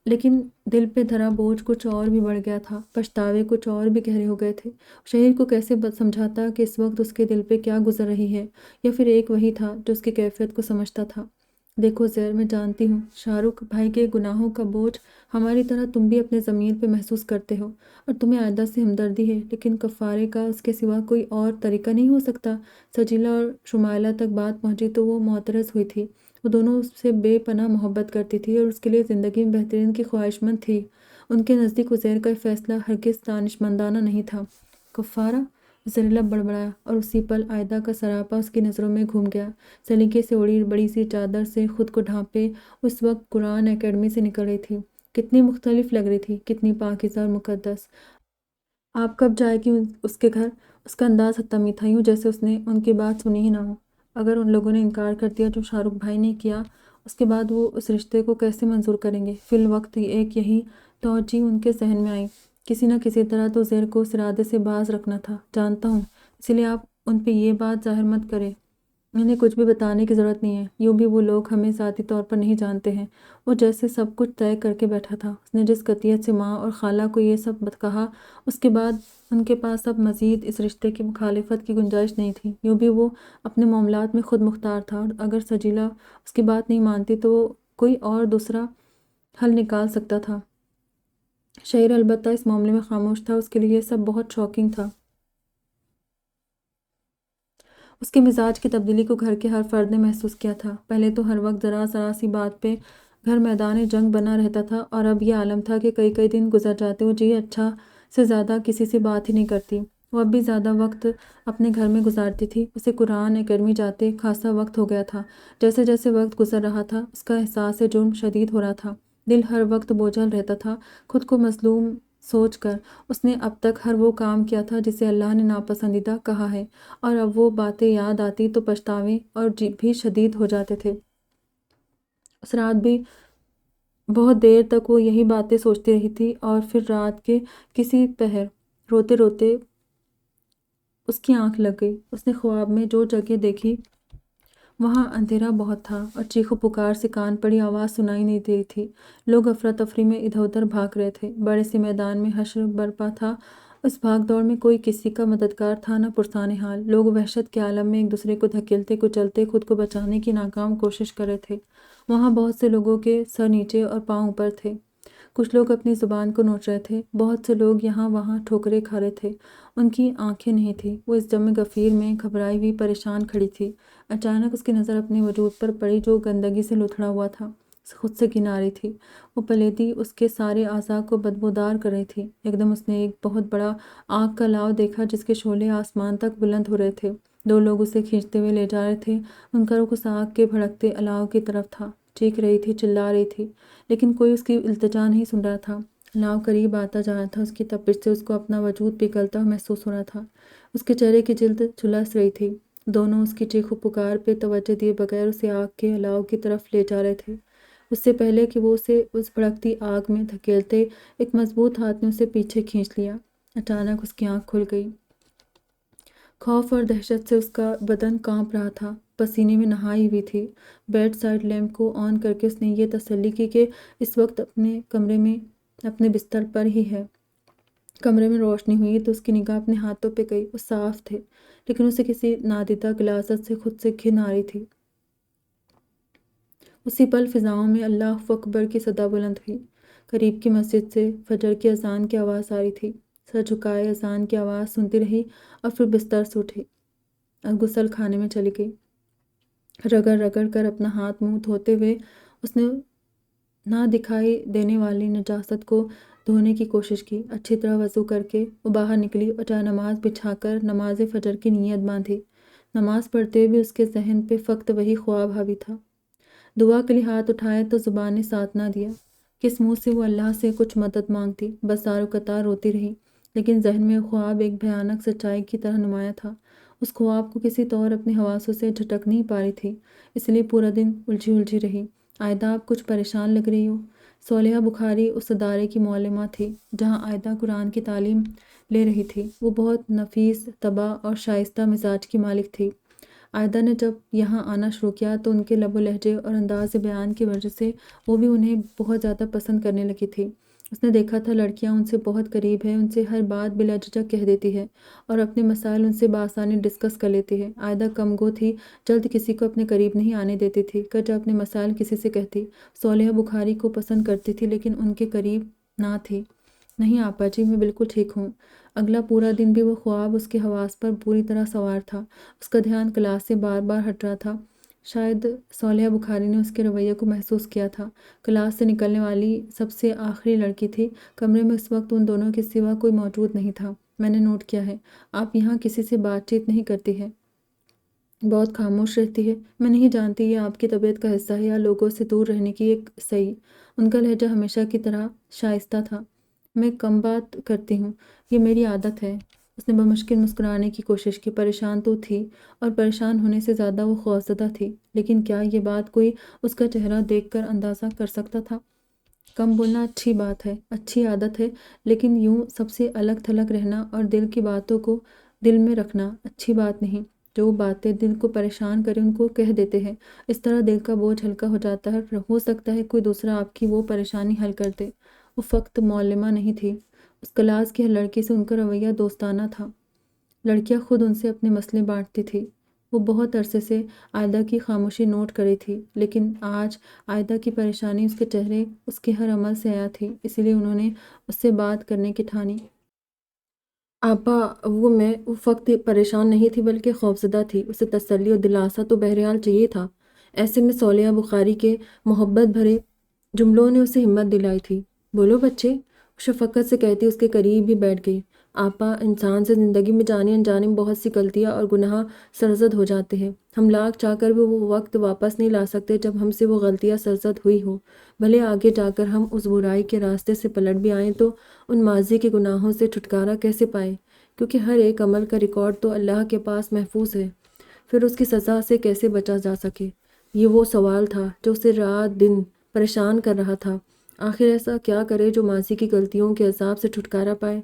لیکن دل پہ دھرا بوجھ کچھ اور بھی بڑھ گیا تھا، پچھتاوے کچھ اور بھی گہرے ہو گئے تھے۔ شہر کو کیسے سمجھاتا کہ اس وقت اس کے دل پہ کیا گزر رہی ہے، یا پھر ایک وہی تھا جو اس کی کیفیت کو سمجھتا تھا؟ دیکھو زیر، میں جانتی ہوں شاہ رخ بھائی کے گناہوں کا بوجھ ہماری طرح تم بھی اپنے ضمیر پہ محسوس کرتے ہو، اور تمہیں عائدہ سے ہمدردی ہے، لیکن کفارے کا اس کے سوا کوئی اور طریقہ نہیں ہو سکتا۔ سجیلا اور شمائلہ تک بات پہنچی تو وہ معترض ہوئی تھی۔ وہ دونوں اس سے بے پناہ محبت کرتی تھی اور اس کے لیے زندگی میں بہترین کی خواہشمند تھی۔ ان کے نزدیک عزیر کا یہ فیصلہ ہرگز دانشمندانہ نہیں تھا۔ کفارہ؟ زہریلا بڑبڑایا، اور اسی پل عائدہ کا سراپا اس کی نظروں میں گھوم گیا۔ سلیقے سے اڑی بڑی سی چادر سے خود کو ڈھانپے اس وقت قرآن اکیڈمی سے نکل رہی تھی۔ کتنی مختلف لگ رہی تھی، کتنی پاکیزہ اور مقدس۔ آپ کب جائے گی اس کے گھر؟ اس کا انداز حتمی تھا، یوں جیسے اس نے ان کی بات سنی ہی نہ ہو۔ اگر ان لوگوں نے انکار کر دیا جو شاہ رخ بھائی نے کیا، اس کے بعد وہ اس رشتے کو کیسے منظور کریں گے؟ فی الوقت ایک یہی توجہ ان کے ذہن میں آئی، کسی نہ کسی طرح تو زیر کو اس ارادے سے باز رکھنا تھا۔ جانتا ہوں، اس لیے آپ ان پہ یہ بات ظاہر مت کریں، انہیں کچھ بھی بتانے کی ضرورت نہیں ہے۔ یوں بھی وہ لوگ ہمیں ذاتی طور پر نہیں جانتے ہیں۔ وہ جیسے سب کچھ طے کر کے بیٹھا تھا۔ اس نے جس قطعیت سے ماں اور خالہ کو یہ سب کہا، اس کے بعد ان کے پاس اب مزید اس رشتے کی مخالفت کی گنجائش نہیں تھی۔ یوں بھی وہ اپنے معاملات میں خود مختار تھا، اور اگر سجیلا اس کی بات نہیں مانتی تو وہ کوئی اور دوسرا حل نکال سکتا تھا۔ شہر البتہ اس معاملے میں خاموش تھا، اس کے لیے یہ سب بہت شاکنگ تھا۔ اس کے مزاج کی تبدیلی کو گھر کے ہر فرد نے محسوس کیا تھا۔ پہلے تو ہر وقت ذرا سی بات پہ گھر میدان جنگ بنا رہتا تھا، اور اب یہ عالم تھا کہ کئی دن گزر جاتے وہ جی اچھا سے زیادہ کسی سے بات ہی نہیں کرتی۔ وہ اب بھی زیادہ وقت اپنے گھر میں گزارتی تھی۔ اسے قرآن اکیڈمی جاتے خاصا وقت ہو گیا تھا۔ جیسے جیسے وقت گزر رہا تھا، اس کا احساس جرم شدید ہو رہا تھا۔ دل ہر وقت بوجھل رہتا تھا خود کو مظلوم سوچ کر۔ اس نے اب تک ہر وہ کام کیا تھا جسے اللہ نے ناپسندیدہ کہا ہے، اور اب وہ باتیں یاد آتی تو پچھتاوے اور بھی شدید ہو جاتے تھے۔ اس رات بھی بہت دیر تک وہ یہی باتیں سوچتی رہی تھی، اور پھر رات کے کسی پہر روتے روتے اس کی آنکھ لگ گئی۔ اس نے خواب میں جو جگہ دیکھی وہاں اندھیرا بہت تھا، اور چیخ و پکار سے کان پڑی آواز سنائی نہیں دے رہی تھی۔ لوگ افراتفری میں ادھر ادھر بھاگ رہے تھے۔ بڑے سے میدان میں حشر برپا تھا۔ اس بھاگ دوڑ میں کوئی کسی کا مددگار تھا نہ پرسان حال۔ لوگ وحشت کے عالم میں ایک دوسرے کو دھکیلتے کچلتے خود کو بچانے کی ناکام کوشش کر رہے تھے۔ وہاں بہت سے لوگوں کے سر نیچے اور پاؤں اوپر تھے۔ کچھ لوگ اپنی زبان کو نوچ رہے تھے، بہت سے لوگ یہاں وہاں ٹھوکریں کھا رہے تھے۔ ان کی آنکھیں نہیں تھیں، وہ اس جم غفیر میں گھبرائی ہوئی پریشان کھڑی تھی۔ اچانک اس کی نظر اپنے وجود پر پڑی جو گندگی سے لتھڑا ہوا تھا، خود سے گھن آ رہی تھی۔ وہ پلیدی اس کے سارے اعضاء کو بدبودار کر رہی تھی۔ ایک دم اس نے ایک بہت بڑا آگ کا لاؤ دیکھا جس کے شعلے آسمان تک بلند ہو رہے تھے۔ دو لوگ اسے کھینچتے ہوئے لے جا رہے تھے۔ ان کا رخ اس آگ کے بھڑکتے الاؤ کی طرف تھا۔ چیخ رہی تھی، چلا رہی تھی، لیکن کوئی اس کی التجا نہیں سن رہا تھا۔ الاؤ قریب آتا جا رہا تھا، اس کی تپش سے اس کو اپنا وجود پگھلتا ہوا محسوس ہو رہا تھا۔ اس کے چہرے کی جلد جھلس رہی تھی۔ دونوں اس کی چیخ و پکار پہ توجہ دیے بغیر اسے آگ کے الاؤ کی طرف لے جا رہے تھے۔ اس سے پہلے کہ وہ اسے اس بھڑکتی آگ میں دھکیلتے ایک مضبوط ہاتھ نے اسے پیچھے کھینچ لیا۔ اچانک اس کی آنکھ کھل گئی۔ خوف اور دہشت سے اس کا بدن کانپ رہا تھا، پسینے میں نہائی ہوئی تھی۔ بیڈ سائڈ لیمپ کو آن کر کے اس نے یہ تسلی کی کہ اس وقت اپنے کمرے میں اپنے بستر پر ہی ہے۔ کمرے میں روشنی ہوئی تو اس کی نگاہ اپنے ہاتھوں پہ گئی۔ وہ صاف تھے، لیکن اسے کسی نادیدہ غلاظت سے خود سے گھن آ رہی تھی۔ اسی پل فضاؤں میں اللہ اکبر کی صدا بلند ہوئی۔ قریب کی مسجد سے فجر کی اذان کی آواز آ رہی تھی۔ سر جھکائے اذان کی آواز سنتی رہی اور پھر بستر سے اٹھی اور غسل خانے میں چلی گئی۔ رگڑ رگڑ کر اپنا ہاتھ منہ دھوتے ہوئے اس نے نہ دکھائی دینے والی نجاست کو دھونے کی کوشش کی۔ اچھی طرح وضو کر کے وہ باہر نکلی اور جائے نماز بچھا کر نماز فجر کی نیت باندھی۔ نماز پڑھتے ہوئے اس کے ذہن پہ فقط وہی خواب حاوی تھا۔ دعا کے لیے ہاتھ اٹھائے تو زبان نے ساتھ نہ دیا۔ کس منہ سے وہ اللہ سے کچھ مدد مانگتی؟ بس زارو قطار روتی رہی، لیکن ذہن میں خواب ایک بھیانک سچائی کی طرح نمایاں تھا۔ اس خواب کو کسی طور اپنے حواسوں سے جھٹک نہیں پا رہی تھی، اس لیے پورا دن الجھی رہی۔ عائدہ آپ کچھ پریشان لگ رہی ہو۔ صالحہ بخاری اس ادارے کی معلمہ تھی جہاں عائدہ قرآن کی تعلیم لے رہی تھی۔ وہ بہت نفیس طبع اور شائستہ مزاج کی مالک تھی۔ عائدہ نے جب یہاں آنا شروع کیا تو ان کے لب و لہجے اور انداز بیان کی وجہ سے وہ بھی انہیں بہت زیادہ پسند کرنے لگی تھی۔ اس نے دیکھا تھا لڑکیاں ان سے بہت قریب ہیں، ان سے ہر بات بلا جھجک کہہ دیتی ہے اور اپنے مسائل ان سے بآسانی ڈسکس کر لیتی ہے۔ عائدہ کم گو تھی، جلد کسی کو اپنے قریب نہیں آنے دیتی تھی۔ جب اپنے مسائل کسی سے کہتی، صالحہ بخاری کو پسند کرتی تھی لیکن ان کے قریب نہ تھی۔ نہیں آپا جی، میں بالکل ٹھیک ہوں۔ اگلا پورا دن بھی وہ خواب اس کے حواس پر پوری طرح سوار تھا۔ اس کا دھیان کلاس سے بار بار ہٹ رہا تھا۔ شاید صالحہ بخاری نے اس کے رویے کو محسوس کیا تھا۔ کلاس سے نکلنے والی سب سے آخری لڑکی تھی۔ کمرے میں اس وقت ان دونوں کے سوا کوئی موجود نہیں تھا۔ میں نے نوٹ کیا ہے، آپ یہاں کسی سے بات چیت نہیں کرتی ہے، بہت خاموش رہتی ہے۔ میں نہیں جانتی یہ آپ کی طبیعت کا حصہ ہے یا لوگوں سے دور رہنے کی ایک صحیح۔ ان کا لہجہ ہمیشہ کی طرح شائستہ تھا۔ میں کم بات کرتی ہوں، یہ میری عادت ہے۔ اس نے بمشکل مسکرانے کی کوشش کی۔ پریشان تو تھی، اور پریشان ہونے سے زیادہ وہ خوفزدہ تھی، لیکن کیا یہ بات کوئی اس کا چہرہ دیکھ کر اندازہ کر سکتا تھا؟ کم بولنا اچھی بات ہے، اچھی عادت ہے، لیکن یوں سب سے الگ تھلگ رہنا اور دل کی باتوں کو دل میں رکھنا اچھی بات نہیں۔ جو باتیں دل کو پریشان کریں ان کو کہہ دیتے ہیں، اس طرح دل کا بوجھ ہلکا ہو جاتا ہے۔ ہو سکتا ہے کوئی دوسرا آپ کی وہ پریشانی حل کر دے۔ وہ فقط معلمہ نہیں تھی، اس کلاس کی ہر لڑکی سے ان کا رویہ دوستانہ تھا۔ لڑکیاں خود ان سے اپنے مسئلے بانٹتی تھی۔ وہ بہت عرصے سے عائدہ کی خاموشی نوٹ کر رہی تھی، لیکن آج عائدہ کی پریشانی اس کے چہرے، اس کے ہر عمل سے عیاں تھی، اس لیے انہوں نے اس سے بات کرنے کی ٹھانی۔ آپا، وہ فقط پریشان نہیں تھی بلکہ خوفزدہ تھی۔ اسے تسلی اور دلاسا تو بہرحال چاہیے تھا۔ ایسے میں صالحہ بخاری کے محبت بھرے جملوں نے اسے ہمت دلائی تھی۔ بولو بچے، شفقت سے کہتی اس کے قریب ہی بیٹھ گئی۔ آپا، انسان سے زندگی میں جانے انجانے میں بہت سی غلطیاں اور گناہ سرزد ہو جاتے ہیں۔ ہم لاکھ چاہ کر بھی وہ وقت واپس نہیں لا سکتے جب ہم سے وہ غلطیاں سرزد ہوئی ہوں۔ بھلے آگے جا کر ہم اس برائی کے راستے سے پلٹ بھی آئیں تو ان ماضی کے گناہوں سے چھٹکارا کیسے پائیں؟ کیونکہ ہر ایک عمل کا ریکارڈ تو اللہ کے پاس محفوظ ہے۔ پھر اس کی سزا سے کیسے بچا جا سکے؟ یہ وہ سوال تھا جو اسے رات دن پریشان کر رہا تھا۔ آخر ایسا کیا کرے جو ماضی کی غلطیوں کے عذاب سے چھٹکارا پائے؟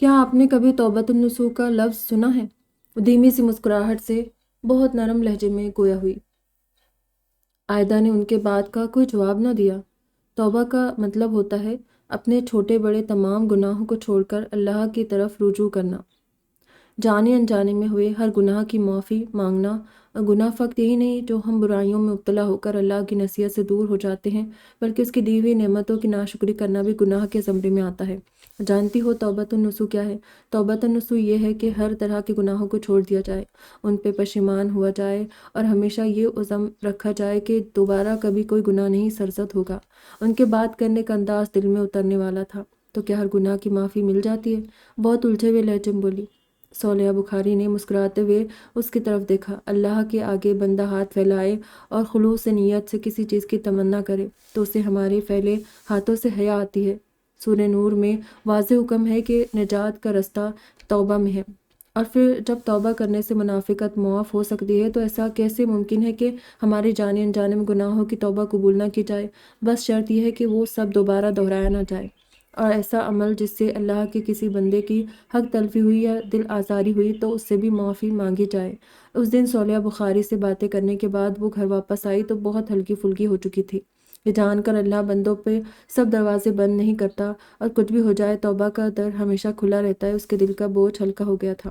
کیا آپ نے کبھی توبۃ النصوح کا لفظ سنا ہے؟ دھیمی سی مسکراہٹ سے بہت نرم لہجے میں گویا ہوئی۔ عائدہ نے ان کے بات کا کوئی جواب نہ دیا۔ توبہ کا مطلب ہوتا ہے اپنے چھوٹے بڑے تمام گناہوں کو چھوڑ کر اللہ کی طرف رجوع کرنا، جانے انجانے میں ہوئے ہر گناہ کی معافی مانگنا۔ اور گناہ فقط یہی نہیں جو ہم برائیوں میں مبتلا ہو کر اللہ کی نصیحت سے دور ہو جاتے ہیں، بلکہ اس کی دی ہوئی نعمتوں کی ناشکری کرنا بھی گناہ کے زمرے میں آتا ہے۔ جانتی ہو توبۃ النصوح کیا ہے؟ توبۃ النصوح یہ ہے کہ ہر طرح کے گناہوں کو چھوڑ دیا جائے، ان پہ پشیمان ہوا جائے اور ہمیشہ یہ عزم رکھا جائے کہ دوبارہ کبھی کوئی گناہ نہیں سرزد ہوگا۔ ان کے بات کرنے کا انداز دل میں اترنے والا تھا۔ تو کیا ہر گناہ کی معافی مل جاتی ہے؟ بہت الجھے ہوئے لہجے میں بولی صالحہ بخاری نے۔ مسکراتے ہوئے اس کی طرف دیکھا۔ اللہ کے آگے بندہ ہاتھ پھیلائے اور خلوص نیت سے کسی چیز کی تمنا کرے تو اسے ہمارے پھیلے ہاتھوں سے حیا آتی ہے۔ سورہ نور میں واضح حکم ہے کہ نجات کا رستہ توبہ میں ہے، اور پھر جب توبہ کرنے سے منافقت معاف ہو سکتی ہے تو ایسا کیسے ممکن ہے کہ ہماری جانے انجانے میں گناہوں کی توبہ قبول نہ کی جائے؟ بس شرط یہ ہے کہ وہ سب دوبارہ دہرایا نہ جائے، اور ایسا عمل جس سے اللہ کے کسی بندے کی حق تلفی ہوئی یا دل آزاری ہوئی تو اس سے بھی معافی مانگی جائے۔ اس دن صالحہ بخاری سے باتیں کرنے کے بعد وہ گھر واپس آئی تو بہت ہلکی پھلکی ہو چکی تھی۔ یہ جان کر اللہ بندوں پہ سب دروازے بند نہیں کرتا، اور کچھ بھی ہو جائے توبہ کا در ہمیشہ کھلا رہتا ہے، اس کے دل کا بوجھ ہلکا ہو گیا تھا۔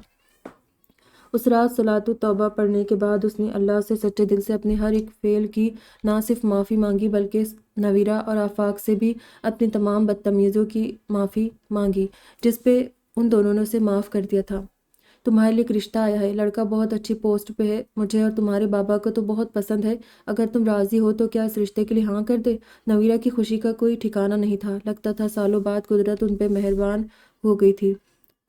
اس رات صلاۃ التوبہ پڑھنے کے بعد اس نے اللہ سے سچے دل سے اپنے ہر ایک فعل کی نہ صرف معافی مانگی بلکہ نویرہ اور آفاق سے بھی اپنی تمام بدتمیزیوں کی معافی مانگی جس پہ ان دونوں نے اسے معاف کر دیا تھا۔ تمہارے لیے ایک رشتہ آیا ہے، لڑکا بہت اچھی پوسٹ پہ ہے، مجھے اور تمہارے بابا کو تو بہت پسند ہے، اگر تم راضی ہو تو کیا اس رشتے کے لیے ہاں کر دے؟ نویرہ کی خوشی کا کوئی ٹھکانہ نہیں تھا، لگتا تھا سالوں بعد قدرت ان پہ مہربان ہو گئی تھی۔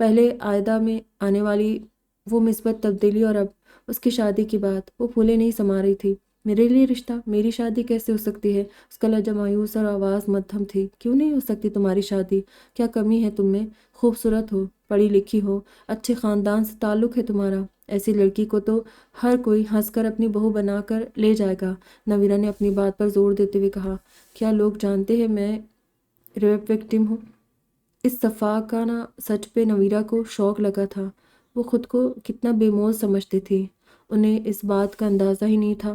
پہلے عائدہ میں آنے والی وہ مثبت تبدیلی اور اب اس کی شادی کی بات، وہ پھولے نہیں سما رہی تھی۔ میرے لیے رشتہ؟ میری شادی کیسے ہو سکتی ہے؟ اس کا لہجہ مایوس اور آواز مدھم تھی۔ کیوں نہیں ہو سکتی تمہاری شادی؟ کیا کمی ہے تم میں؟ خوبصورت ہو، پڑھی لکھی ہو، اچھے خاندان سے تعلق ہے تمہارا، ایسی لڑکی کو تو ہر کوئی ہنس کر اپنی بہو بنا کر لے جائے گا۔ نویرہ نے اپنی بات پر زور دیتے ہوئے کہا، کیا لوگ جانتے ہیں میں ریپ وکٹم ہوں؟ اس صفاقانہ سچ پہ نویرہ کو شوق لگا تھا۔ وہ خود کو کتنا بے مول سمجھتی تھی، انہیں اس بات کا اندازہ ہی نہیں تھا۔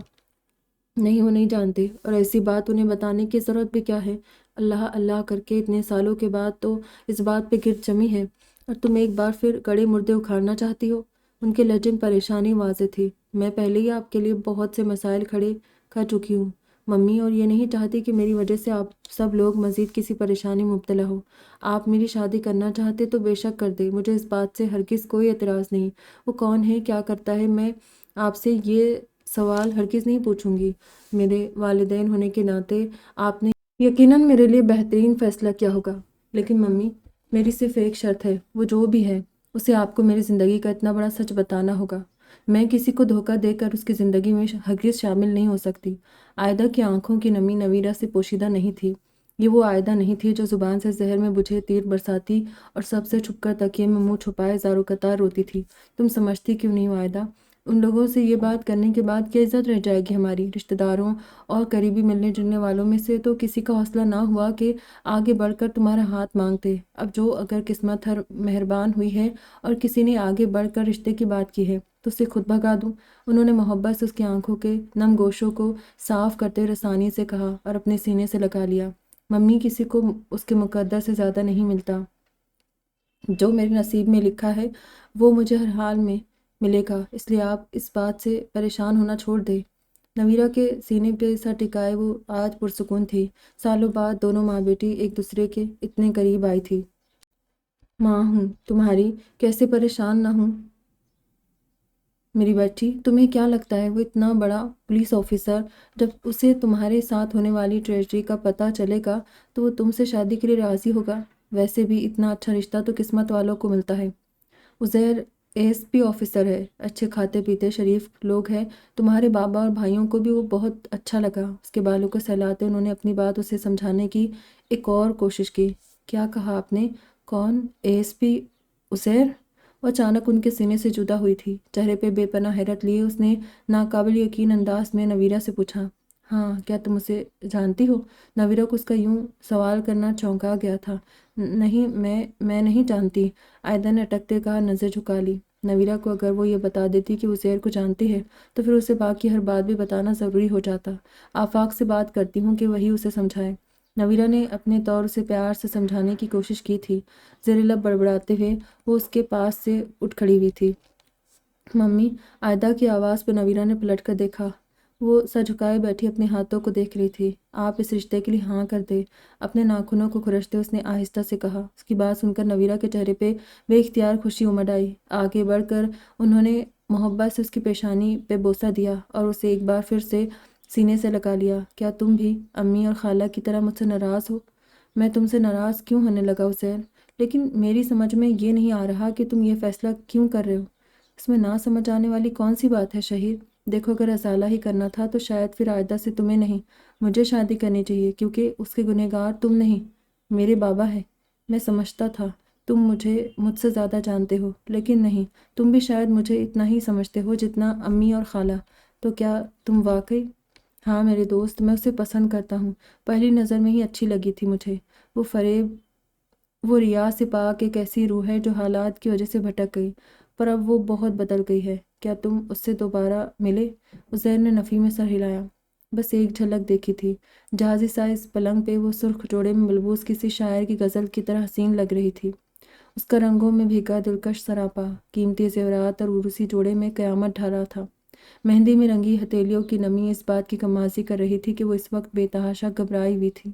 نہیں، وہ نہیں جانتے، اور ایسی بات انہیں بتانے کی ضرورت بھی کیا ہے؟ اللہ اللہ کر کے اتنے سالوں کے بعد تو اس بات پہ گرد جمی ہے، اور تم ایک بار پھر گڑے مردے اکھاڑنا چاہتی ہو؟ ان کے لہجے میں پریشانی واضح تھی۔ میں پہلے ہی آپ کے لیے بہت سے مسائل کھڑے کر چکی ہوں ممی، اور یہ نہیں چاہتی کہ میری وجہ سے آپ سب لوگ مزید کسی پریشانی میں مبتلا ہو۔ آپ میری شادی کرنا چاہتے تو بے شک کر دے، مجھے اس بات سے ہرگز کوئی اعتراض نہیں۔ وہ کون ہے، کیا کرتا ہے، میں آپ سے یہ سوال ہرگز نہیں پوچھوں گی۔ میرے والدین ہونے کے ناطے آپ نے یقیناً میرے لیے بہترین فیصلہ کیا ہوگا، لیکن ممی میری صرف ایک شرط ہے، وہ جو بھی ہے اسے آپ کو میری زندگی کا اتنا بڑا سچ بتانا ہوگا۔ میں کسی کو دھوکہ دے کر اس کی زندگی میں ہرگز شامل نہیں ہو سکتی۔ عائدہ کی آنکھوں کی نمی نویرہ سے پوشیدہ نہیں تھی۔ یہ وہ عائدہ نہیں تھی جو زبان سے زہر میں بجھے تیر برساتی اور سب سے چھپ کر تکیے میں منہ چھپائے زارو قطار روتی تھی۔ تم سمجھتی کیوں نہیں ہو عائدہ؟ ان لوگوں سے یہ بات کرنے کے بعد کیا عزت رہ جائے گی ہماری؟ رشتہ داروں اور قریبی ملنے جلنے والوں میں سے تو کسی کا حوصلہ نہ ہوا کہ آگے بڑھ کر تمہارا ہاتھ مانگتے۔ اب جو اگر قسمت مہربان ہوئی ہے اور کسی نے آگے بڑھ کر رشتے کی بات کی ہے تو اسے خود بھگا دوں۔ انہوں نے محبت سے اس کی آنکھوں کے نم گوشوں کو صاف کرتے رسانی سے کہا اور اپنے سینے سے لگا لیا۔ ممی، کسی کو اس کے مقدر سے زیادہ نہیں ملتا، جو میرے نصیب میں لکھا ہے وہ مجھے ہر حال میں ملے گا، اس لیے آپ اس بات سے پریشان ہونا چھوڑ دیں۔ نویرہ کے سینے پہ سر ٹکائے وہ آج پرسکون تھی۔ سالوں بعد دونوں ماں بیٹی ایک دوسرے کے اتنے قریب آئی تھی۔ ماں ہوں تمہاری، کیسے پریشان نہ ہوں میری بیٹی؟ تمہیں کیا لگتا ہے وہ اتنا بڑا پولیس آفیسر، جب اسے تمہارے ساتھ ہونے والی ٹریجڈی کا پتہ چلے گا تو وہ تم سے شادی کے لیے راضی ہوگا؟ ویسے بھی اتنا اچھا رشتہ تو قسمت والوں کو ملتا ہے۔ عزیر ASP آفیسر ہے، اچھے کھاتے پیتے شریف لوگ ہیں، تمہارے بابا اور بھائیوں کو بھی وہ بہت اچھا لگا۔ اس کے بالوں کو سہلاتے انہوں نے اپنی بات اسے سمجھانے کی ایک اور کوشش کی۔ کیا کہا آپ نے؟ کون؟ ASP عزیر؟ وہ اچانک ان کے سینے سے جدا ہوئی تھی۔ چہرے پہ بے پناہ حیرت لیے اس نے ناقابل یقین انداز میں نویرہ سے پوچھا، ہاں، کیا تم اسے جانتی ہو؟ نویرہ کو اس کا یوں سوال کرنا چونکا گیا تھا۔ نہیں، میں نہیں جانتی، عائدہ نے اٹکتے کہا، نظر جھکا لی۔ نویرہ کو اگر وہ یہ بتا دیتی کہ وہ عزیر کو جانتی ہے تو پھر اسے باقی ہر بات بھی بتانا ضروری ہو جاتا۔ آفاق سے بات کرتی ہوں کہ وہی اسے سمجھائے۔ نویرہ نے اپنے طور سے پیار سے سمجھانے کی کوشش کی تھی۔ زیر لب بڑبڑاتے ہوئے وہ اس کے پاس سے اٹھ کھڑی ہوئی تھی۔ ممی، عائدہ کی آواز پہ نویرہ نے پلٹ کر دیکھا۔ وہ سر جھکائے بیٹھی اپنے ہاتھوں کو دیکھ رہی تھی۔ آپ اس رشتے کے لیے ہاں کر دے، اپنے ناخنوں کو کھرچتے اس نے آہستہ سے کہا۔ اس کی بات سن کر نویرہ کے چہرے پہ بے اختیار خوشی امڈ آئی۔ آگے بڑھ کر انہوں نے محبت سے اس کی پیشانی پہ بوسہ دیا اور اسے ایک بار پھر سے سینے سے لگا لیا۔ کیا تم بھی امی اور خالہ کی طرح مجھ سے ناراض ہو؟ میں تم سے ناراض کیوں ہونے لگا عزیر؟ لیکن میری سمجھ میں یہ نہیں آ رہا کہ تم یہ فیصلہ کیوں کر رہے ہو؟ اس میں نہ سمجھ آنے والی کون سی بات ہے شہید؟ دیکھو، اگر ازالہ ہی کرنا تھا تو شاید پھر عائدہ سے تمہیں نہیں مجھے شادی کرنی چاہیے، کیونکہ اس کے گنہگار تم نہیں، میرے بابا ہے۔ میں سمجھتا تھا تم مجھ سے زیادہ جانتے ہو، لیکن نہیں، تم بھی شاید مجھے اتنا ہی سمجھتے ہو جتنا امی اور خالہ۔ تو کیا تم واقعی؟ ہاں میرے دوست، میں اسے پسند کرتا ہوں۔ پہلی نظر میں ہی اچھی لگی تھی مجھے۔ وہ فریب، وہ ریا سے پاک ایک ایسی روح ہے جو حالات کی وجہ سے بھٹک گئی، پر اب وہ بہت بدل گئی ہے۔ کیا تم اس سے دوبارہ ملے؟ عزیر نے نفی میں سر ہلایا۔ بس ایک جھلک دیکھی تھی۔ جہازی سائز پلنگ پہ وہ سرخ جوڑے میں ملبوس کسی شاعر کی غزل کی طرح حسین لگ رہی تھی۔ اس کا رنگوں میں بھیگا دلکش سراپا، قیمتی زیورات اور عروسی جوڑے میں قیامت ڈھالا تھا۔ مہندی میں رنگی ہتھیلیوں کی نمی اس بات کی کمازی کر رہی تھی کہ وہ اس وقت بے تحاشا گھبرائی ہوئی تھی۔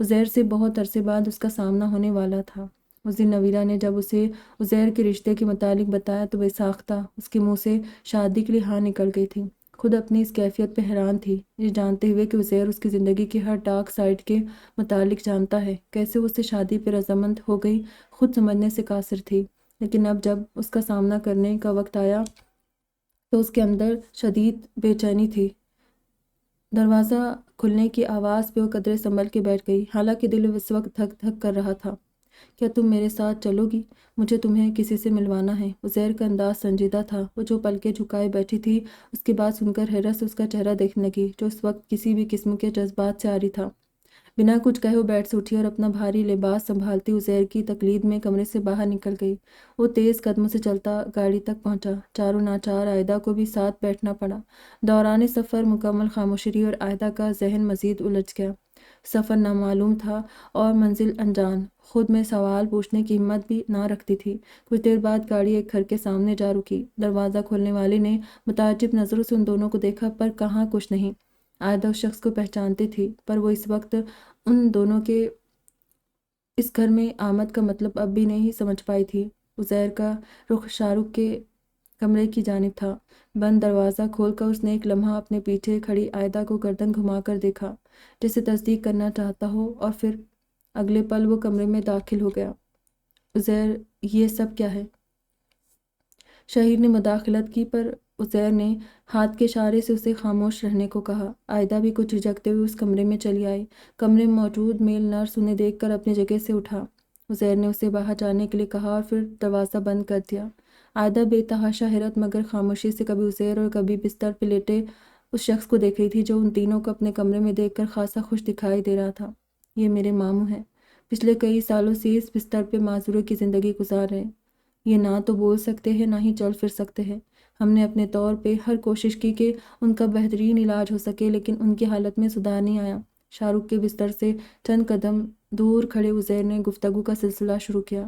عزیر سے بہت عرصے بعد اس کا سامنا ہونے والا تھا۔ اس دن نویرہ نے جب اسے عزیر کے رشتے کے متعلق بتایا تو بے ساختہ اس کے منہ سے شادی کے لیے ہاں نکل گئی تھی۔ خود اپنی اس کیفیت پہ حیران تھی، یہ جانتے ہوئے کہ عزیر اس کی زندگی کی ہر ڈارک سائڈ کے متعلق جانتا ہے، کیسے وہ اس سے شادی پہ رضامند ہو گئی، خود سمجھنے سے قاصر تھی۔ لیکن اب جب اس کا سامنا کرنے کا وقت آیا تو اس کے اندر شدید بے چینی تھی۔ دروازہ کھلنے کی آواز پہ وہ قدرے سنبھل کے بیٹھ گئی، حالانکہ دل اس وقت دھک دھک کر رہا تھا۔ کیا تم میرے ساتھ چلو گی؟ مجھے تمہیں کسی سے ملوانا ہے۔ عزیر کا انداز سنجیدہ تھا۔ وہ جو پلکیں جھکائے بیٹھی تھی، اس کی بات سن کر حیرت سے اس کا چہرہ دیکھنے لگی، جو اس وقت کسی بھی قسم کے جذبات سے عاری تھا۔ بنا کچھ کہے وہ بیٹھ سے اٹھی اور اپنا بھاری لباس سنبھالتی عزیر کی تقلید میں کمرے سے باہر نکل گئی۔ وہ تیز قدموں سے چلتا گاڑی تک پہنچا۔ چاروں ناچار عائدہ کو بھی ساتھ بیٹھنا پڑا۔ دوران سفر مکمل خاموشی رہی اور عائدہ کا ذہن مزید الجھ گیا۔ سفر نامعلوم تھا اور منزل انجان۔ خود میں سوال پوچھنے کی ہمت بھی نہ رکھتی تھی۔ کچھ دیر بعد گاڑی ایک گھر کے سامنے جا رکی۔ دروازہ کھولنے والی نے متعجب نظروں سے ان دونوں کو دیکھا، پر کہاں کچھ نہیں۔ عائدہ اس شخص کو پہچانتی تھی، پر وہ اس وقت ان دونوں کے اس گھر میں آمد کا مطلب اب بھی نہیں سمجھ پائی تھی۔ عزیر کا رخ شاہ رخ کے کمرے کی جانب تھا۔ بند دروازہ کھول کر اس نے ایک لمحہ اپنے پیچھے کھڑی عائدہ کو گردن گھما کر دیکھا، جیسے تصدیق کرنا چاہتا ہو، اور پھر اگلے پل وہ کمرے میں داخل ہو گیا۔ عزیر، یہ سب کیا ہے؟ شہیر نے مداخلت کی، پر عزیر نے ہاتھ کے اشارے سے اسے خاموش رہنے کو کہا۔ عائدہ بھی کچھ جھجکتے ہوئے اس کمرے میں چلی آئی۔ کمرے میں موجود میل نرس انہیں دیکھ کر اپنی جگہ سے اٹھا۔ عزیر نے اسے باہر جانے کے لیے کہا اور پھر دروازہ بند کر دیا۔ عائدہ بے تحاشا حیرت مگر خاموشی سے کبھی عزیر اور کبھی بستر پہ لیٹے اس شخص کو دیکھ رہی تھی، جو ان تینوں کو اپنے کمرے میں دیکھ کر خاصا خوش دکھائی دے رہا تھا۔ یہ میرے ماموں ہیں، پچھلے کئی سالوں سے اس بستر پہ معذورے کی زندگی گزار رہے ہیں۔ یہ نہ تو بول سکتے ہیں، نہ ہی چل پھر سکتے ہیں۔ ہم نے اپنے طور پہ ہر کوشش کی کہ ان کا بہترین علاج ہو سکے، لیکن ان کی حالت میں سدھار نہیں آیا۔ شاہ رخ کے بستر سے چند قدم دور کھڑے عزیر نے گفتگو کا سلسلہ شروع کیا۔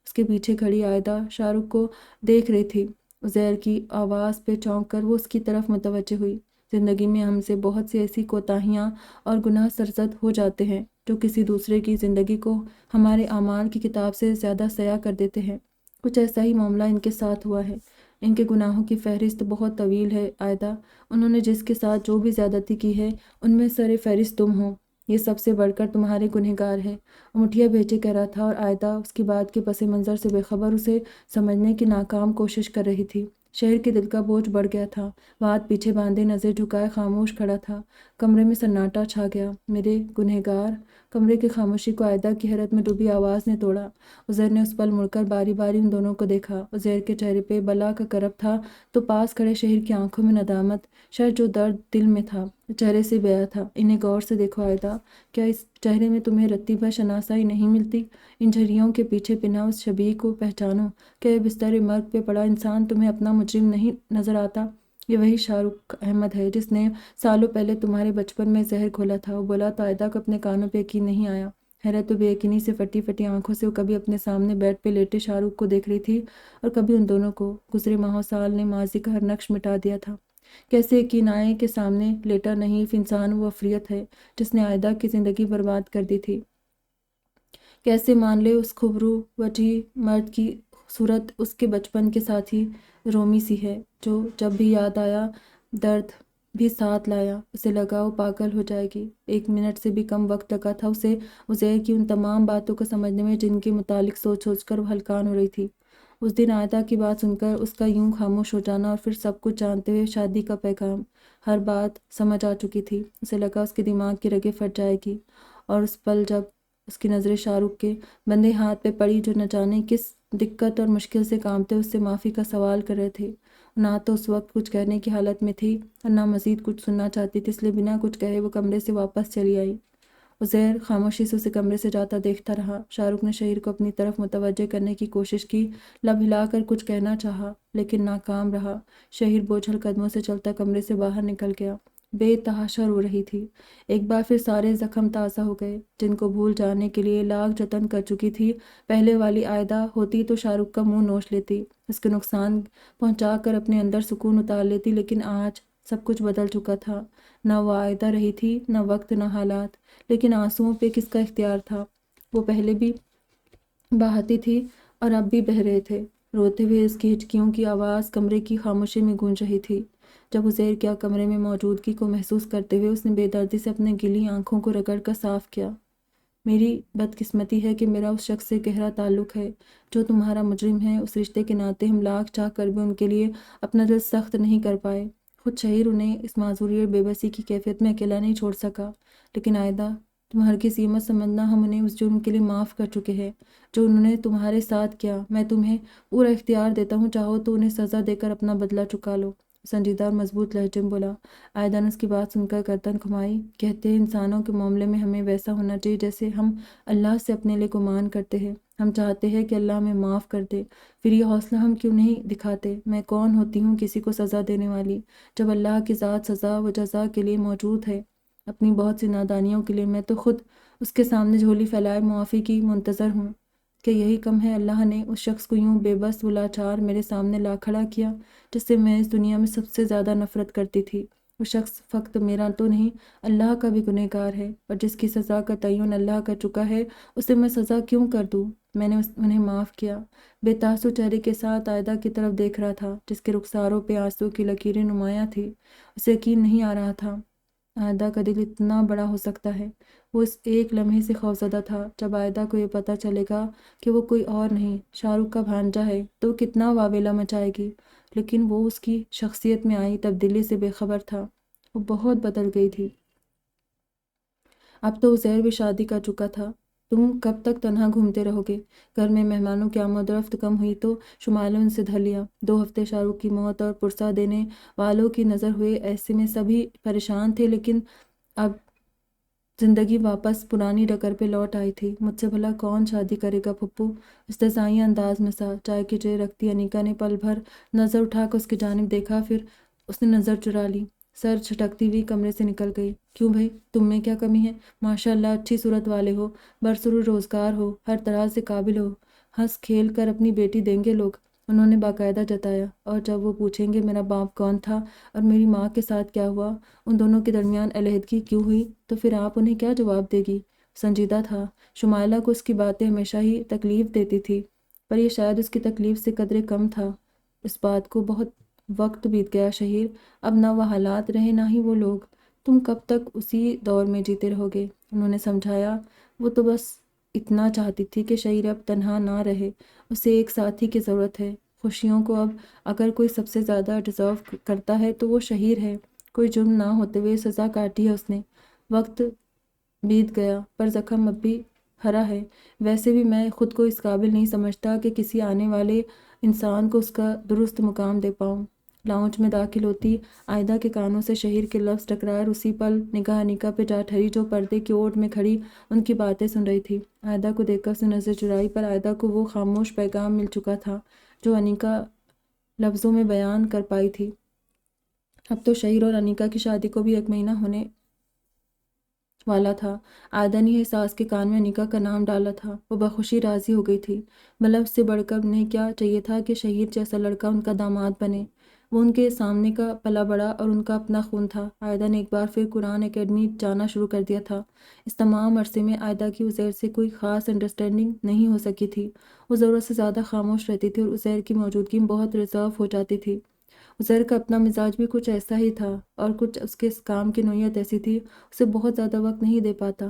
اس کے پیچھے کھڑی عائدہ شاہ رخ کو دیکھ رہی تھی۔ عزیر کی آواز پہ چونک کر وہ اس کی طرف متوجہ ہوئی۔ زندگی میں ہم سے بہت سی ایسی کوتاہیاں اور گناہ سرزد ہو جاتے ہیں جو کسی دوسرے کی زندگی کو ہمارے اعمال کی کتاب سے زیادہ سیاہ کر دیتے ہیں۔ کچھ ایسا ہی معاملہ ان کے ساتھ ہوا ہے۔ ان کے گناہوں کی فہرست بہت طویل ہے عائدہ۔ انہوں نے جس کے ساتھ جو بھی زیادتی کی ہے، ان میں سر فہرست تم ہو۔ یہ سب سے بڑھ کر تمہارے گنہگار ہے۔ وہ مٹھیاں بھیجے کہہ رہا تھا اور عائدہ اس کی بات کے پس منظر سے بے خبر اسے سمجھنے کی ناکام کوشش کر رہی تھی۔ شہر کے دل کا بوجھ بڑھ گیا تھا۔ وہ ہاتھ پیچھے باندھے نظر جھکائے خاموش کھڑا تھا۔ کمرے میں سناٹا چھا گیا۔ میرے گنہگار؟ کمرے کی خاموشی کو عائدہ کی حیرت میں ڈوبی آواز نے توڑا۔ عزیر نے اس پل مڑ کر باری باری ان دونوں کو دیکھا۔ عزیر کے چہرے پہ بلا کا کرب تھا تو پاس کھڑے شہر کی آنکھوں میں ندامت، شاید جو درد دل میں تھا چہرے سے بیاں تھا۔ انہیں غور سے دیکھو عائدہ، کیا اس چہرے میں تمہیں رتی بھر شناسائی نہیں ملتی؟ ان جھریوں کے پیچھے پنہاں اس شبیہ کو پہچانو۔ کیا یہ بستر مرگ پہ پڑا انسان تمہیں اپنا مجرم نہیں نظر آتا؟ یہ وہی شاہ رخ احمد ہے جس نے سالوں پہلے تمہارے بچپن میں زہر گھولا تھا۔ وہ بولا تو عائدہ کو اپنے کانوں پہ یقین نہیں آیا۔ حیرت و بے یقینی سے پھٹی پھٹی آنکھوں سے وہ کبھی اپنے سامنے بیڈ پہ لیٹے شاہ رخ کو دیکھ رہی تھی اور کبھی ان دونوں کو۔ گزرے ماہوں سال نے ماضی کا ہر نقش مٹا دیا تھا۔ کیسے یقین آئے کہ سامنے لیٹا نحیف انسان وہ عفریت ہے جس نے عائدہ کی زندگی برباد کر دی تھی؟ کیسے مان لے اس خوبرو وجہی مرد کی صورت اس کے بچپن کے ساتھی رومی سی ہے، جو جب بھی یاد آیا درد بھی ساتھ لایا۔ اسے لگا وہ پاگل ہو جائے گی۔ 1 منٹ سے بھی کم وقت لگا تھا اسے عزیر کی ان تمام باتوں کو سمجھنے میں جن کے متعلق سوچ سوچ کر وہ ہلکان ہو رہی تھی۔ اس دن عائدہ کی بات سن کر اس کا یوں خاموش ہو جانا اور پھر سب کچھ جانتے ہوئے شادی کا پیغام، ہر بات سمجھ آ چکی تھی۔ اسے لگا اس کے دماغ کی رگیں پھٹ جائے گی، اور اس پل جب اس کی نظریں شاہ رخ کے بندے ہاتھ پہ پڑی جو نہ جانے کس دقت اور مشکل سے کامتے اس سے معافی کا سوال کر رہے تھے۔ نہ تو اس وقت کچھ کہنے کی حالت میں تھی اور نہ مزید کچھ سننا چاہتی تھی، اس لیے بنا کچھ کہے وہ کمرے سے واپس چلی آئی۔ عزیر خاموشی سے اسے کمرے سے جاتا دیکھتا رہا۔ شاہ رخ نے شہیر کو اپنی طرف متوجہ کرنے کی کوشش کی، لب ہلا کر کچھ کہنا چاہا لیکن ناکام رہا۔ شہیر بوجھل قدموں سے چلتا کمرے سے باہر نکل گیا۔ بے تحاشا رو رہی تھی۔ ایک بار پھر سارے زخم تازہ ہو گئے جن کو بھول جانے کے لیے لاکھ جتن کر چکی تھی۔ پہلے والی عائدہ ہوتی تو شاہ رخ کا منہ نوچ لیتی، اس کے نقصان پہنچا کر اپنے اندر سکون اتار لیتی، لیکن آج سب کچھ بدل چکا تھا۔ نہ وہ عائدہ رہی تھی، نہ وقت، نہ حالات، لیکن آنسوؤں پہ کس کا اختیار تھا؟ وہ پہلے بھی بہاتی تھی اور اب بھی بہہ رہے تھے۔ روتے ہوئے اس کی ہچکیوں کی آواز کمرے کی خاموشی میں گونج رہی تھی۔ جب عزیر کیا کمرے میں موجودگی کو محسوس کرتے ہوئے اس نے بے دردی سے اپنے گیلی آنکھوں کو رگڑ کر صاف کیا۔ میری بدقسمتی ہے کہ میرا اس شخص سے گہرا تعلق ہے جو تمہارا مجرم ہے۔ اس رشتے کے ناطے ہم لاکھ چاہ کر بھی ان کے لیے اپنا دل سخت نہیں کر پائے۔ خود شہیر انہیں اس معذوری اور بے بسی کی کیفیت میں اکیلا نہیں چھوڑ سکا۔ لیکن عائدہ، تم ہرگز یہ مت سمجھنا ہم انہیں اس جرم کے لیے معاف کر چکے ہیں جو انہوں نے تمہارے ساتھ کیا۔ میں تمہیں پورا اختیار دیتا ہوں، چاہو تو انہیں سزا دے کر اپنا بدلہ چکا لو۔ سنجیدہ اور مضبوط لہجے میں بولا۔ عائدہ نے اس کی بات سن کر گردن گھمائی۔ کہتے ہیں انسانوں کے معاملے میں ہمیں ویسا ہونا چاہیے جیسے ہم اللہ سے اپنے لیے گمان کرتے ہیں۔ ہم چاہتے ہیں کہ اللہ ہمیں معاف کر دے، پھر یہ حوصلہ ہم کیوں نہیں دکھاتے؟ میں کون ہوتی ہوں کسی کو سزا دینے والی، جب اللہ کی ذات سزا و جزا کے لیے موجود ہے۔ اپنی بہت سی نادانیوں کے لیے میں تو خود اس کے سامنے جھولی پھیلائے معافی کی منتظر ہوں کہ یہی کم ہے۔ اللہ نے اس شخص کو یوں بے بس و لاچار میرے سامنے لا کھڑا کیا جس سے میں اس دنیا میں سب سے زیادہ نفرت کرتی تھی۔ وہ شخص فقط میرا تو نہیں، اللہ کا بھی گنہگار ہے، اور جس کی سزا کا تعین اللہ کر چکا ہے اسے میں سزا کیوں کر دوں؟ میں نے انہیں معاف کیا۔ بے تاثر چہرے کے ساتھ عائدہ کی طرف دیکھ رہا تھا جس کے رخساروں پہ آنسو کی لکیریں نمایاں تھیں۔ اسے یقین نہیں آ رہا تھا عائدہ کا دل اتنا بڑا ہو سکتا ہے۔ وہ اس ایک لمحے سے خوفزدہ تھا جب عائدہ کو یہ پتہ چلے گا کہ وہ کوئی اور نہیں، شاہ رخ کا بھانجا ہے، تو وہ کتنا واویلا مچائے گی۔ لیکن وہ اس کی شخصیت میں آئی تبدیلی سے بے خبر تھا۔ وہ بہت بدل گئی تھی۔ اب تو عزیر بھی شادی کر چکا تھا۔ تم کب تک تنہا گھومتے رہو گے؟ گھر میں مہمانوں کی آمد و رفت کم ہوئی تو شمائل نے ان سے دھر لیا۔ 2 ہفتے شاہ رخ کی موت اور پرسہ دینے والوں کی نظر ہوئے، ایسے میں سبھی پریشان تھے، لیکن اب زندگی واپس پرانی ڈگر پہ لوٹ آئی تھی۔ مجھ سے بھلا کون شادی کرے گا پھپھو؟ استحزائیہ انداز میں سا چائے کی ٹرے رکھتی انیکا نے پل بھر نظر اٹھا کر اس کی جانب دیکھا، پھر اس نے نظر چرا لی، سر جھٹکتی ہوئی کمرے سے نکل گئی۔ کیوں بھائی، تم میں کیا کمی ہے؟ ماشاء اللہ اچھی صورت والے ہو، برسر روزگار ہو، ہر طرح سے قابل ہو، ہنس کھیل کر اپنی بیٹی دیں گے لوگ، انہوں نے باقاعدہ جتایا۔ اور جب وہ پوچھیں گے میرا باپ کون تھا اور میری ماں کے ساتھ کیا ہوا، ان دونوں کے درمیان علیحدگی کیوں ہوئی، تو پھر آپ انہیں کیا جواب دے گی؟ سنجیدہ تھا۔ شمائلہ کو اس کی باتیں ہمیشہ ہی تکلیف دیتی تھی، پر یہ شاید اس کی تکلیف سے قدرے کم تھا۔ اس بات کو بہت وقت بیت گیا شہیر، اب نہ وہ حالات رہے نہ ہی وہ لوگ، تم کب تک اسی دور میں جیتے رہو گے؟ انہوں نے سمجھایا۔ وہ تو بس اتنا چاہتی تھی کہ شہیر اب تنہا نہ رہے، اسے ایک ساتھی کی ضرورت ہے۔ خوشیوں کو اب اگر کوئی سب سے زیادہ ڈیزرو کرتا ہے تو وہ شہیر ہے۔ کوئی جرم نہ ہوتے ہوئے سزا کاٹی ہے اس نے۔ وقت بیت گیا پر زخم اب بھی ہرا ہے۔ ویسے بھی میں خود کو اس قابل نہیں سمجھتا کہ کسی آنے والے انسان کو اس کا درست مقام دے پاؤں۔ لاؤنج میں داخل ہوتی عائدہ کے کانوں سے شہیر کے لفظ ٹکرائے اور اسی پل نگاہ انیکا پہ جا ٹھہری جو پردے کی اوٹ میں کھڑی ان کی باتیں سن رہی تھی۔ عائدہ کو دیکھ کر اس نے نظر چرائی، پر عائدہ کو وہ خاموش پیغام مل چکا تھا جو انیکا لفظوں میں بیان کر پائی تھی۔ اب تو شہیر اور انیکا کی شادی کو بھی 1 مہینہ ہونے والا تھا۔ عائدہ نے یہ ساس کے کان میں انیکا کا نام ڈالا تھا۔ وہ بخوشی راضی ہو گئی تھی۔ بھلا اس سے بڑھ کر انہیں کیا چاہیے تھا کہ شہیر جیسا لڑکا ان کا داماد بنے؟ وہ ان کے سامنے کا پلا بڑا اور ان کا اپنا خون تھا۔ عائدہ نے ایک بار پھر قرآن اکیڈمی جانا شروع کر دیا تھا۔ اس تمام عرصے میں عائدہ کی عزیر سے کوئی خاص انڈرسٹینڈنگ نہیں ہو سکی تھی۔ وہ ضرورت سے زیادہ خاموش رہتی تھی اور عزیر کی موجودگی میں بہت ریزرو ہو جاتی تھی۔ عزیر کا اپنا مزاج بھی کچھ ایسا ہی تھا، اور کچھ اس کے کام کی نوعیت ایسی تھی، اسے بہت زیادہ وقت نہیں دے پاتا۔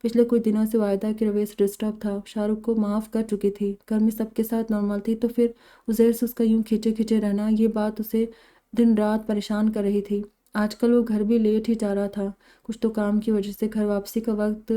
پچھلے کچھ دنوں سے عائدہ کے رویے سے ڈسٹرب تھا۔ شاہ رخ کو معاف کر چکی تھی، گھر میں سب کے ساتھ نارمل تھی، تو پھر عزیر سے اس کا یوں کھینچے کھینچے رہنا، یہ بات اسے دن رات پریشان کر رہی تھی۔ آج کل وہ گھر بھی لیٹ ہی جا رہا تھا، کچھ تو کام کی وجہ سے۔ گھر واپسی کا وقت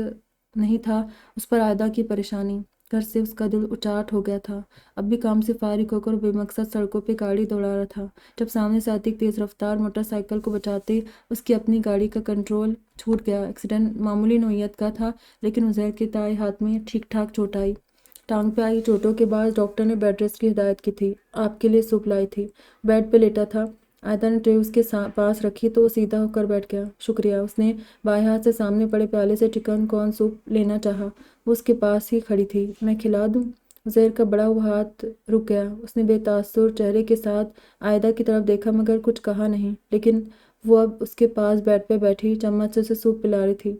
نہیں تھا اس پر عائدہ کی پریشانی۔ گھر سے اس کا دل اچاٹ ہو گیا تھا۔ اب بھی کام سے فارغ ہو کر بے مقصد سڑکوں پہ گاڑی دوڑا رہا تھا، جب سامنے سے آتی ایک تیز رفتار موٹر سائیکل کو بچاتے اس کی اپنی گاڑی کا کنٹرول چھوٹ گیا۔ ایکسیڈنٹ معمولی نوعیت کا تھا، لیکن عزیر کے دائیں ہاتھ میں ٹھیک ٹھاک چوٹ آئی۔ ٹانگ پہ آئی چوٹوں کے بعد ڈاکٹر نے بیڈ ریسٹ کی ہدایت کی تھی۔ آپ کے لیے سوپ لائی تھی۔ بیڈ پہ لیٹا تھا۔ عائدہ نے ٹرے اس کے پاس رکھی تو وہ سیدھا ہو کر بیٹھ گیا۔ شکریہ۔ اس نے بائیں ہاتھ سے سامنے پڑے پیالے سے چکن کارن سوپ لینا چاہا۔ وہ اس کے پاس ہی کھڑی تھی۔ میں کھلا دوں؟ عزیر کا بڑا ہوا ہاتھ رک گیا۔ اس نے بے تاثر چہرے کے ساتھ عائدہ کی طرف دیکھا مگر کچھ کہا نہیں، لیکن وہ اب اس کے پاس بیڈ پہ بیٹھی چمچ سے اسے سوپ پلا رہی تھی۔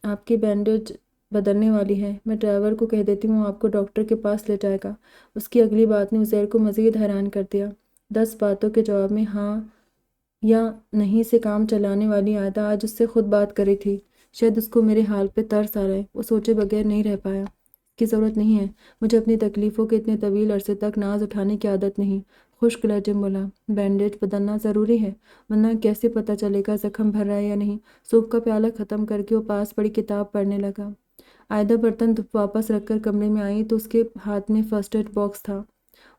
آپ کی بینڈیج بدلنے والی ہے، میں ڈرائیور کو کہہ دیتی ہوں، وہ آپ کو ڈاکٹر کے پاس لے جائے گا۔ اس کی اگلی بات نے عزیر کو مزید حیران کر دیا۔ 10 باتوں کے جواب میں ہاں یا نہیں سے کام چلانے والی عائدہ آج اس سے خود بات کر رہی تھی۔ شاید اس کو میرے حال پہ ترس آ رہا ہے۔ وہ سوچے بغیر نہیں رہ پایا۔ کی ضرورت نہیں ہے، مجھے اپنی تکلیفوں کے اتنے طویل عرصے تک ناز اٹھانے کی عادت نہیں۔ خشک لہجے میں بولا، بینڈیج بدلنا ضروری ہے، ورنہ کیسے پتہ چلے گا زخم بھر رہا ہے یا نہیں؟ سوپ کا پیالہ ختم کر کے وہ پاس پڑی کتاب پڑھنے لگا۔ عائدہ برتن واپس رکھ کر کمرے میں آئی تو اس کے ہاتھ میں فرسٹ ایڈ باکس تھا۔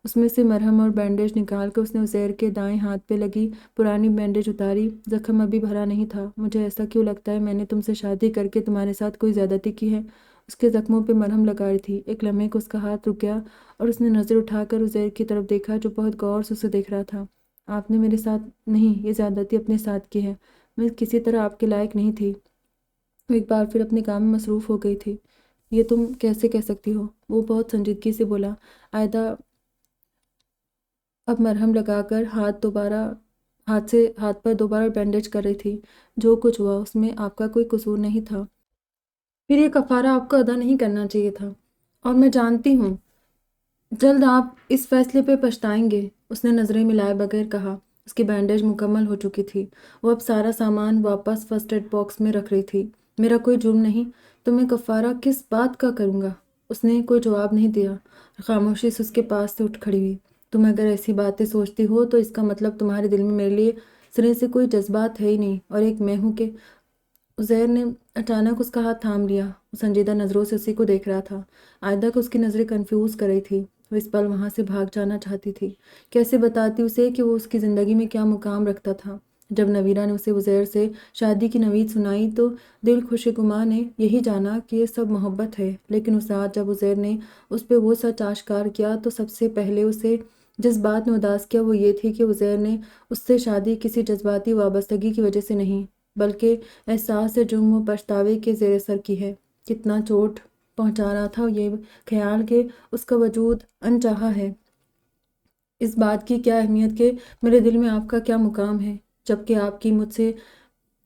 اس میں سے مرہم اور بینڈیج نکال کر اس نے عزیر کے دائیں ہاتھ پہ لگی پرانی بینڈیج اتاری۔ زخم ابھی بھرا نہیں تھا۔ مجھے ایسا کیوں لگتا ہے میں نے تم سے شادی کر کے تمہارے ساتھ کوئی زیادتی کی ہے؟ اس کے زخموں پہ مرہم لگا رہی تھی۔ ایک لمحے کو اس کا ہاتھ رک گیا اور اس نے نظر اٹھا کر عزیر کی طرف دیکھا جو بہت غور سے اسے دیکھ رہا تھا۔ آپ نے میرے ساتھ نہیں، یہ زیادتی اپنے ساتھ کی ہے۔ میں کسی طرح آپ کے لائق نہیں تھی۔ وہ ایک بار پھر اپنے کام میں مصروف ہو گئی تھی۔ یہ تم کیسے کہہ سکتی ہو؟ وہ بہت سنجیدگی سے بولا۔ عائدہ اب مرہم لگا کر ہاتھ پر دوبارہ بینڈیج کر رہی تھی۔ جو کچھ ہوا اس میں آپ کا کوئی قصور نہیں تھا۔ پھر یہ کفارہ آپ کو ادا نہیں کرنا چاہیے تھا، اور میں جانتی ہوں جلد آپ اس فیصلے پہ پچھتائیں گے۔ اس نے نظریں ملائے بغیر کہا۔ اس کی بینڈیج مکمل ہو چکی تھی۔ وہ اب سارا سامان واپس فرسٹ ایڈ باکس میں رکھ رہی تھی۔ میرا کوئی جرم نہیں تو میں کفارہ کس بات کا کروں گا؟ اس نے کوئی جواب نہیں دیا، خاموشی سے اس کے پاس سے اٹھ کھڑی ہوئی۔ تم اگر ایسی باتیں سوچتی ہو تو اس کا مطلب تمہارے دل میں میرے لیے سرے سے کوئی جذبات ہے ہی نہیں، اور ایک میں ہوں کہ… عزیر نے اچانک اس کا ہاتھ تھام لیا۔ وہ سنجیدہ نظروں سے اسی کو دیکھ رہا تھا۔ عائدہ کو اس کی نظریں کنفیوز کر رہی تھی۔ وہ اس پل وہاں سے بھاگ جانا چاہتی تھی۔ کیسے بتاتی اسے کہ وہ اس کی زندگی میں کیا مقام رکھتا تھا؟ جب نویرہ نے اسے عزیر سے شادی کی نوید سنائی تو دل خوش گماں نے یہی جانا کہ یہ سب محبت ہے، لیکن اس رات جب عزیر نے اس پہ وہ سچ آشکار کیا تو سب سے پہلے اسے جس بات نے اداس کیا وہ یہ تھی کہ عزیر نے اس سے شادی کسی جذباتی وابستگی کی وجہ سے نہیں، بلکہ احساس جرم و پچھتاوے کے زیر اثر کی ہے۔ کتنا چوٹ پہنچا رہا تھا یہ خیال کہ اس کا وجود انچاہا ہے، اس بات کی کیا اہمیت کہ میرے دل میں آپ کا کیا مقام ہے، جبکہ آپ کی مجھ سے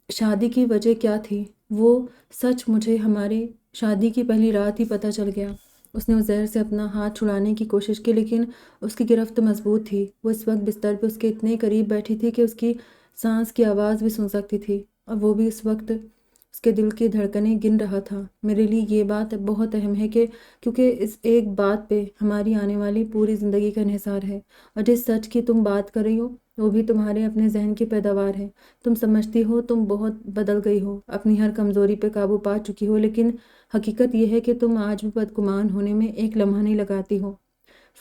شادی کی وجہ کیا تھی؟ وہ سچ مجھے ہماری شادی کی پہلی رات ہی پتہ چل گیا۔ اس نے عزیر سے اپنا ہاتھ چھڑانے کی کوشش کی، لیکن اس کی گرفت مضبوط تھی۔ وہ اس وقت بستر پہ اس کے اتنے قریب بیٹھی تھی کہ اس کی سانس کی آواز بھی سن سکتی تھی، اور وہ بھی اس وقت اس کے دل کی دھڑکنیں گن رہا تھا۔ میرے لیے یہ بات بہت اہم ہے کہ کیونکہ اس ایک بات پہ ہماری آنے والی پوری زندگی کا انحصار ہے، اور جس سچ کی تم بات کر رہی ہو وہ بھی تمہارے اپنے ذہن کی پیداوار ہے۔ تم سمجھتی ہو تم بہت بدل گئی ہو، اپنی ہر کمزوری پہ قابو پا چکی ہو، لیکن حقیقت یہ ہے کہ تم آج بھی بدگمان ہونے میں ایک لمحہ نہیں لگاتی ہو۔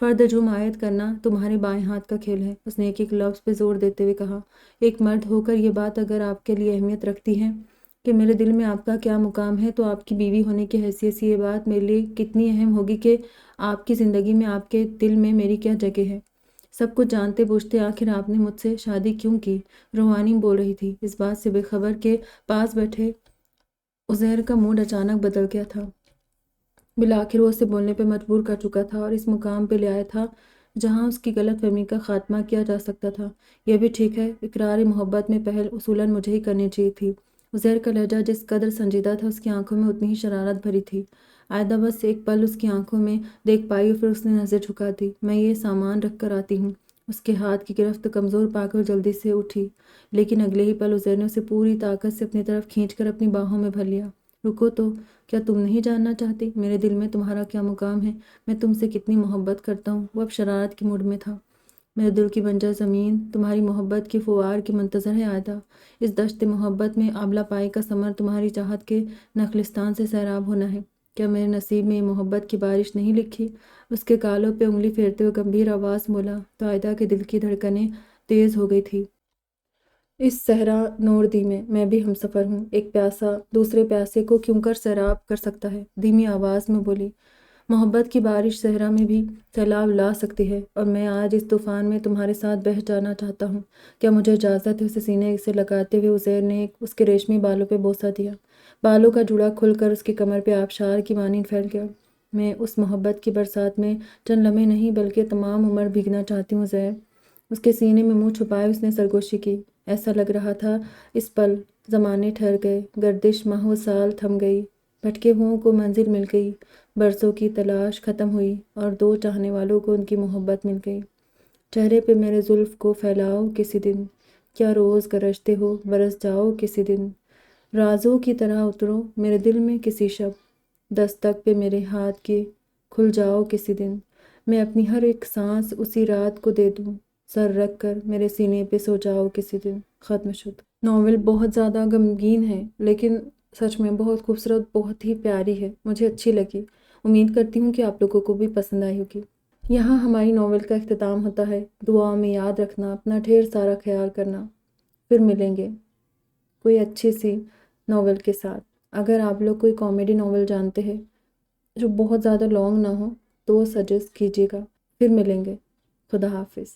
فرد جرم عائد کرنا تمہارے بائیں ہاتھ کا کھیل ہے، اس نے ایک ایک لفظ پہ زور دیتے ہوئے کہا۔ ایک مرد ہو کر یہ بات اگر آپ کے لیے اہمیت رکھتی ہے کہ میرے دل میں آپ کا کیا مقام ہے، تو آپ کی بیوی ہونے کی حیثیت سے یہ بات میرے لیے کتنی اہم ہوگی کہ آپ کی زندگی میں آپ کے دل میں میری کیا جگہ ہے۔ سب کچھ جانتے بوجھتے آخر آپ نے مجھ سے شادی کیوں کی؟ روحانی بول رہی تھی، اس بات سے بے خبر کہ پاس بیٹھے عزیر کا موڈ اچانک بدل گیا تھا۔ بالآخر وہ اسے بولنے پہ مجبور کر چکا تھا اور اس مقام پہ لے آیا تھا جہاں اس کی غلط فہمی کا خاتمہ کیا جا سکتا تھا۔ یہ بھی ٹھیک ہے، اقرار محبت میں پہل اصولاً مجھے ہی کرنی چاہیے تھی۔ عزیر کا لہجہ جس قدر سنجیدہ تھا اس کی آنکھوں میں اتنی ہی شرارت بھری تھی۔ عائدہ بس ایک پل اس کی آنکھوں میں دیکھ پائی اور پھر اس نے نظر جھکا دی۔ میں یہ سامان رکھ کر آتی ہوں۔ اس کے ہاتھ کی گرفت کمزور پا کر جلدی سے اٹھی، لیکن اگلے ہی پل عزیر نے اسے پوری طاقت سے اپنی طرف کھینچ کر اپنی باہوں میں بھر لیا۔ رکو تو، کیا تم نہیں جاننا چاہتی میرے دل میں تمہارا کیا مقام ہے؟ میں تم سے کتنی محبت کرتا ہوں۔ وہ اب شرارت کے موڈ میں تھا۔ میرے دل کی بنجر زمین تمہاری محبت کی فوار کی منتظر ہے عائدہ۔ اس دشت محبت میں آبلہ پائی کا ثمر تمہاری چاہت کے نخلستان سے سیراب ہونا ہے۔ کیا میرے نصیب میں یہ محبت کی بارش نہیں لکھی؟ اس کے گالوں پہ انگلی پھیرتے ہوئے گمبھیر آواز بولا تو عائدہ کے دل کی دھڑکنیں تیز ہو گئی تھی۔ اس صحرا نور دی میں بھی ہمسفر ہوں۔ ایک پیاسا دوسرے پیاسے کو کیوں کر سیراب کر سکتا ہے؟ دھیمی آواز میں بولی۔ محبت کی بارش صحرا میں بھی سیلاب لا سکتی ہے، اور میں آج اس طوفان میں تمہارے ساتھ بہہ جانا چاہتا ہوں۔ کیا مجھے اجازت ہے؟ اسے سینے سے لگاتے ہوئے عزیر نے اس کے ریشمی بالوں پہ بوسہ دیا۔ بالوں کا جوڑا کھل کر اس کی کمر پہ آبشار کی مانند پھیل گیا۔ میں اس محبت کی برسات میں چند لمحے نہیں بلکہ تمام عمر بھیگنا چاہتی ہوں عزیر۔ اس کے سینے میں منہ چھپائے اس نے سرگوشی کی۔ ایسا لگ رہا تھا اس پل زمانے ٹھہر گئے، گردش ماہ و سال تھم گئی، بھٹکے ہوں کو منزل مل گئی، برسوں کی تلاش ختم ہوئی اور دو چاہنے والوں کو ان کی محبت مل گئی۔ چہرے پہ میرے زلف کو پھیلاؤ کسی دن، کیا روز گرجتے ہو برس جاؤ کسی دن، رازوں کی طرح اترو میرے دل میں کسی شب، دستک پہ میرے ہاتھ کی کھل جاؤ کسی دن، میں اپنی ہر ایک سانس اسی رات کو دے دوں، سر رکھ کر میرے سینے پہ سو جاؤ کسی دن۔ ختم شد۔ ناول بہت زیادہ غمگین ہے، لیکن سچ میں بہت خوبصورت، بہت ہی پیاری ہے، مجھے اچھی لگی۔ امید کرتی ہوں کہ آپ لوگوں کو بھی پسند آئی ہوگی۔ یہاں ہماری ناول کا اختتام ہوتا ہے۔ دعا میں یاد رکھنا، اپنا ڈھیر سارا خیال کرنا۔ پھر ملیں گے کوئی اچھی سی ناول کے ساتھ۔ اگر آپ لوگ کوئی کامیڈی ناول جانتے ہیں جو بہت زیادہ لانگ نہ ہو تو وہ سجیسٹ کیجیے گا۔ پھر ملیں گے۔ خدا حافظ۔